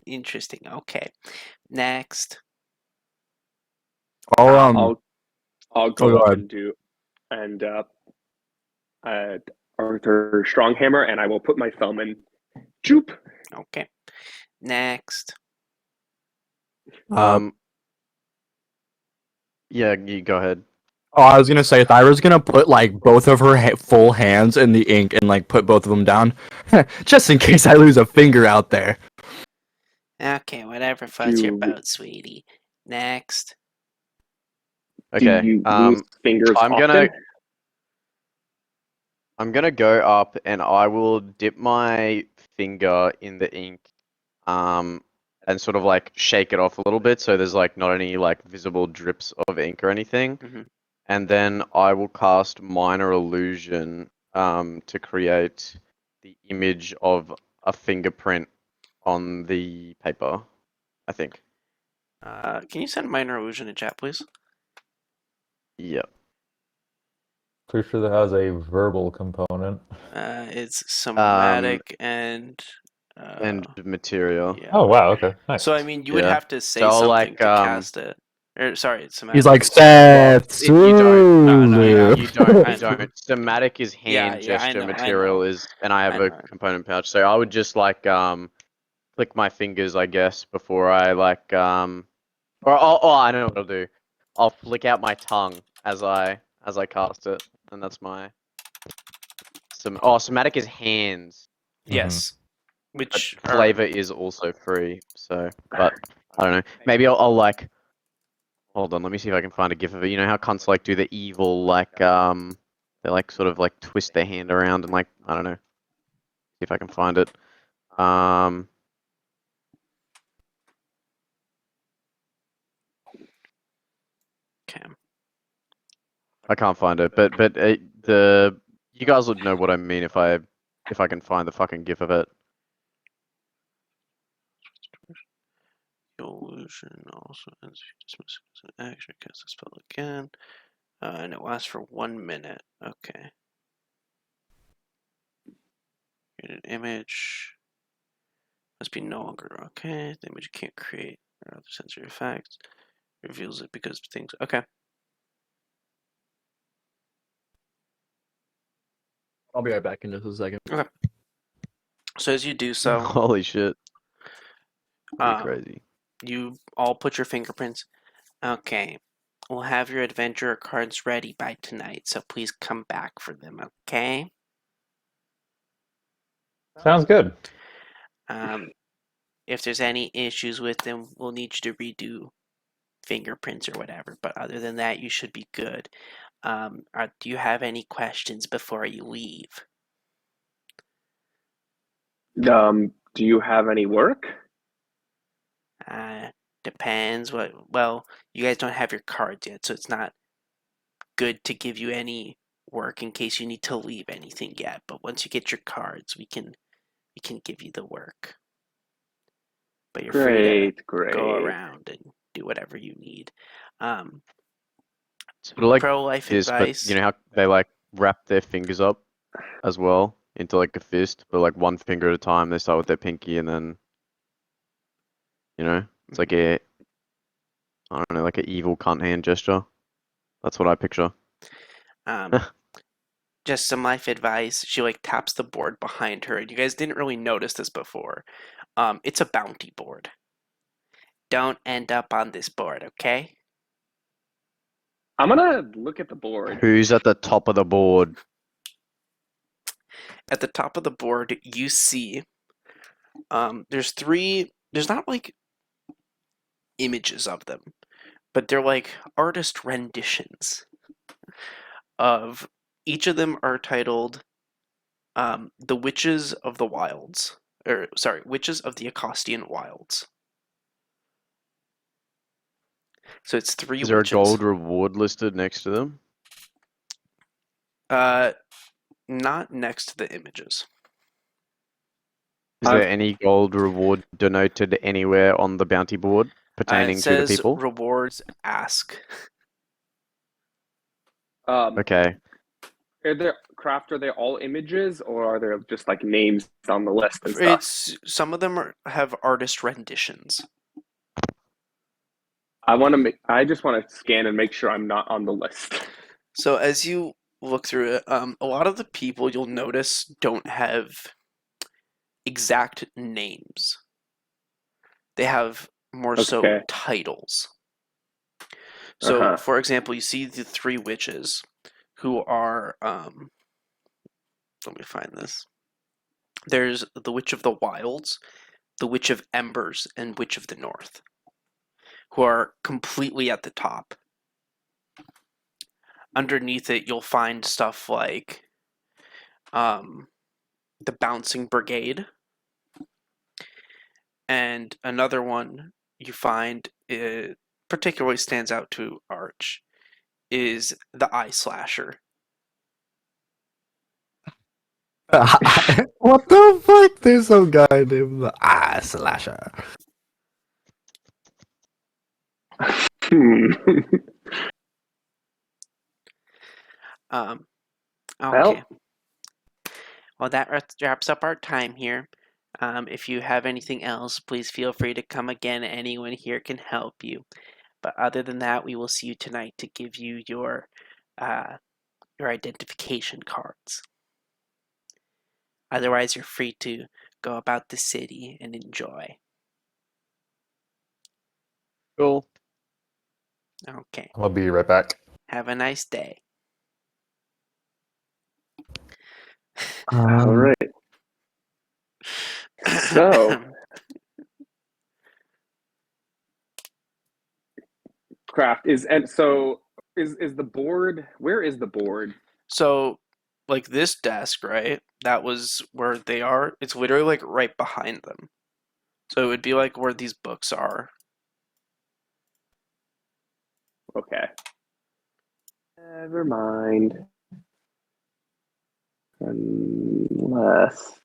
Interesting. Okay. Next. I'll I'll go go up ahead. and do and Arthur Stronghammer, and I will put my thumb in. Choop. Okay. Next. Yeah, you go ahead. Oh, I was gonna say Thyra's gonna put like both of her full hands in the ink and like put both of them down, just in case I lose a finger out there. Okay, whatever floats your Do- boat, sweetie. Next. Okay. Do you lose fingers I'm often? gonna go up and I will dip my finger in the ink, and sort of like shake it off a little bit so there's like not any like visible drips of ink or anything. Mhm. And then I will cast Minor Illusion, to create the image of a fingerprint on the paper, I think. Can you send minor illusion in chat, please? Yep. Pretty sure that has a verbal component. It's somatic and And material. yeah. Oh wow. Okay. Nice. So I mean, you would Yeah. have to say So I'll, something like, to cast it. Or sorry, it's somatic. He's like Well, Seth. you don't. No, yeah, You don't. I You know. don't. Somatic is Yeah, hand yeah, I gesture. know, I Material know. is, and I have I a know. component pouch. So I would just like click my fingers, I guess, before I like or I don't know what I'll do. I'll flick out my tongue as I cast it, and that's my somatic is hands. Yes. But Which flavor is also free. So, but I don't know. Maybe I'll like. Hold on, let me see if I can find a gif of it. You know how cunts like do the evil like they like sort of like twist their hand around and like I don't know. See if I can find it. okay. I can't find it, but the you guys would know what I mean if I can find the fucking gif of it. Illusion also ends if you dismiss it as an action. Cast the spell again. And it lasts for 1 minute. Okay. Create an image. Must be no longer okay. The image you can't create or other sensory effects. Reveals it because things. Okay. I'll be right back in just a second. Okay. So as you do so, Holy shit. That'd be um, crazy. you all put your fingerprints. Okay. We'll have your adventurer cards ready by tonight, so please come back for them, okay? Sounds good. If there's any issues with them, we'll need you to redo fingerprints or whatever. But other than that, you should be good. Do you have any questions before you leave? Do you have any work? Depends. Well, you guys don't have your cards yet, so it's not good to give you any work in case you need to leave anything yet. But once you get your cards, we can give you the work. but you're free to Great. go around and do whatever you need. Um, Sort of like pro life this, but advice. you know how they like wrap their fingers up as well into like a fist, but like one finger at a time. They start with their pinky and then, you know, it's like a, I don't know, like an evil cunt hand gesture. That's what I picture. Um, just some life advice. She like taps the board behind her, and you guys didn't really notice this before. It's a bounty board. Don't end up on this board, okay? I'm gonna look at the board. Who's at the top of the board? At the top of the board, you see there's three. There's not like images of them, but they're like artist renditions of each of them are titled "The Witches of the Wilds," or sorry, "Witches of the Acostian Wilds." So it's three Is there witches. a gold reward listed next to them? Not next to the images. Is there any gold reward denoted anywhere on the bounty board pertaining It to the says people? rewards ask. Okay. Are they all images, or are there just like names on the list and stuff? It's some of them have artist renditions. I just want to scan and make sure I'm not on the list. So as you look through it, a lot of the people you'll notice don't have exact names. They have more so Okay. titles. So, for example, you see the three witches who are, let me find this. There's the Witch of the Wilds, the Witch of Embers, and Witch of the North, who are completely at the top. Underneath it, you'll find stuff like the Bouncing Brigade, and another one you find particularly stands out to Arch is the Eye Slasher. What the fuck? There's some guy named the Eye Slasher. Okay. Well, that wraps up our time here. If you have anything else, please feel free to come again. Anyone here can help you. But other than that, we will see you tonight to give you your identification cards. Otherwise, you're free to go about the city and enjoy. Cool. Okay. I'll be right back. Have a nice day. All right. So, Craft is the board? Where is the board? So, like this desk, right? That was where they are. It's literally like right behind them. So it would be like where these books are. Okay. Never mind. Unless.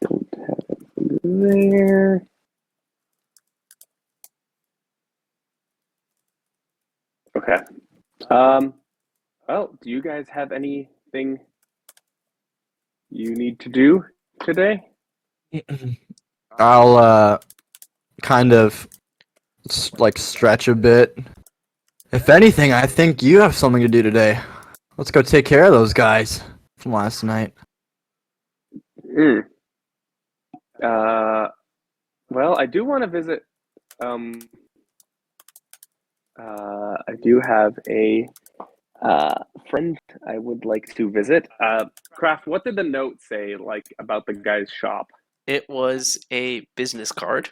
Don't have anything there. Okay. Well, do you guys have anything you need to do today? I'll kind of like stretch a bit. If anything, I think you have something to do today. Let's go take care of those guys from last night. Well, I do want to visit. I do have a friend I would like to visit. Craft, what did the note say, like, about the guy's shop? It was a business card.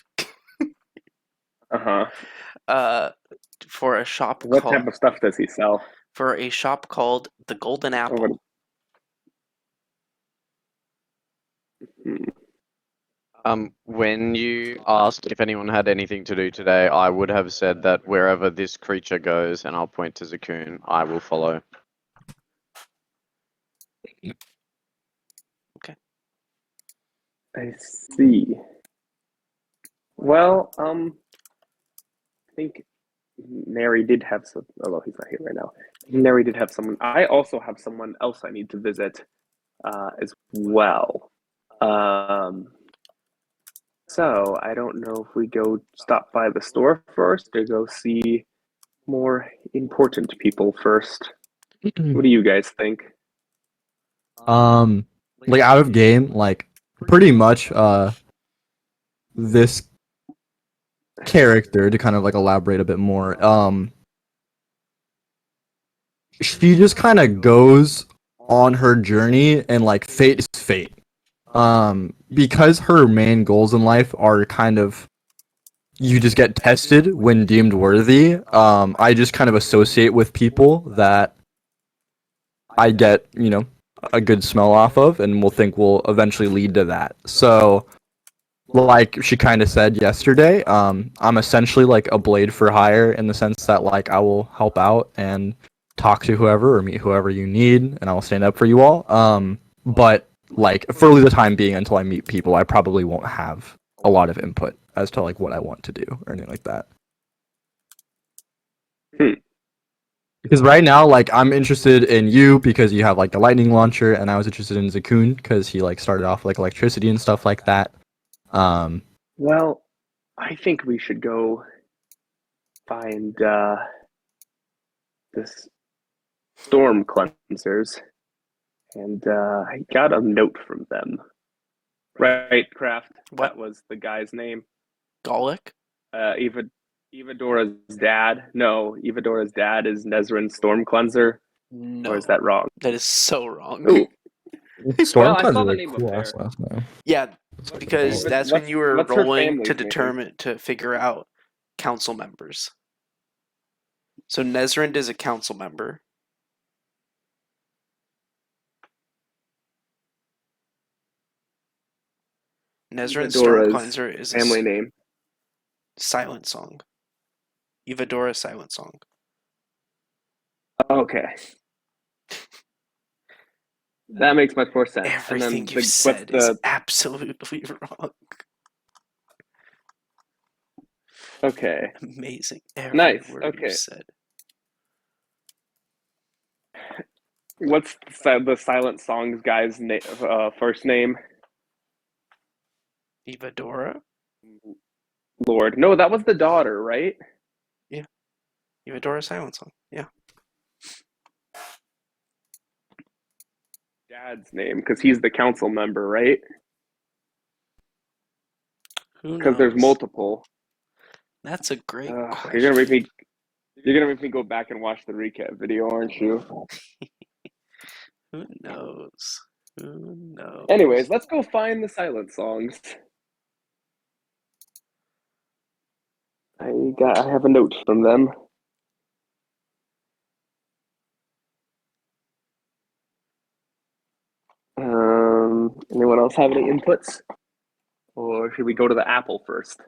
For a shop What called. type of stuff does he sell? For a shop called the Golden Apple. When you asked if anyone had anything to do today, I would have said that wherever this creature goes, and I'll point to Zakun, I will follow. I see. Well, I think Neri did have some. Although he's not here right now, Neri did have someone. I also have someone else I need to visit, as well. So I don't know if we go stop by the store first or go see more important people first. What do you guys think? Like out of game, like pretty much this character, to kind of like elaborate a bit more, she just kind of goes on her journey, and like fate is fate. Because her main goals in life are kind of, you just get tested when deemed worthy. I just kind of associate with people that I get, a good smell off of, and will think will eventually lead to that. So, like she kind of said yesterday, I'm essentially like a blade for hire, in the sense that like I will help out and talk to whoever or meet whoever you need, and I will stand up for you all. But like for the time being, until I meet people, I probably won't have a lot of input as to like what I want to do or anything like that. Because right now, like, I'm interested in you because you have like the lightning launcher, and I was interested in Zakun because he like started off like electricity and stuff like that. Well, I think we should go find this storm cleansers, and I got a note from them. Right, Kraft? What? That was the guy's name. Golic? Ivadora's dad. No, Ivadora's dad is Nezrin Storm Cleanser. No. Or is that wrong? That is so wrong. Ooh. Storm Well, I saw Cleanser the is name a up cool there. ass last name. Yeah, because But that's when you were what's her rolling to family's name? to figure out council members. So Nezrind is a council member. Nezrind Storm Ivadora's Cleanser is a family name. silent song. Ivadora silent song. Okay. That makes much more sense. Everything you what's said is the absolutely wrong. okay? Amazing. Every Nice. word Okay. you said. What's the silent songs guy's first name? Ivadora? Lord. No, that was the daughter, right? Ivadora silent song. Yeah. Dad's name, because he's the council member, right? Who Because there's knows? multiple. That's a great question. You're gonna make me go back and watch the recap video, aren't you? Who knows? Who knows? Anyways, let's go find the silent songs. I have a note from them. Anyone else have any inputs? Or should we go to the apple first?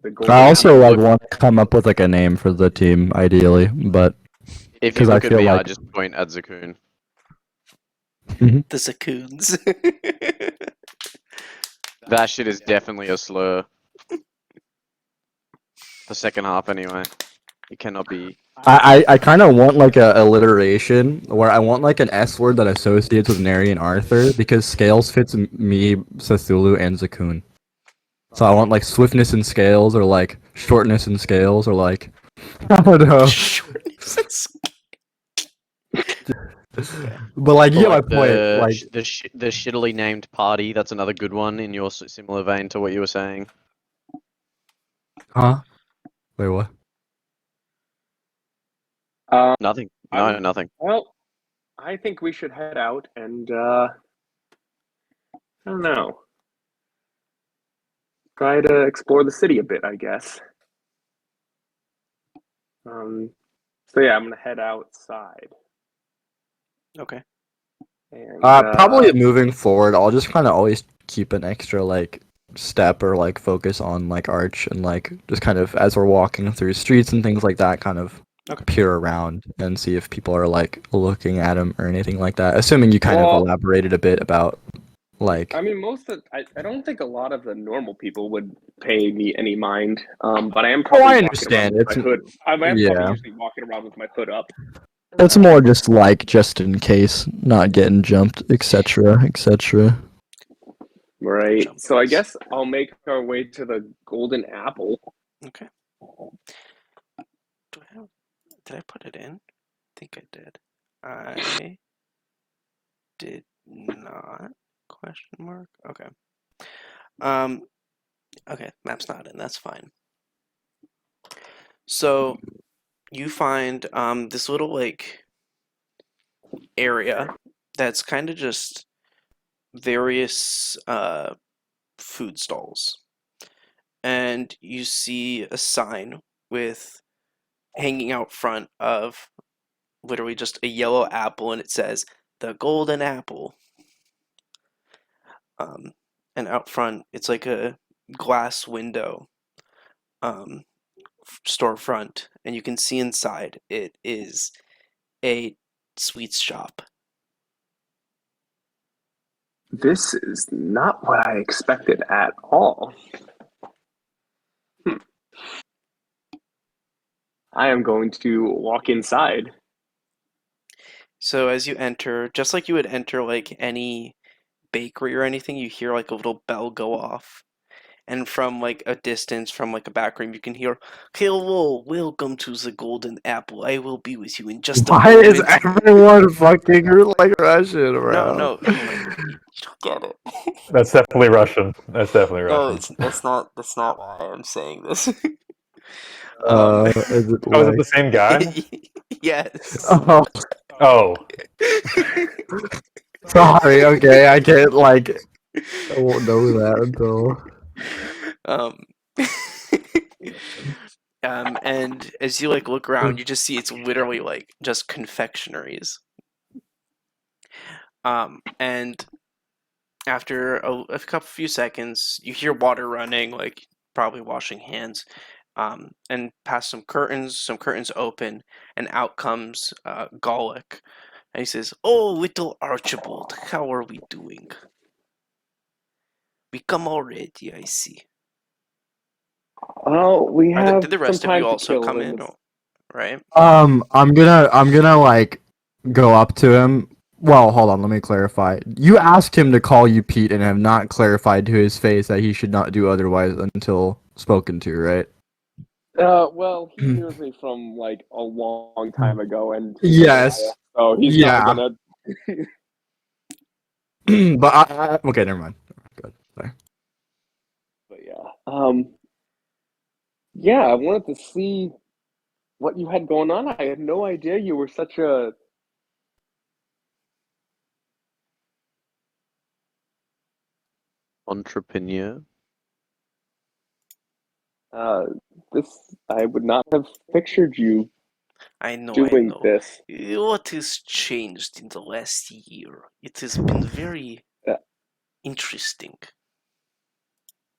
The golden I also apple? like want to come up with like a name for the team, ideally, but If you 'Cause I look at feel me, I like- just point at Zakun. The Zakoons. That shit is definitely a slur. The second half, anyway. It cannot be. I kind of want like a alliteration where I want like an S word that associates with Neri and Arthur, because Scales fits me, Cthulhu, and Zakun. So I want like swiftness and scales, or like shortness and scales, or like I don't know. But like you get my Like point. Like the shittily named party. That's another good one in your similar vein to what you were saying. huh? Wait, what? Nothing. No, nothing. Well, I think we should head out and I don't know. Try to explore the city a bit, I guess. So yeah, I'm gonna head outside. Okay. And, Probably moving forward, I'll just kind of always keep an extra like step or like focus on like Arch, and like just kind of as we're walking through streets and things like that, kind of Okay. peer around and see if people are like looking at him or anything like that. Assuming you kind of Well, elaborated a bit about like. I mean, I don't think a lot of the normal people would pay me any mind. But I am Oh, probably I walking around understand. with It's my hood. I am probably yeah. usually walking around with my hood up. It's more just like just in case, not getting jumped, etc., etc. Right. Jump So I us. guess I'll make our way to the Golden Apple. Okay. Did I put it in? I think I did. I did not. Question mark. Okay. Um. Okay. Map's not in. That's fine. So you find this little like area that's kind of just various food stalls, and you see a sign with hanging out front of literally just a yellow apple, and it says the Golden Apple. Um, and out front, it's like a glass window storefront, and you can see inside. It is a sweets shop. This is not what I expected at all. I am going to walk inside. So as you enter, just like you would enter like any bakery or anything, you hear like a little bell go off. And from like a distance, from like a back room, you can hear, "Hello, welcome to the Golden Apple. I will be with you in just a Why is moment." everyone fucking like Russian No, around? no, no, you don't get it. That's definitely Russian. That's definitely No, Russian. it's that's not why I'm saying this. um, Is it Oh, is it the like? same guy? yes. Oh, Oh, sorry. Okay, I can't like. I won't know that until. um, and as you like look around, you just see it's literally like just confectionaries. And after a couple few seconds, you hear water running, like probably washing hands. And past some curtains open, and out comes Golic, and he says, "Oh, little Archibald, how are we doing? We come already, I see." Oh, we have Did the some rest of time you to also kill come in in? this. Right? I'm gonna like go up to him. Well, hold on. Let me clarify. You asked him to call you Pete and have not clarified to his face that he should not do otherwise until spoken to, right? Well, he hears me from like a long time ago, and he's a Yes. Goliath, so he's not Yeah. gonna. But okay, never mind. Good. Sorry. But yeah, yeah, I wanted to see what you had going on. I had no idea you were such a. Entrepreneur. Uh, this I would not have pictured you I know, I doing know. this. What has changed in the last year? It has been very Uh, interesting.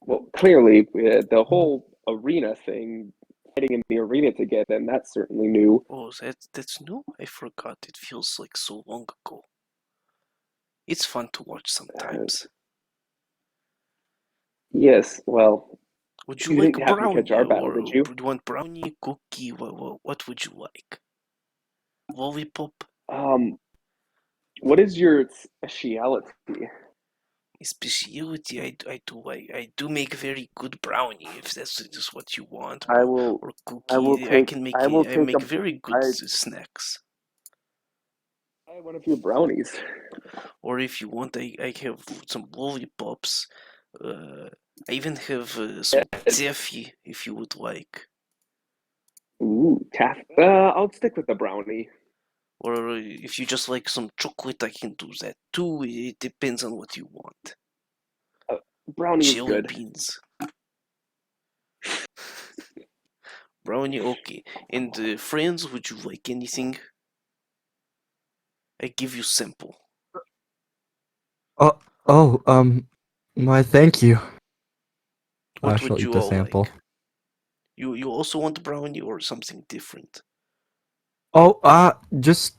well, clearly, the whole arena thing, fighting in the arena together, and that's certainly new. Oh, that's new? I forgot. It feels like so long ago. It's fun to watch Uh, sometimes. yes, well, Would you you like didn't happen to catch brownie, our battle, or did you? would you want brownie, cookie? What would you like? Lollipop? Um, what is your speciality? Specialty? I do make very good brownie. If that's just what you want, I will, or I will cookie. take, I will I take a, make very good I, snacks. I one of your brownies. Or if you want, I have some lollipops. I even have some taffy if you would like. Ooh, taff. I'll stick with the brownie. Or if you just like some chocolate, I can do that too. It depends on what you want. Brownie is Jelly good. beans. Brownie, okay. And friends, would you like anything? I give you sample. Oh, my thank you. I What shall would eat you the all sample. like? You also want brownie or something different? Oh, just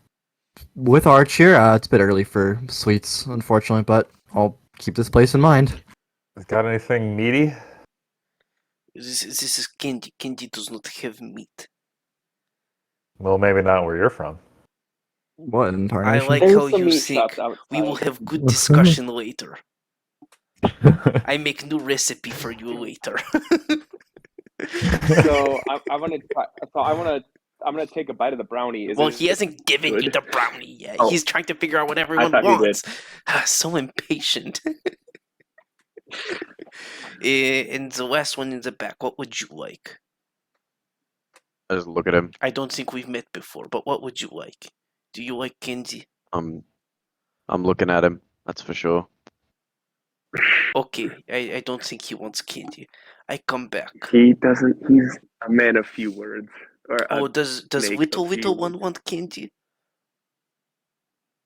with Arch here, it's a bit early for sweets, unfortunately, but I'll keep this place in mind. Got anything meaty? This is candy. Candy does not have meat. Well, maybe not where you're from. What in I tarnation? like There's how some you meat think. shops We will outside. have good discussion later. I make new recipe for you later. So I'm gonna try. So I'm gonna take a bite of the brownie. Is Well, it he hasn't given you good? the brownie yet. Oh. He's trying to figure out what I everyone thought he did. wants. So impatient. And the last one in the back, what would you like? I just look at him. I don't think we've met before, but what would you like? Do you like candy? I'm looking at him. That's for sure. Okay, I don't think he wants candy. I come back. He doesn't. He's a man of few words. Or Oh, does snake little of few little one words. want candy?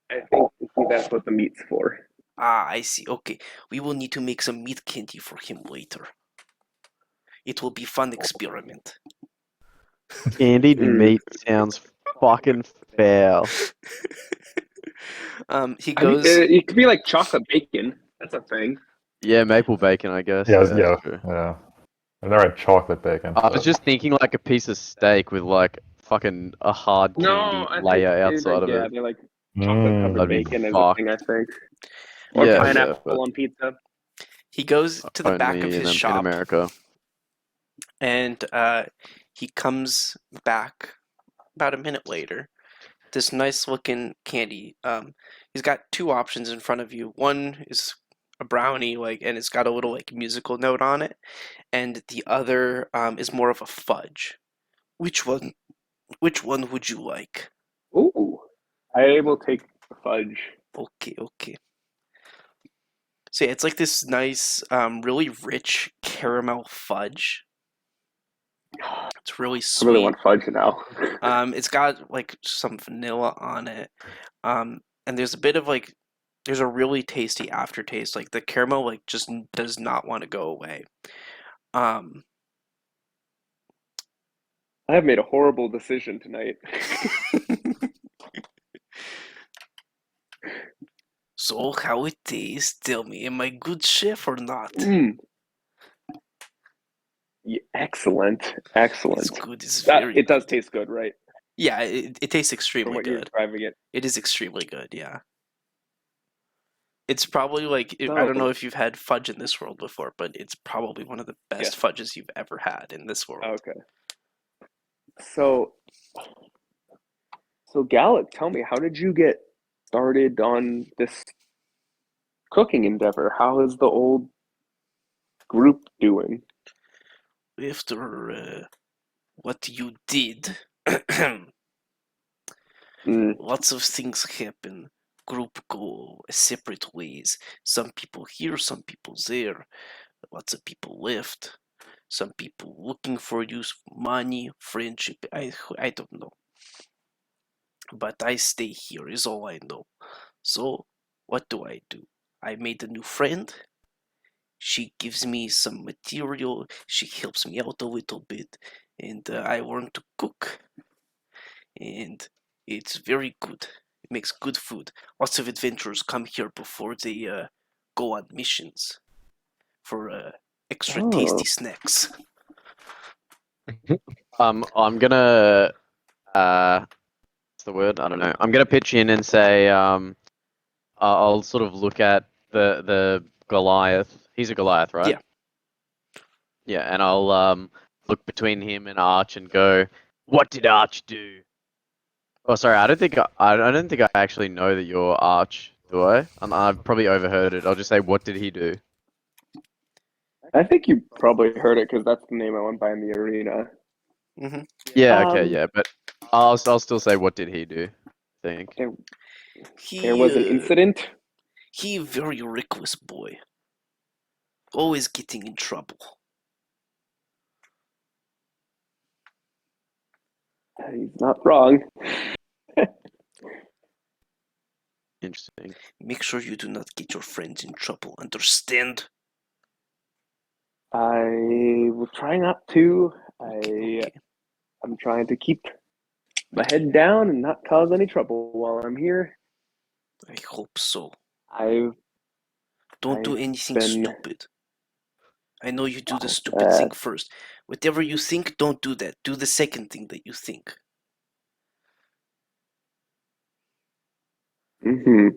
I think that's what the meat's for. Ah, I see. Okay, we will need to make some meat candy for him later. It will be fun experiment. Candied Mm. meat sounds fucking foul. He I mean, goes. it could be like chocolate bacon. That's a thing. Yeah, maple bacon, I guess. Yeah, Sure. yeah. I've never had chocolate bacon. I was but- just thinking like a piece of steak with like fucking a hard candy No, I layer think outside of yeah, it. they're like chocolate Mm. covered That'd be bacon is a fucked. thing. I think. Or Yeah, pineapple but on pizza. He goes to the back of only his in shop, America. and he comes back about a minute later. This nice looking candy. He's got two options in front of you. One is a brownie, and it's got a little musical note on it, and the other is more of a fudge. Which one? Which one would you like? Ooh, I will take the fudge. Okay. So yeah, it's like this nice, really rich caramel fudge. It's really I sweet. really want fudge now. It's got some vanilla on it. And there's a bit of there's a really tasty aftertaste. Like the caramel just does not want to go away. Um, I have made a horrible decision tonight. So how it tastes? Tell me, am I good chef or not? Mm. Yeah, excellent. It's good. It's very It does good. taste good, right? Yeah, it tastes From extremely what you're good. describing it. It is extremely good, yeah. It's probably I don't know if you've had fudge in this world before, but it's probably one of the best Yes. fudges you've ever had in this world. Okay. So Gallic, tell me, how did you get started on this cooking endeavor? How is the old group doing? After what you did, Mm. lots of things happen. Group go separate ways. Some people here, some people there. Lots of people left. Some people looking for you, money, friendship. I don't know. But I stay here is all I know. So, what do? I made a new friend. She gives me some material. She helps me out a little bit. And I learn to cook. And it's very good. It makes good food. Lots of adventurers come here before they go on missions for extra tasty snacks. I'm gonna what's the word? I don't know. I'm gonna pitch in and say I'll sort of look at the Goliath. He's a Goliath, right? Yeah. Yeah, and I'll look between him and Arch and go, "What did Arch do?" Oh, sorry, I don't think I actually know that you're Arch, do I? I've probably overheard it. I'll just say, "What did he do?" I think you probably heard it because that's the name I went by in the arena. Mm-hmm. Yeah, okay, Um, yeah, but I'll still say, "What did he do?" I think. There was an incident. He very reckless boy. Always getting in trouble. He's not wrong. Interesting. Make sure you do not get your friends in trouble. Understand? I will try not to. Okay. I'm trying to keep my head down and not cause any trouble while I'm here. I hope so. I've Don't do I've anything been stupid. I know you do the stupid thing first. Whatever you think, don't do that. Do the second thing that you think. mm-hmm.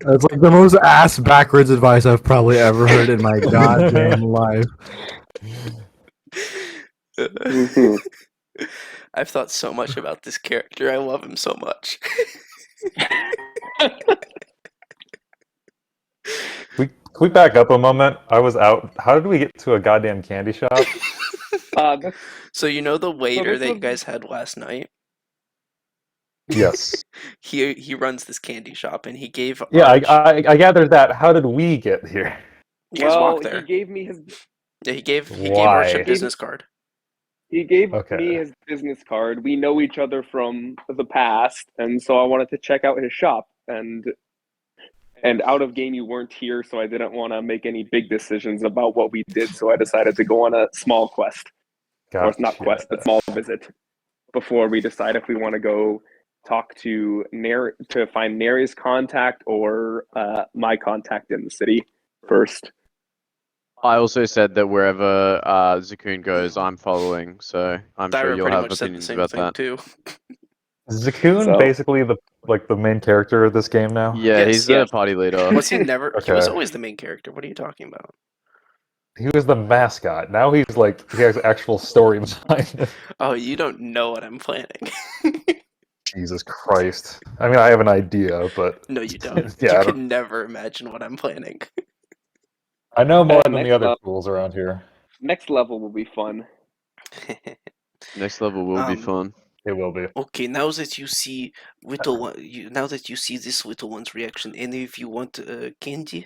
That's like the most ass backwards advice I've probably ever heard in my goddamn life. Mm-hmm. I've thought so much about this character. I love him so much. Can we back up a moment? I was out. How did we get to a goddamn candy shop? So you know the waiter that you was- guys had last night? Yes. He runs this candy shop, and he gave Yeah, Arch. I gathered that. How did we get here? You guys walked there. he gave me his Yeah, he gave Why? Arch a business card. He gave Okay. me his business card. We know each other from the past, and so I wanted to check out his shop. And out of game, you weren't here, so I didn't want to make any big decisions about what we did. So I decided to go on a small quest, or not Gotcha. quest, but small visit, before we decide if we want to go talk to to find Neri's contact or my contact in the city first. I also said that wherever Zakun goes, I'm following, so I'm sure Thyra you'll pretty have much said the opinions same about thing that. too. Zakun So- basically the main character of this game now? Yeah, Yes, he's the yes. party leader. Was he never? He was Okay. always the main character. What are you talking about? He was the mascot. Now he has actual story behind it. Oh, you don't know what I'm planning. Jesus Christ. I mean, I have an idea, but No, you don't. yeah, You I don't- can never imagine what I'm planning. I know more than next the other level. fools around here. Next level will be fun. Next level will be fun. It will be. Okay, now that you see now that you see this little one's reaction, any of you want candy?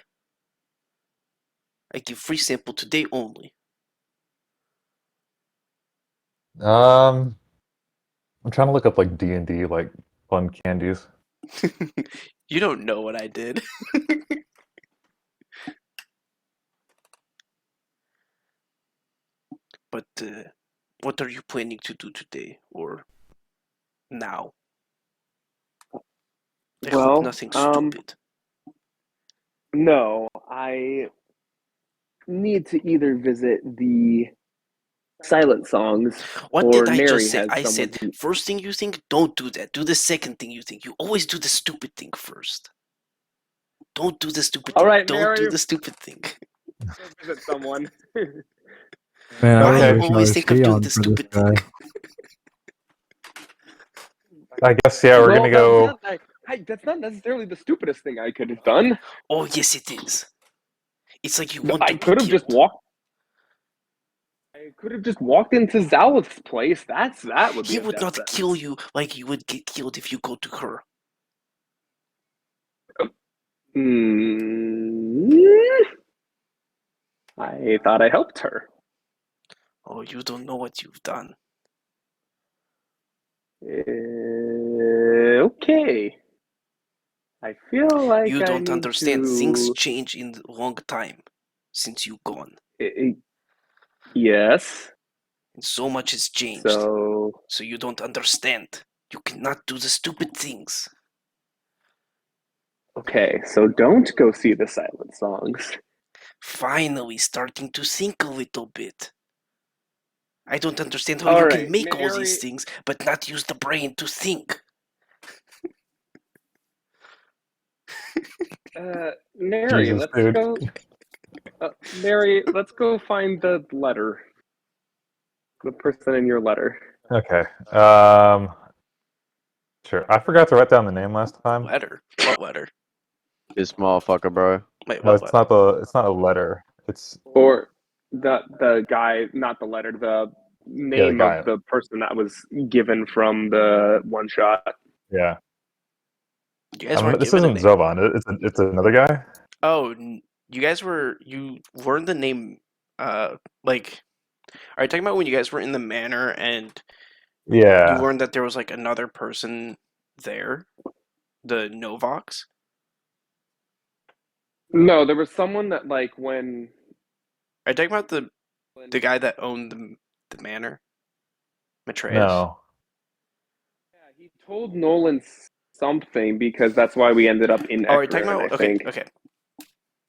I give free sample today only. I'm trying to look up like D&D like fun candies. You don't know what I did. But what are you planning to do today or now? I hope nothing stupid. No, I need to either visit the silent songs What or did I Neri just say? has I someone said, first thing you think, don't do that. Do the second thing you think. You always do the stupid thing first. Don't do the stupid All thing. right, Don't do Mary. the stupid thing. Go visit someone. Man, I Why really you wish I always was think of doing Shion the for this stupid guy. thing? I guess yeah, we're Well, gonna go. that's not necessarily the stupidest thing I could have done. Oh, yes, it is. It's like you No, want I to be could have just killed. walked. I could have just walked into Zalith's place. That would be He a would death not sentence. kill you like you would get killed if you go to her. I thought I helped her. Oh, you don't know what you've done. Okay. I feel like You I don't need understand. to... Things change in a long time since you gone. Yes. And so much has changed. So So you don't understand. You cannot do the stupid things. okay. So don't go see the silent songs. Finally starting to think a little bit. I don't understand how All you right, can make all Mary- these things but not use the brain to think. Mary, Jesus, let's dude. go. Mary, let's go find the letter. The person in your letter. Okay. Sure. I forgot to write down the name last time. Letter? What letter? This motherfucker, bro. Wait, No, what it's letter? it's not a letter. It's Or the guy, not the letter, the name guy. of the person that was given from the one shot. yeah. You guys weren't This given a isn't name. Zoban. It's another guy. Oh, you learned the name, like, are you talking about when you guys were in the manor and you Yeah. learned that there was, like, another person there? The Novox? No, there was someone that like when Are you talking about the The guy that owned the manor? Matreus? No. Yeah, he told Nolan something because that's why we ended up in Oh, are you talking Ecrin, about... I Okay, think. okay.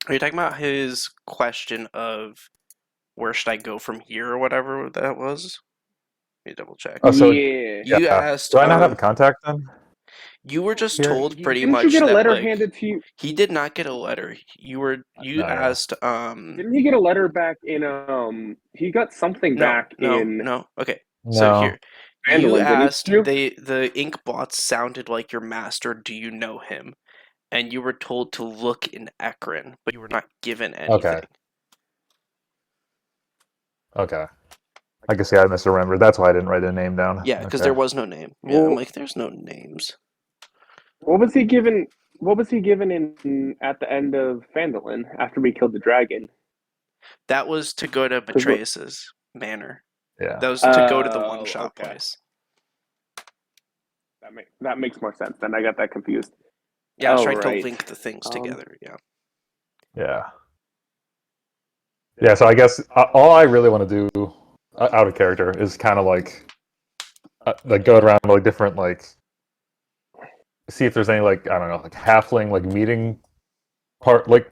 Are you talking about his question of where should I go from here or whatever that was? Let me double check. Oh, so Yeah. You yeah. asked... Do I not have a contact then? You were just Here? told pretty Didn't you much get a that, letter like... handed to you? He did not get a letter. You No, yeah. asked... Didn't he get a letter back in? He got something back in No. Okay, so No. here... You Phandalin, didn't asked... you? The ink bots sounded like your master. Do you know him? And you were told to look in Ecrin, but you were not given anything. Okay. I guess, yeah, I misremembered. That's why I didn't write a name down. Yeah, because Okay. there was no name. Yeah, Well- I'm like, there's no names. What was he given? What was he given in at the end of Phandalin after we killed the dragon? That was to go to Betrayus's manor. Yeah. That was to go to the one-shot okay. place. That makes more sense. Then I got that confused. Yeah, I was Oh, trying right. to link the things together. Yeah. Yeah. Yeah, so I guess all I really want to do out of character is kind of like go around like different like see if there's any like I don't know like halfling like meeting part like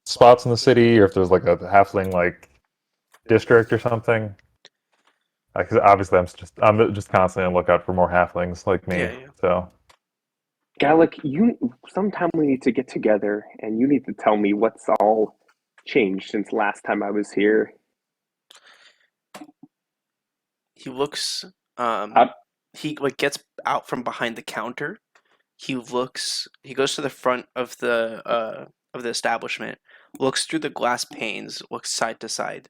spots in the city or if there's like a halfling like district or something. Because obviously I'm just constantly on the lookout for more halflings like me. Yeah. So Gallic, sometime we need to get together and you need to tell me what's all changed since last time I was here. He looks. Up. He like gets out from behind the counter. He looks. He goes to the front of the establishment. Looks through the glass panes. Looks side to side.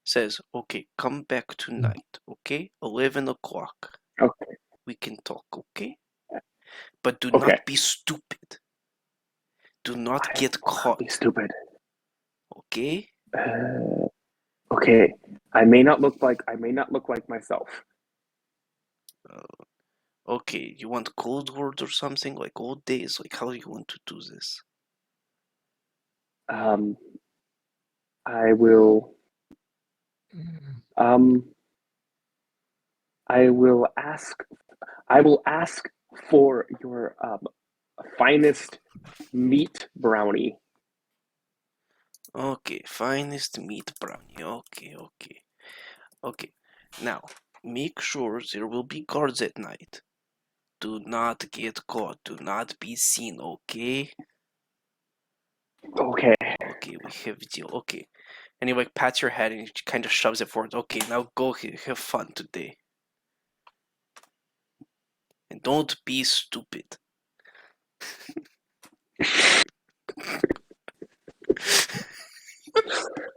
Says, "Okay, come back tonight. Okay, 11 o'clock. Okay. We can talk. Okay, but do Okay. not be stupid. Do not get caught. Be stupid. Okay." Okay. I may not look like myself. Okay, you want cold words or something like old days? Like how do you want to do this? I will. I will ask. I will ask for your finest meat brownie. Okay, finest meat brownie. Okay. Now, make sure there will be guards at night. Do not get caught. Do not be seen. Okay. Okay. Okay, we have a deal. Okay. And he like pats your head and he kind of shoves it forward. Okay, now go have fun today. And don't be stupid.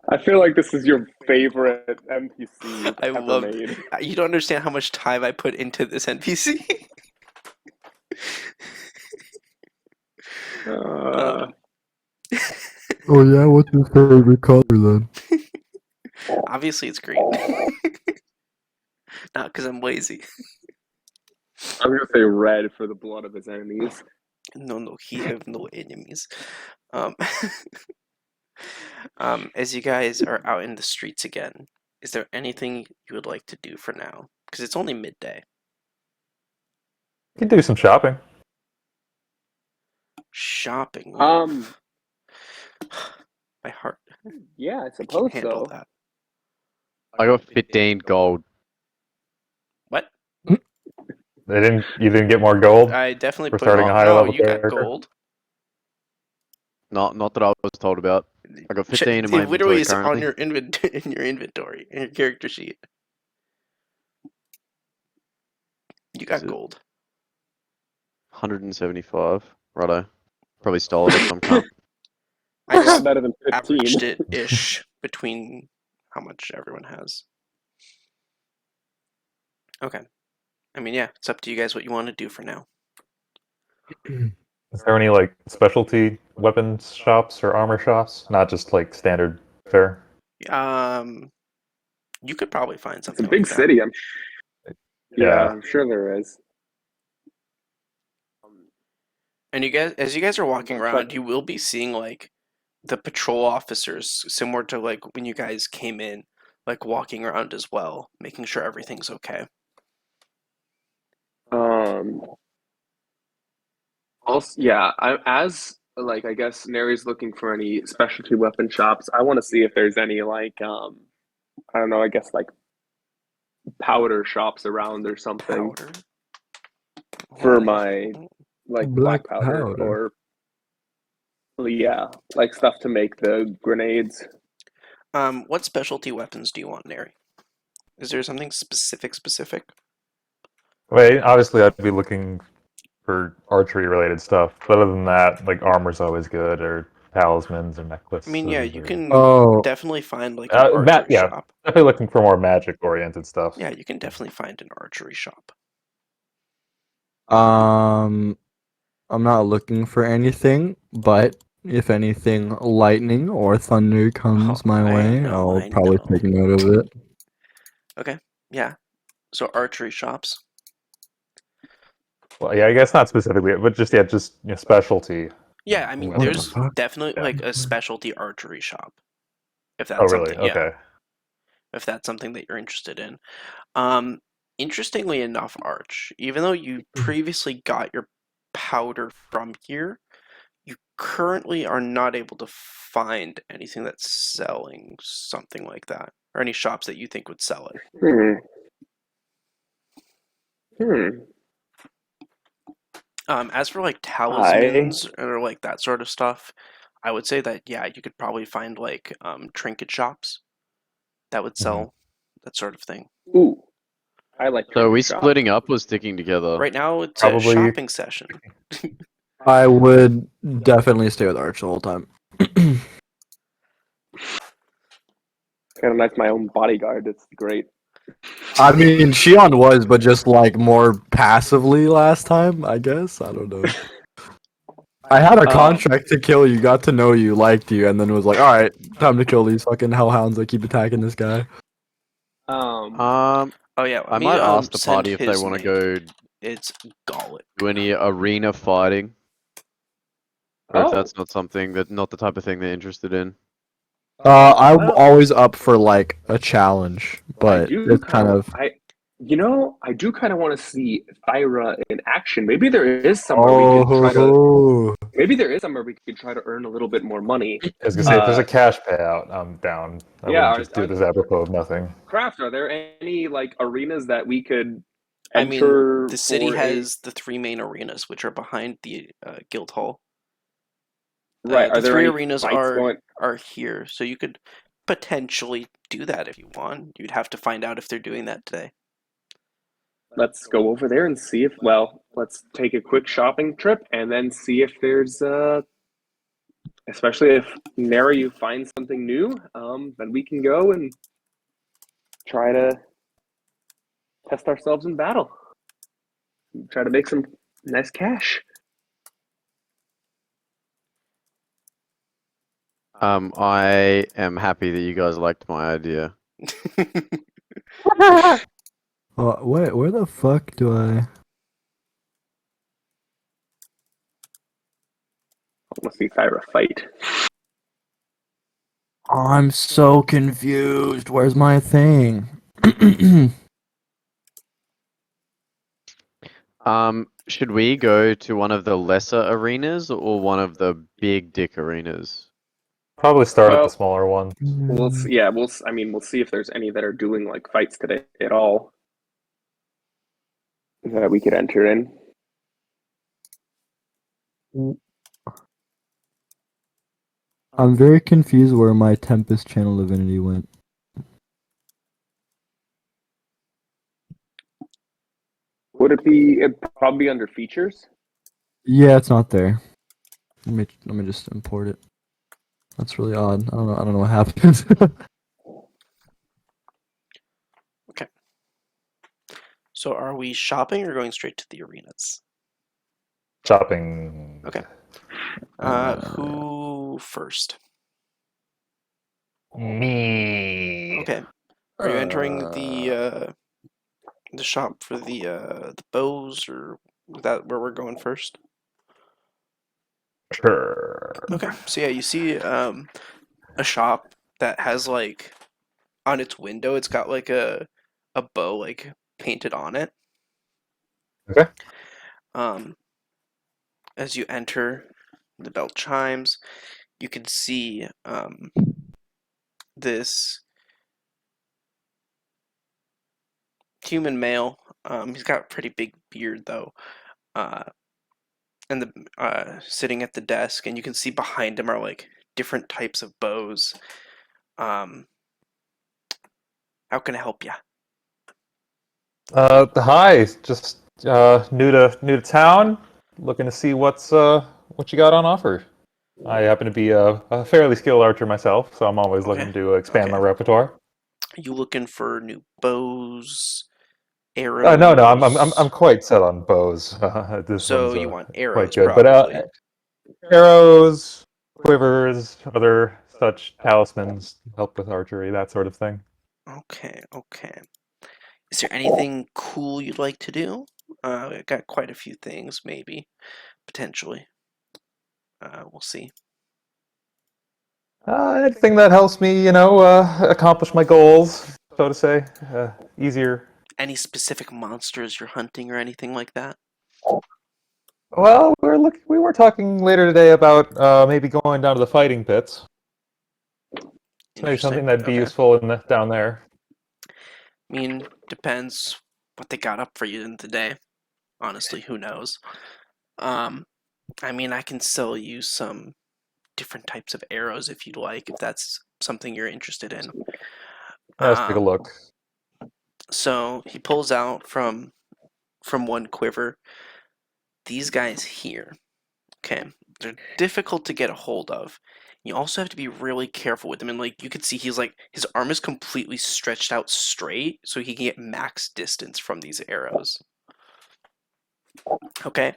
I feel like this is your favorite NPC you've I ever love. made. You don't understand how much time I put into this NPC. Oh yeah, what's your favorite color then? Obviously, it's green. Not because I'm lazy. I'm gonna say red for the blood of his enemies. No, he have no enemies. As you guys are out in the streets again, is there anything you would like to do for now? Because it's only midday. you can do some shopping. Shopping. My heart. Yeah, I I can't suppose handle so. that. I got 15 gold. What? You didn't get more gold I definitely for put starting all. a higher No, level you got character? gold. Not that I was told about. I got 15 in my It literally inventory is on currently. in your inventory, in your character sheet. You got Is it- gold. 175. Righto. Probably stole it off some cunt. I just Better than 15. averaged it ish between how much everyone has. Okay. I mean, yeah, it's up to you guys what you want to do for now. Is there any like specialty weapons shops or armor shops? Not just like standard fare. You could probably find It's a something big like that. city. Yeah. I'm sure there is. And you guys, as you guys are walking But- around, you will be seeing like the patrol officers, similar to like when you guys came in, like walking around as well, making sure everything's okay. Also, yeah, I guess Neri's looking for any specialty weapon shops. I want to see if there's any I don't know, I guess like powder shops around or something Powder. for my like black Black powder powder. or yeah, like stuff to make the grenades. What specialty weapons do you want, Neri? Is there something specific? Wait, obviously I'd be looking for archery related stuff. But other than that, like armor's always good, or talismans or I necklaces. mean, yeah, you or... can Oh, definitely find like an archery yeah, shop. definitely looking for more magic oriented stuff. Yeah, you can definitely find an archery shop. I'm not looking for anything, but if anything, lightning or thunder comes Oh, my I way, know, I'll I probably know. take note of it. Okay, yeah. So archery shops. Well, yeah, I guess not specifically, but just specialty. Yeah, I mean, What the there's fuck? definitely Yeah. like a specialty archery shop. If Oh, that's really? something, yeah, Okay. if that's something that you're interested in. Um, Interestingly enough, Arch, even though you previously got your powder from here, you currently are not able to find anything that's selling something like that, or any shops that you think would sell it. Hmm. Hmm. As for like I talismans or like that sort of stuff, I would say that yeah, you could probably find like trinket shops that would sell that sort of thing. ooh, I like So are we trinket shops. splitting up or sticking together? Right now, it's a Probably- shopping session. I would definitely stay with Arch the whole time. Kind of like my own bodyguard. It's great. I mean, Shion was, but just like more passively last time, I guess. I don't know. I had a contract to kill you, got to know you, liked you, and then was like, all right, time to kill these fucking hellhounds that keep attacking this guy. Um, Oh yeah, I let me, might ask the send party if they his want to name. go It's Gullet. do any arena fighting, or if Oh. that's not the type of thing they're interested in. I'm Well- always up for like a challenge, I but do it's kind of. I do kind of want to see Thyra in action. Maybe there is somewhere we could try to. Oh, Maybe there is somewhere we could try to earn a little bit more money. I was gonna say, if there's a cash payout, I'm down. I Yeah, wouldn't just do this apropos of nothing. Craft, are there any like arenas that we could I mean, enter? the city for has the three main arenas, which are behind the guild hall. right. The Are there three any arenas fights going? are here, so you could potentially do that if you want. You'd have to find out if they're doing that today. Let's go over there and see if. Well, let's take a quick shopping trip and then see if there's. Especially if Nara, you find something new, then we can go and try to test ourselves in battle. Try to make some nice cash. I am happy that you guys liked my idea. where the fuck do I? I want to see Thyra fight. Oh, I'm so confused. Where's my thing? Should we go to one of the lesser arenas or one of the big dick arenas? Probably start at Well- the smaller one. We'll see, yeah, we'll see if there's any that are doing like fights today at all that we could enter in. I'm very confused where my Tempest Channel Divinity went. Would it be? It'd probably be under features. Yeah, it's not there. Let me just import it. That's really odd. I don't know what happened. So are we shopping or going straight to the arenas? Shopping. Okay. Who first? Me. Okay. Are you entering the shop for the bows, or is that where we're going first? Sure. Okay. So yeah, you see a shop that has like on its window, it's got like a bow like painted on it. Okay. As you enter, the bell chimes. You can see this human male. He's got a pretty big beard though, and sitting at the desk, and you can see behind him are like different types of bows. How can I help you? Hi. Just new to town. Looking to see what you got on offer. I happen to be a fairly skilled archer myself, so I'm always Okay. looking to expand my Okay. repertoire. Are you looking for new bows, No, I'm arrows? quite set on bows. This So one's you want quite arrows, good, but probably. arrows, quivers, other such talismans help with archery, that sort of thing. Okay, okay. Is there anything cool you'd like to do? I got quite a few things, maybe, potentially. We'll see. Anything that helps me, accomplish my goals, so to say. Easier. Any specific monsters you're hunting or anything like that? Well, we were talking later today about maybe going down to the fighting pits. Maybe Interesting. something that'd be Okay. useful down there. I mean, depends what they got up for you in the day. Honestly, who knows? Um, I mean, I can sell you some different types of arrows if you'd like, if that's something you're interested in. Yeah, let's take a Um, look. so he pulls out from one quiver these guys here. Okay, they're difficult to get a hold of. You also have to be really careful with them, and like you can see, he's like his arm is completely stretched out straight, so he can get max distance from these arrows. Okay,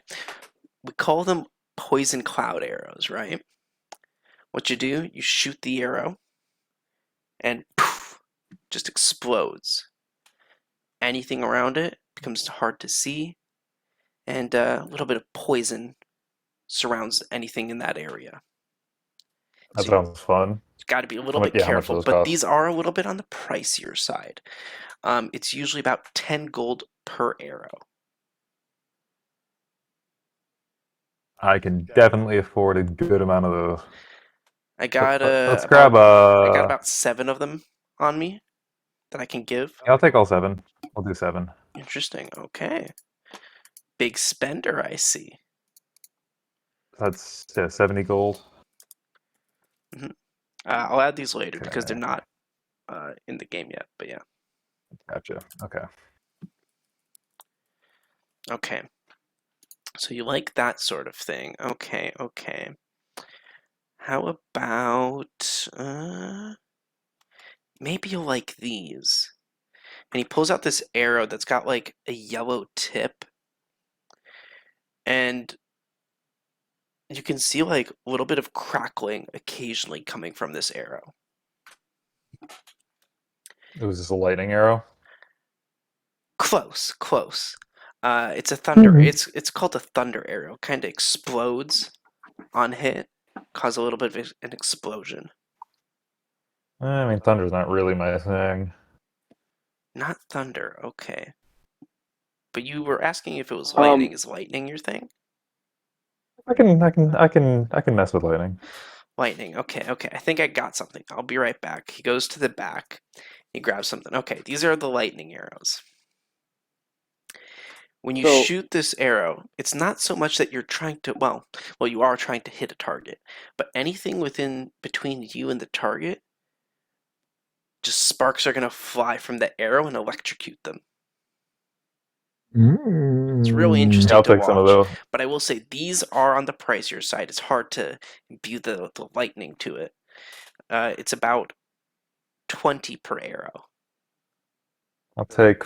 we call them poison cloud arrows, right? What you do, you shoot the arrow, and poof, just explodes. Anything around it becomes hard to see, and a little bit of poison surrounds anything in that area. That So you sounds fun. got to be a little How much? bit Yeah, how much do careful, those but cost? these are a little bit on the pricier side. It's usually about 10 gold per arrow. I can definitely afford a good amount of those. I got Let's grab I got about 7 of them on me that I can give. I'll take all 7. I'll do 7. Interesting. Okay. Big spender, I see. That's 70 gold. I'll add these later because they're Okay, not in the game yet, but yeah. gotcha. Okay. Okay. So you like that sort of thing. Okay, okay. How about maybe you'll like these. And he pulls out this arrow that's got like a yellow tip. And you can see like a little bit of crackling occasionally coming from this arrow. It was just a lightning arrow. Close, close. It's a thunder. Mhm. It's called a thunder arrow. Kind of explodes on hit, cause a little bit of an explosion. I mean, thunder's not really my thing. Not thunder. Okay. But you were asking if it was lightning. Is lightning your thing? I can mess with lightning. Lightning. Okay, okay. I think I got something. I'll be right back. He goes to the back. He grabs something. Okay, these are the lightning arrows. When you So- shoot this arrow, it's not so much that you're trying to, well, you are trying to hit a target, but anything between you and the target, just sparks are going to fly from the arrow and electrocute them. It's really Yeah, interesting I'll to take some of watch. those. But I will say these are on the pricier side. It's hard to imbue the lightning to it. It's about 20 per arrow. I'll take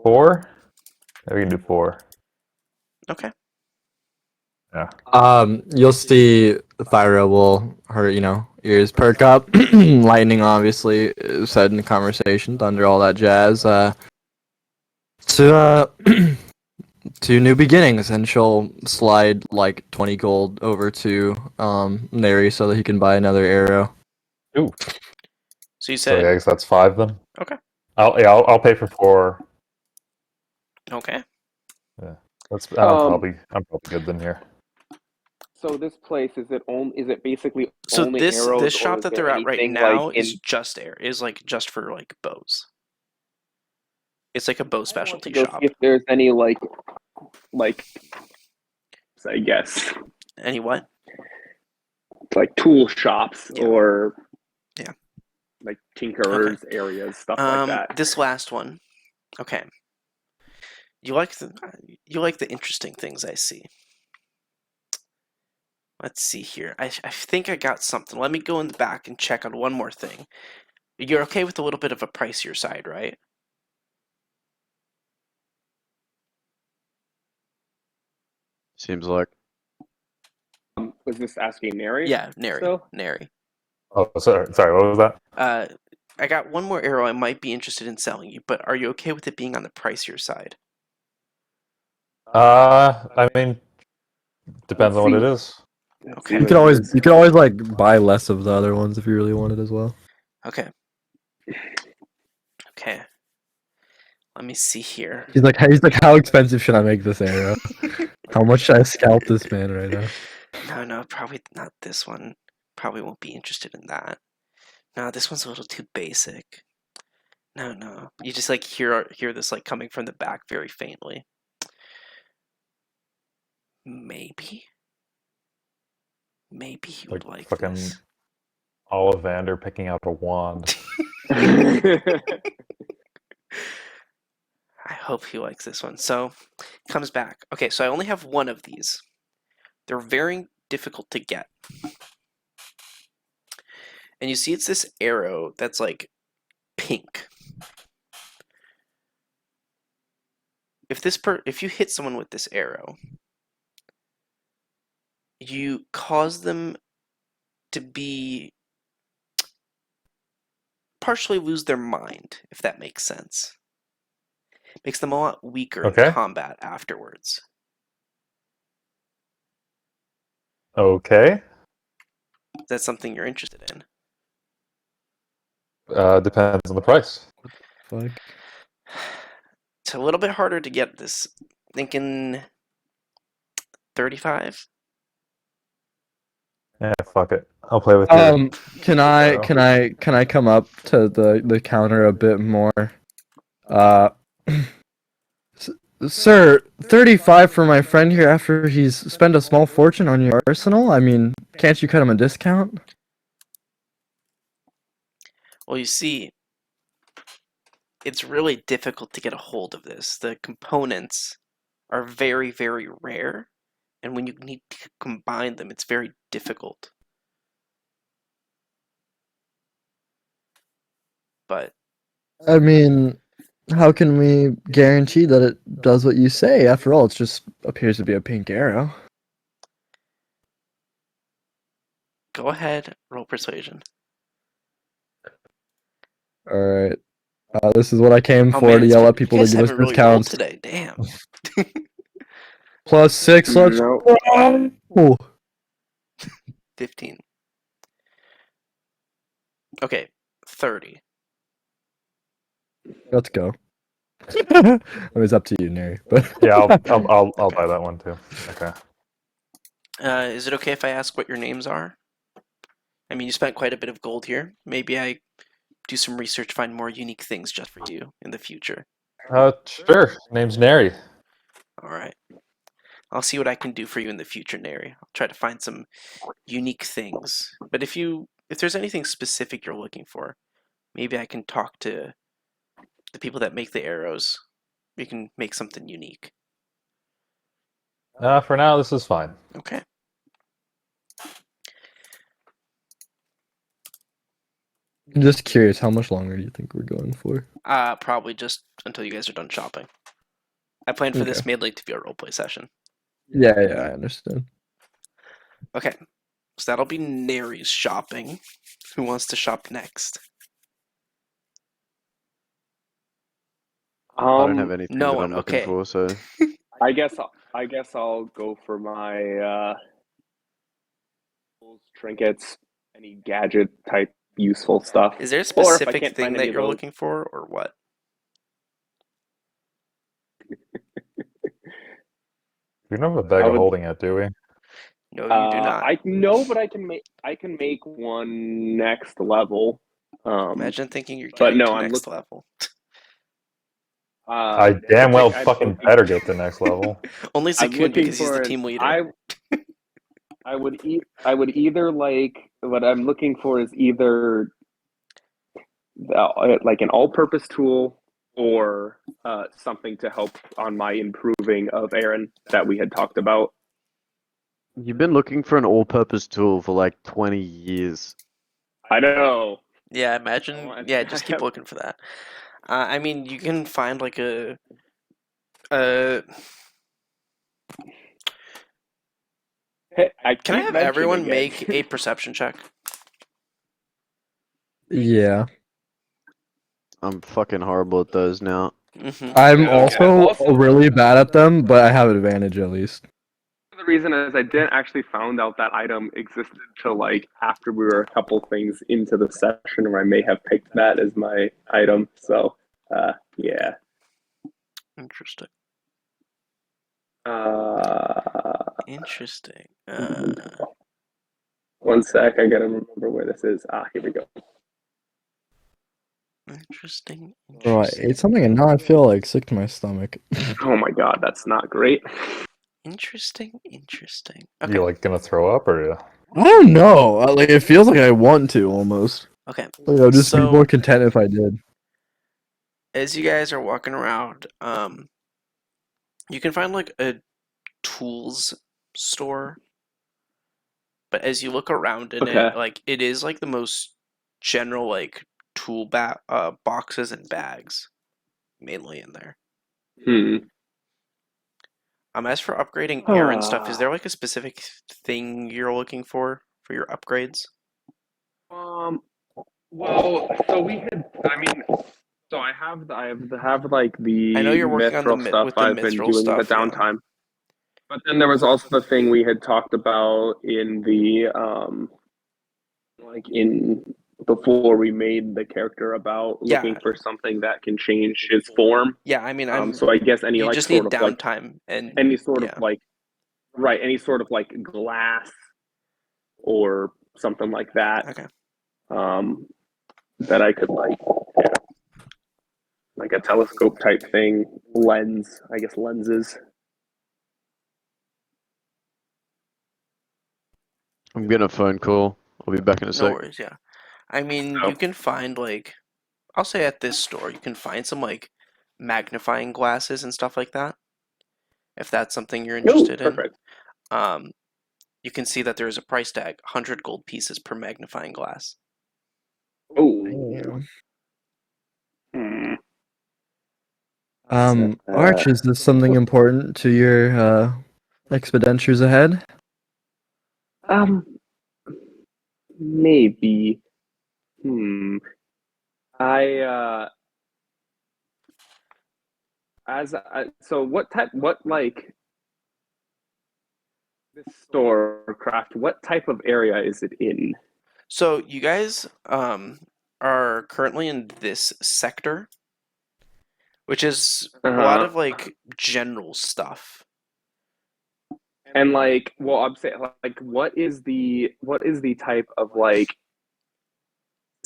4. Yeah, we can do 4. Okay. Yeah. You'll see Thyra will her ears perk up. Lightning obviously is said in the conversation, thunder, all that jazz. To to new beginnings, and she'll slide like 20 gold over to Neri so that he can buy another arrow. Ooh. So you So yeah, I said guess that's 5 then. Okay. I'll pay for 4. okay. I'm probably good then here. So this place, is it basically So only this arrows, or shop is that there they're at right anything like now is in? just just for like bows. It's like a bow I want to specialty go shop. see if there's any like I guess Any what? like tool shops Yeah. or Yeah. like tinkerers areas, stuff like that. This last one. Okay. You like the interesting things I see. Let's see here. I think I got something. Let me go in the back and check on one more thing. You're okay with a little bit of a pricier side, right? Seems like. Was this asking Nary? Yeah, nary, So nary. Oh, sorry. What was that? I got one more arrow I might be interested in selling you, but are you okay with it being on the pricier side? I mean, depends on what it is. Okay. You could always like buy less of the other ones if you really wanted as well. Okay. Okay. Let me see here. He's like, how expensive should I make this arrow? How much should I scalp this man right now? No, probably not this one. Probably won't be interested in that. No, this one's a little too basic. No. You just like hear this like coming from the back very faintly. Maybe you would like fucking this. Ollivander picking out a wand. I hope he likes this one. So, comes back. Okay, so I only have one of these. They're very difficult to get. And you see it's this arrow that's like pink. If you hit someone with this arrow, you cause them to be partially lose their mind, if that makes sense. Makes them a lot weaker in Okay. combat afterwards. Okay. Is that something you're interested in? Depends on the price. Fuck. It's a little bit harder to get this. Thinking 35? Yeah, fuck it. I'll play with you. Can I come up to the counter a bit more? Sir, 35 for my friend here after he's spent a small fortune on your arsenal? I mean, can't you cut him a discount? Well, you see, it's really difficult to get a hold of this. The components are very, very rare, and when you need to combine them, it's very difficult. But I mean, how can we guarantee that it does what you say? After all, it just appears to be a pink arrow. go ahead, roll persuasion. Alright. This is what I came Oh for, man, to it's yell kind at people you to guys give us haven't really rolled discounts. today. Damn. +6, let's No. go! 15. Okay, 30. Let's go. I mean, it's up to you, Neri. But Yeah, I'll Okay. buy that one too. Okay. Is it okay if I ask what your names are? I mean, you spent quite a bit of gold here. Maybe I do some research, find more unique things just for you in the future. Sure. Name's Neri. All right. I'll see what I can do for you in the future, Neri. I'll try to find some unique things. But if there's anything specific you're looking for, maybe I can talk to the people that make the arrows. We can make something unique. For now, this is fine. Okay. I'm just curious, how much longer do you think we're going for? Probably just until you guys are done shopping. I planned for this Okay. mainly to be a roleplay session. Yeah, I understand. Okay. So that'll be Neri's shopping. Who wants to shop next? I don't have anything no that one, I'm looking okay. for, so I guess I'll go for my trinkets, any gadget type useful stuff. Is there a Or if I specific can't thing find that any of you're those, looking for, or what? We don't have a bag I of would- holding yet, do we? No, you do not. I know, but I can make one next level. Imagine thinking you're but getting no, to I'm next look- level. I I damn well think I'm fucking looking- better get to next level. Only I'm Sakun looking because he's for the an- team leader. I would either like what I'm looking for is either like an all-purpose tool or something to help on my improving of Aaron that we had talked about. You've been looking for an all-purpose tool for like 20 years. I know. Yeah, imagine. Oh, Yeah, just keep looking for that. I mean, you can find like a. Hey, Can I keep have mentioning everyone it. make a perception check? Yeah. I'm fucking horrible at those now. I'm Yeah, also also- really bad at them, but I have advantage at least. The reason is I didn't actually found out that item existed till like after we were a couple things into the session where I may have picked that as my item. So yeah. Interesting. Interesting. Interesting. One sec, I gotta remember where this is. Here we go. Interesting. Bro, I ate something and now I feel like sick to my stomach. Oh my god, that's not great. Interesting. Interesting. You Okay. like gonna throw up or? I don't know. Like it feels like I want to almost. Okay. Like, I'll just be So- more content if I did. As you guys are walking around, you can find like a tools store, but as you look around in Okay. it, like it is like the most general like tool boxes and bags mainly in there. As for upgrading air and stuff, is there like a specific thing you're looking for your upgrades? Well, so we had. I mean, so I have like the I know you're working on the mithril stuff with the I've been mithril doing stuff, the yeah. downtime. But then there was also the thing we had talked about in the like in before we made the character about Yeah. looking for something that can change his form. Yeah, I mean, So I guess any you like just need sort of like downtime and any sort yeah. of like any sort of like glass or something like that. Okay. That I could like a telescope type thing, lens, I guess lenses. I'm getting a phone call. I'll be back in a No sec. worries, yeah. I mean, Oh. you can find like, I'll say at this store, you can find some like magnifying glasses and stuff like that. If that's something you're interested in. Perfect. You can see that there is a price tag, 100 gold pieces per magnifying glass. Oh. Hmm. Arch, is this something important to your expenditures ahead? Maybe. So what like this store craft, what type of area is it in? So you guys are currently in this sector, which is a lot of like general stuff. And like, well, I'm saying like, what is the type of like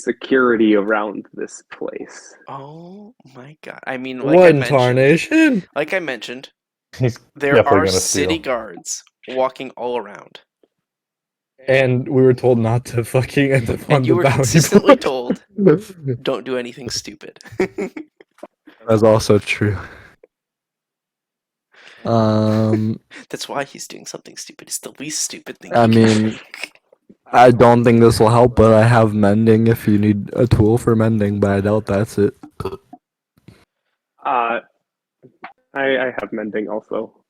security around this place? Oh my god! I mean, What incarnation? like I mentioned, He's there definitely are gonna city steal. guards walking all around, And we were told not to fucking end up on and you the were bounty consistently board. told, "Don't do anything stupid." That's also true. That's why he's doing something stupid. It's the least stupid thing. I you can mean- do. I don't think this will help, but I have mending if you need a tool for mending, but I doubt that's it. I have mending also.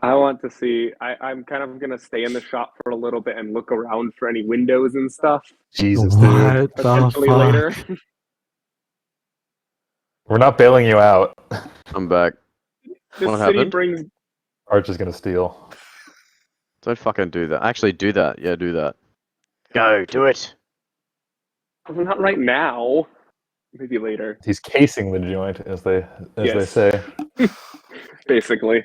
I want to see. I'm kind of gonna stay in the shop for a little bit and look around for any windows and stuff. Jesus, dude. What the Potentially fuck? later. We're not bailing you out. I'm back. This What city happened? brings Arch is gonna steal. Don't fucking do that. Actually, do that. Yeah, do that. Go, do it. Well, not right now. Maybe later. He's casing the joint, as they Yes. say. Basically.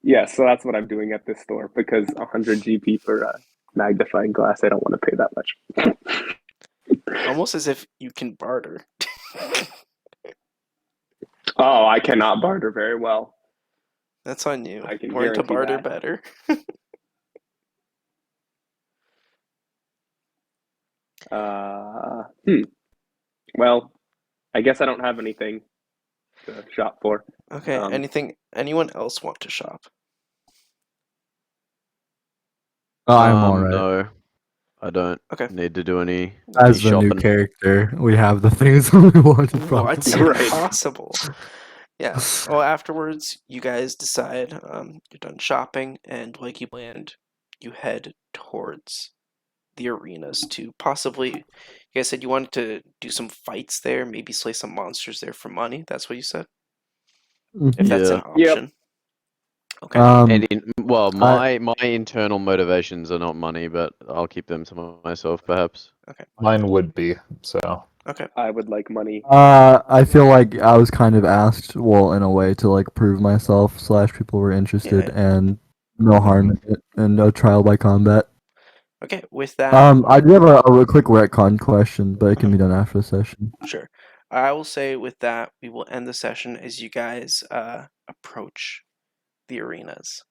Yeah, so that's what I'm doing at this store because 100 GP for magnifying glass, I don't want to pay that much. Almost as if you can barter. Oh, I cannot barter very well. That's on you. I can Learn to guarantee barter that. better. Well, I guess I don't have anything to shop for. Okay, anyone else want to shop? I'm alright. No, I don't Okay. need to do any As the new shopping. character, we have the things we want to What's probably. Right. impossible? Yeah. Well, afterwards, you guys decide you're done shopping, and like you planned, you head towards the arenas to possibly. You guys said you wanted to do some fights there, maybe slay some monsters there for money. That's what you said. If that's an Yeah. option. Okay. My internal motivations are not money, but I'll keep them to myself, perhaps. Okay. Mine would be, so. Okay. I would like money. I feel like I was kind of asked, well, in a way, to like prove myself. / people were interested, and no harm in it, and no trial by combat. Okay. With that, I do have a quick retcon question, but it can be done after the session. sure. I will say with that, we will end the session as you guys approach the arenas.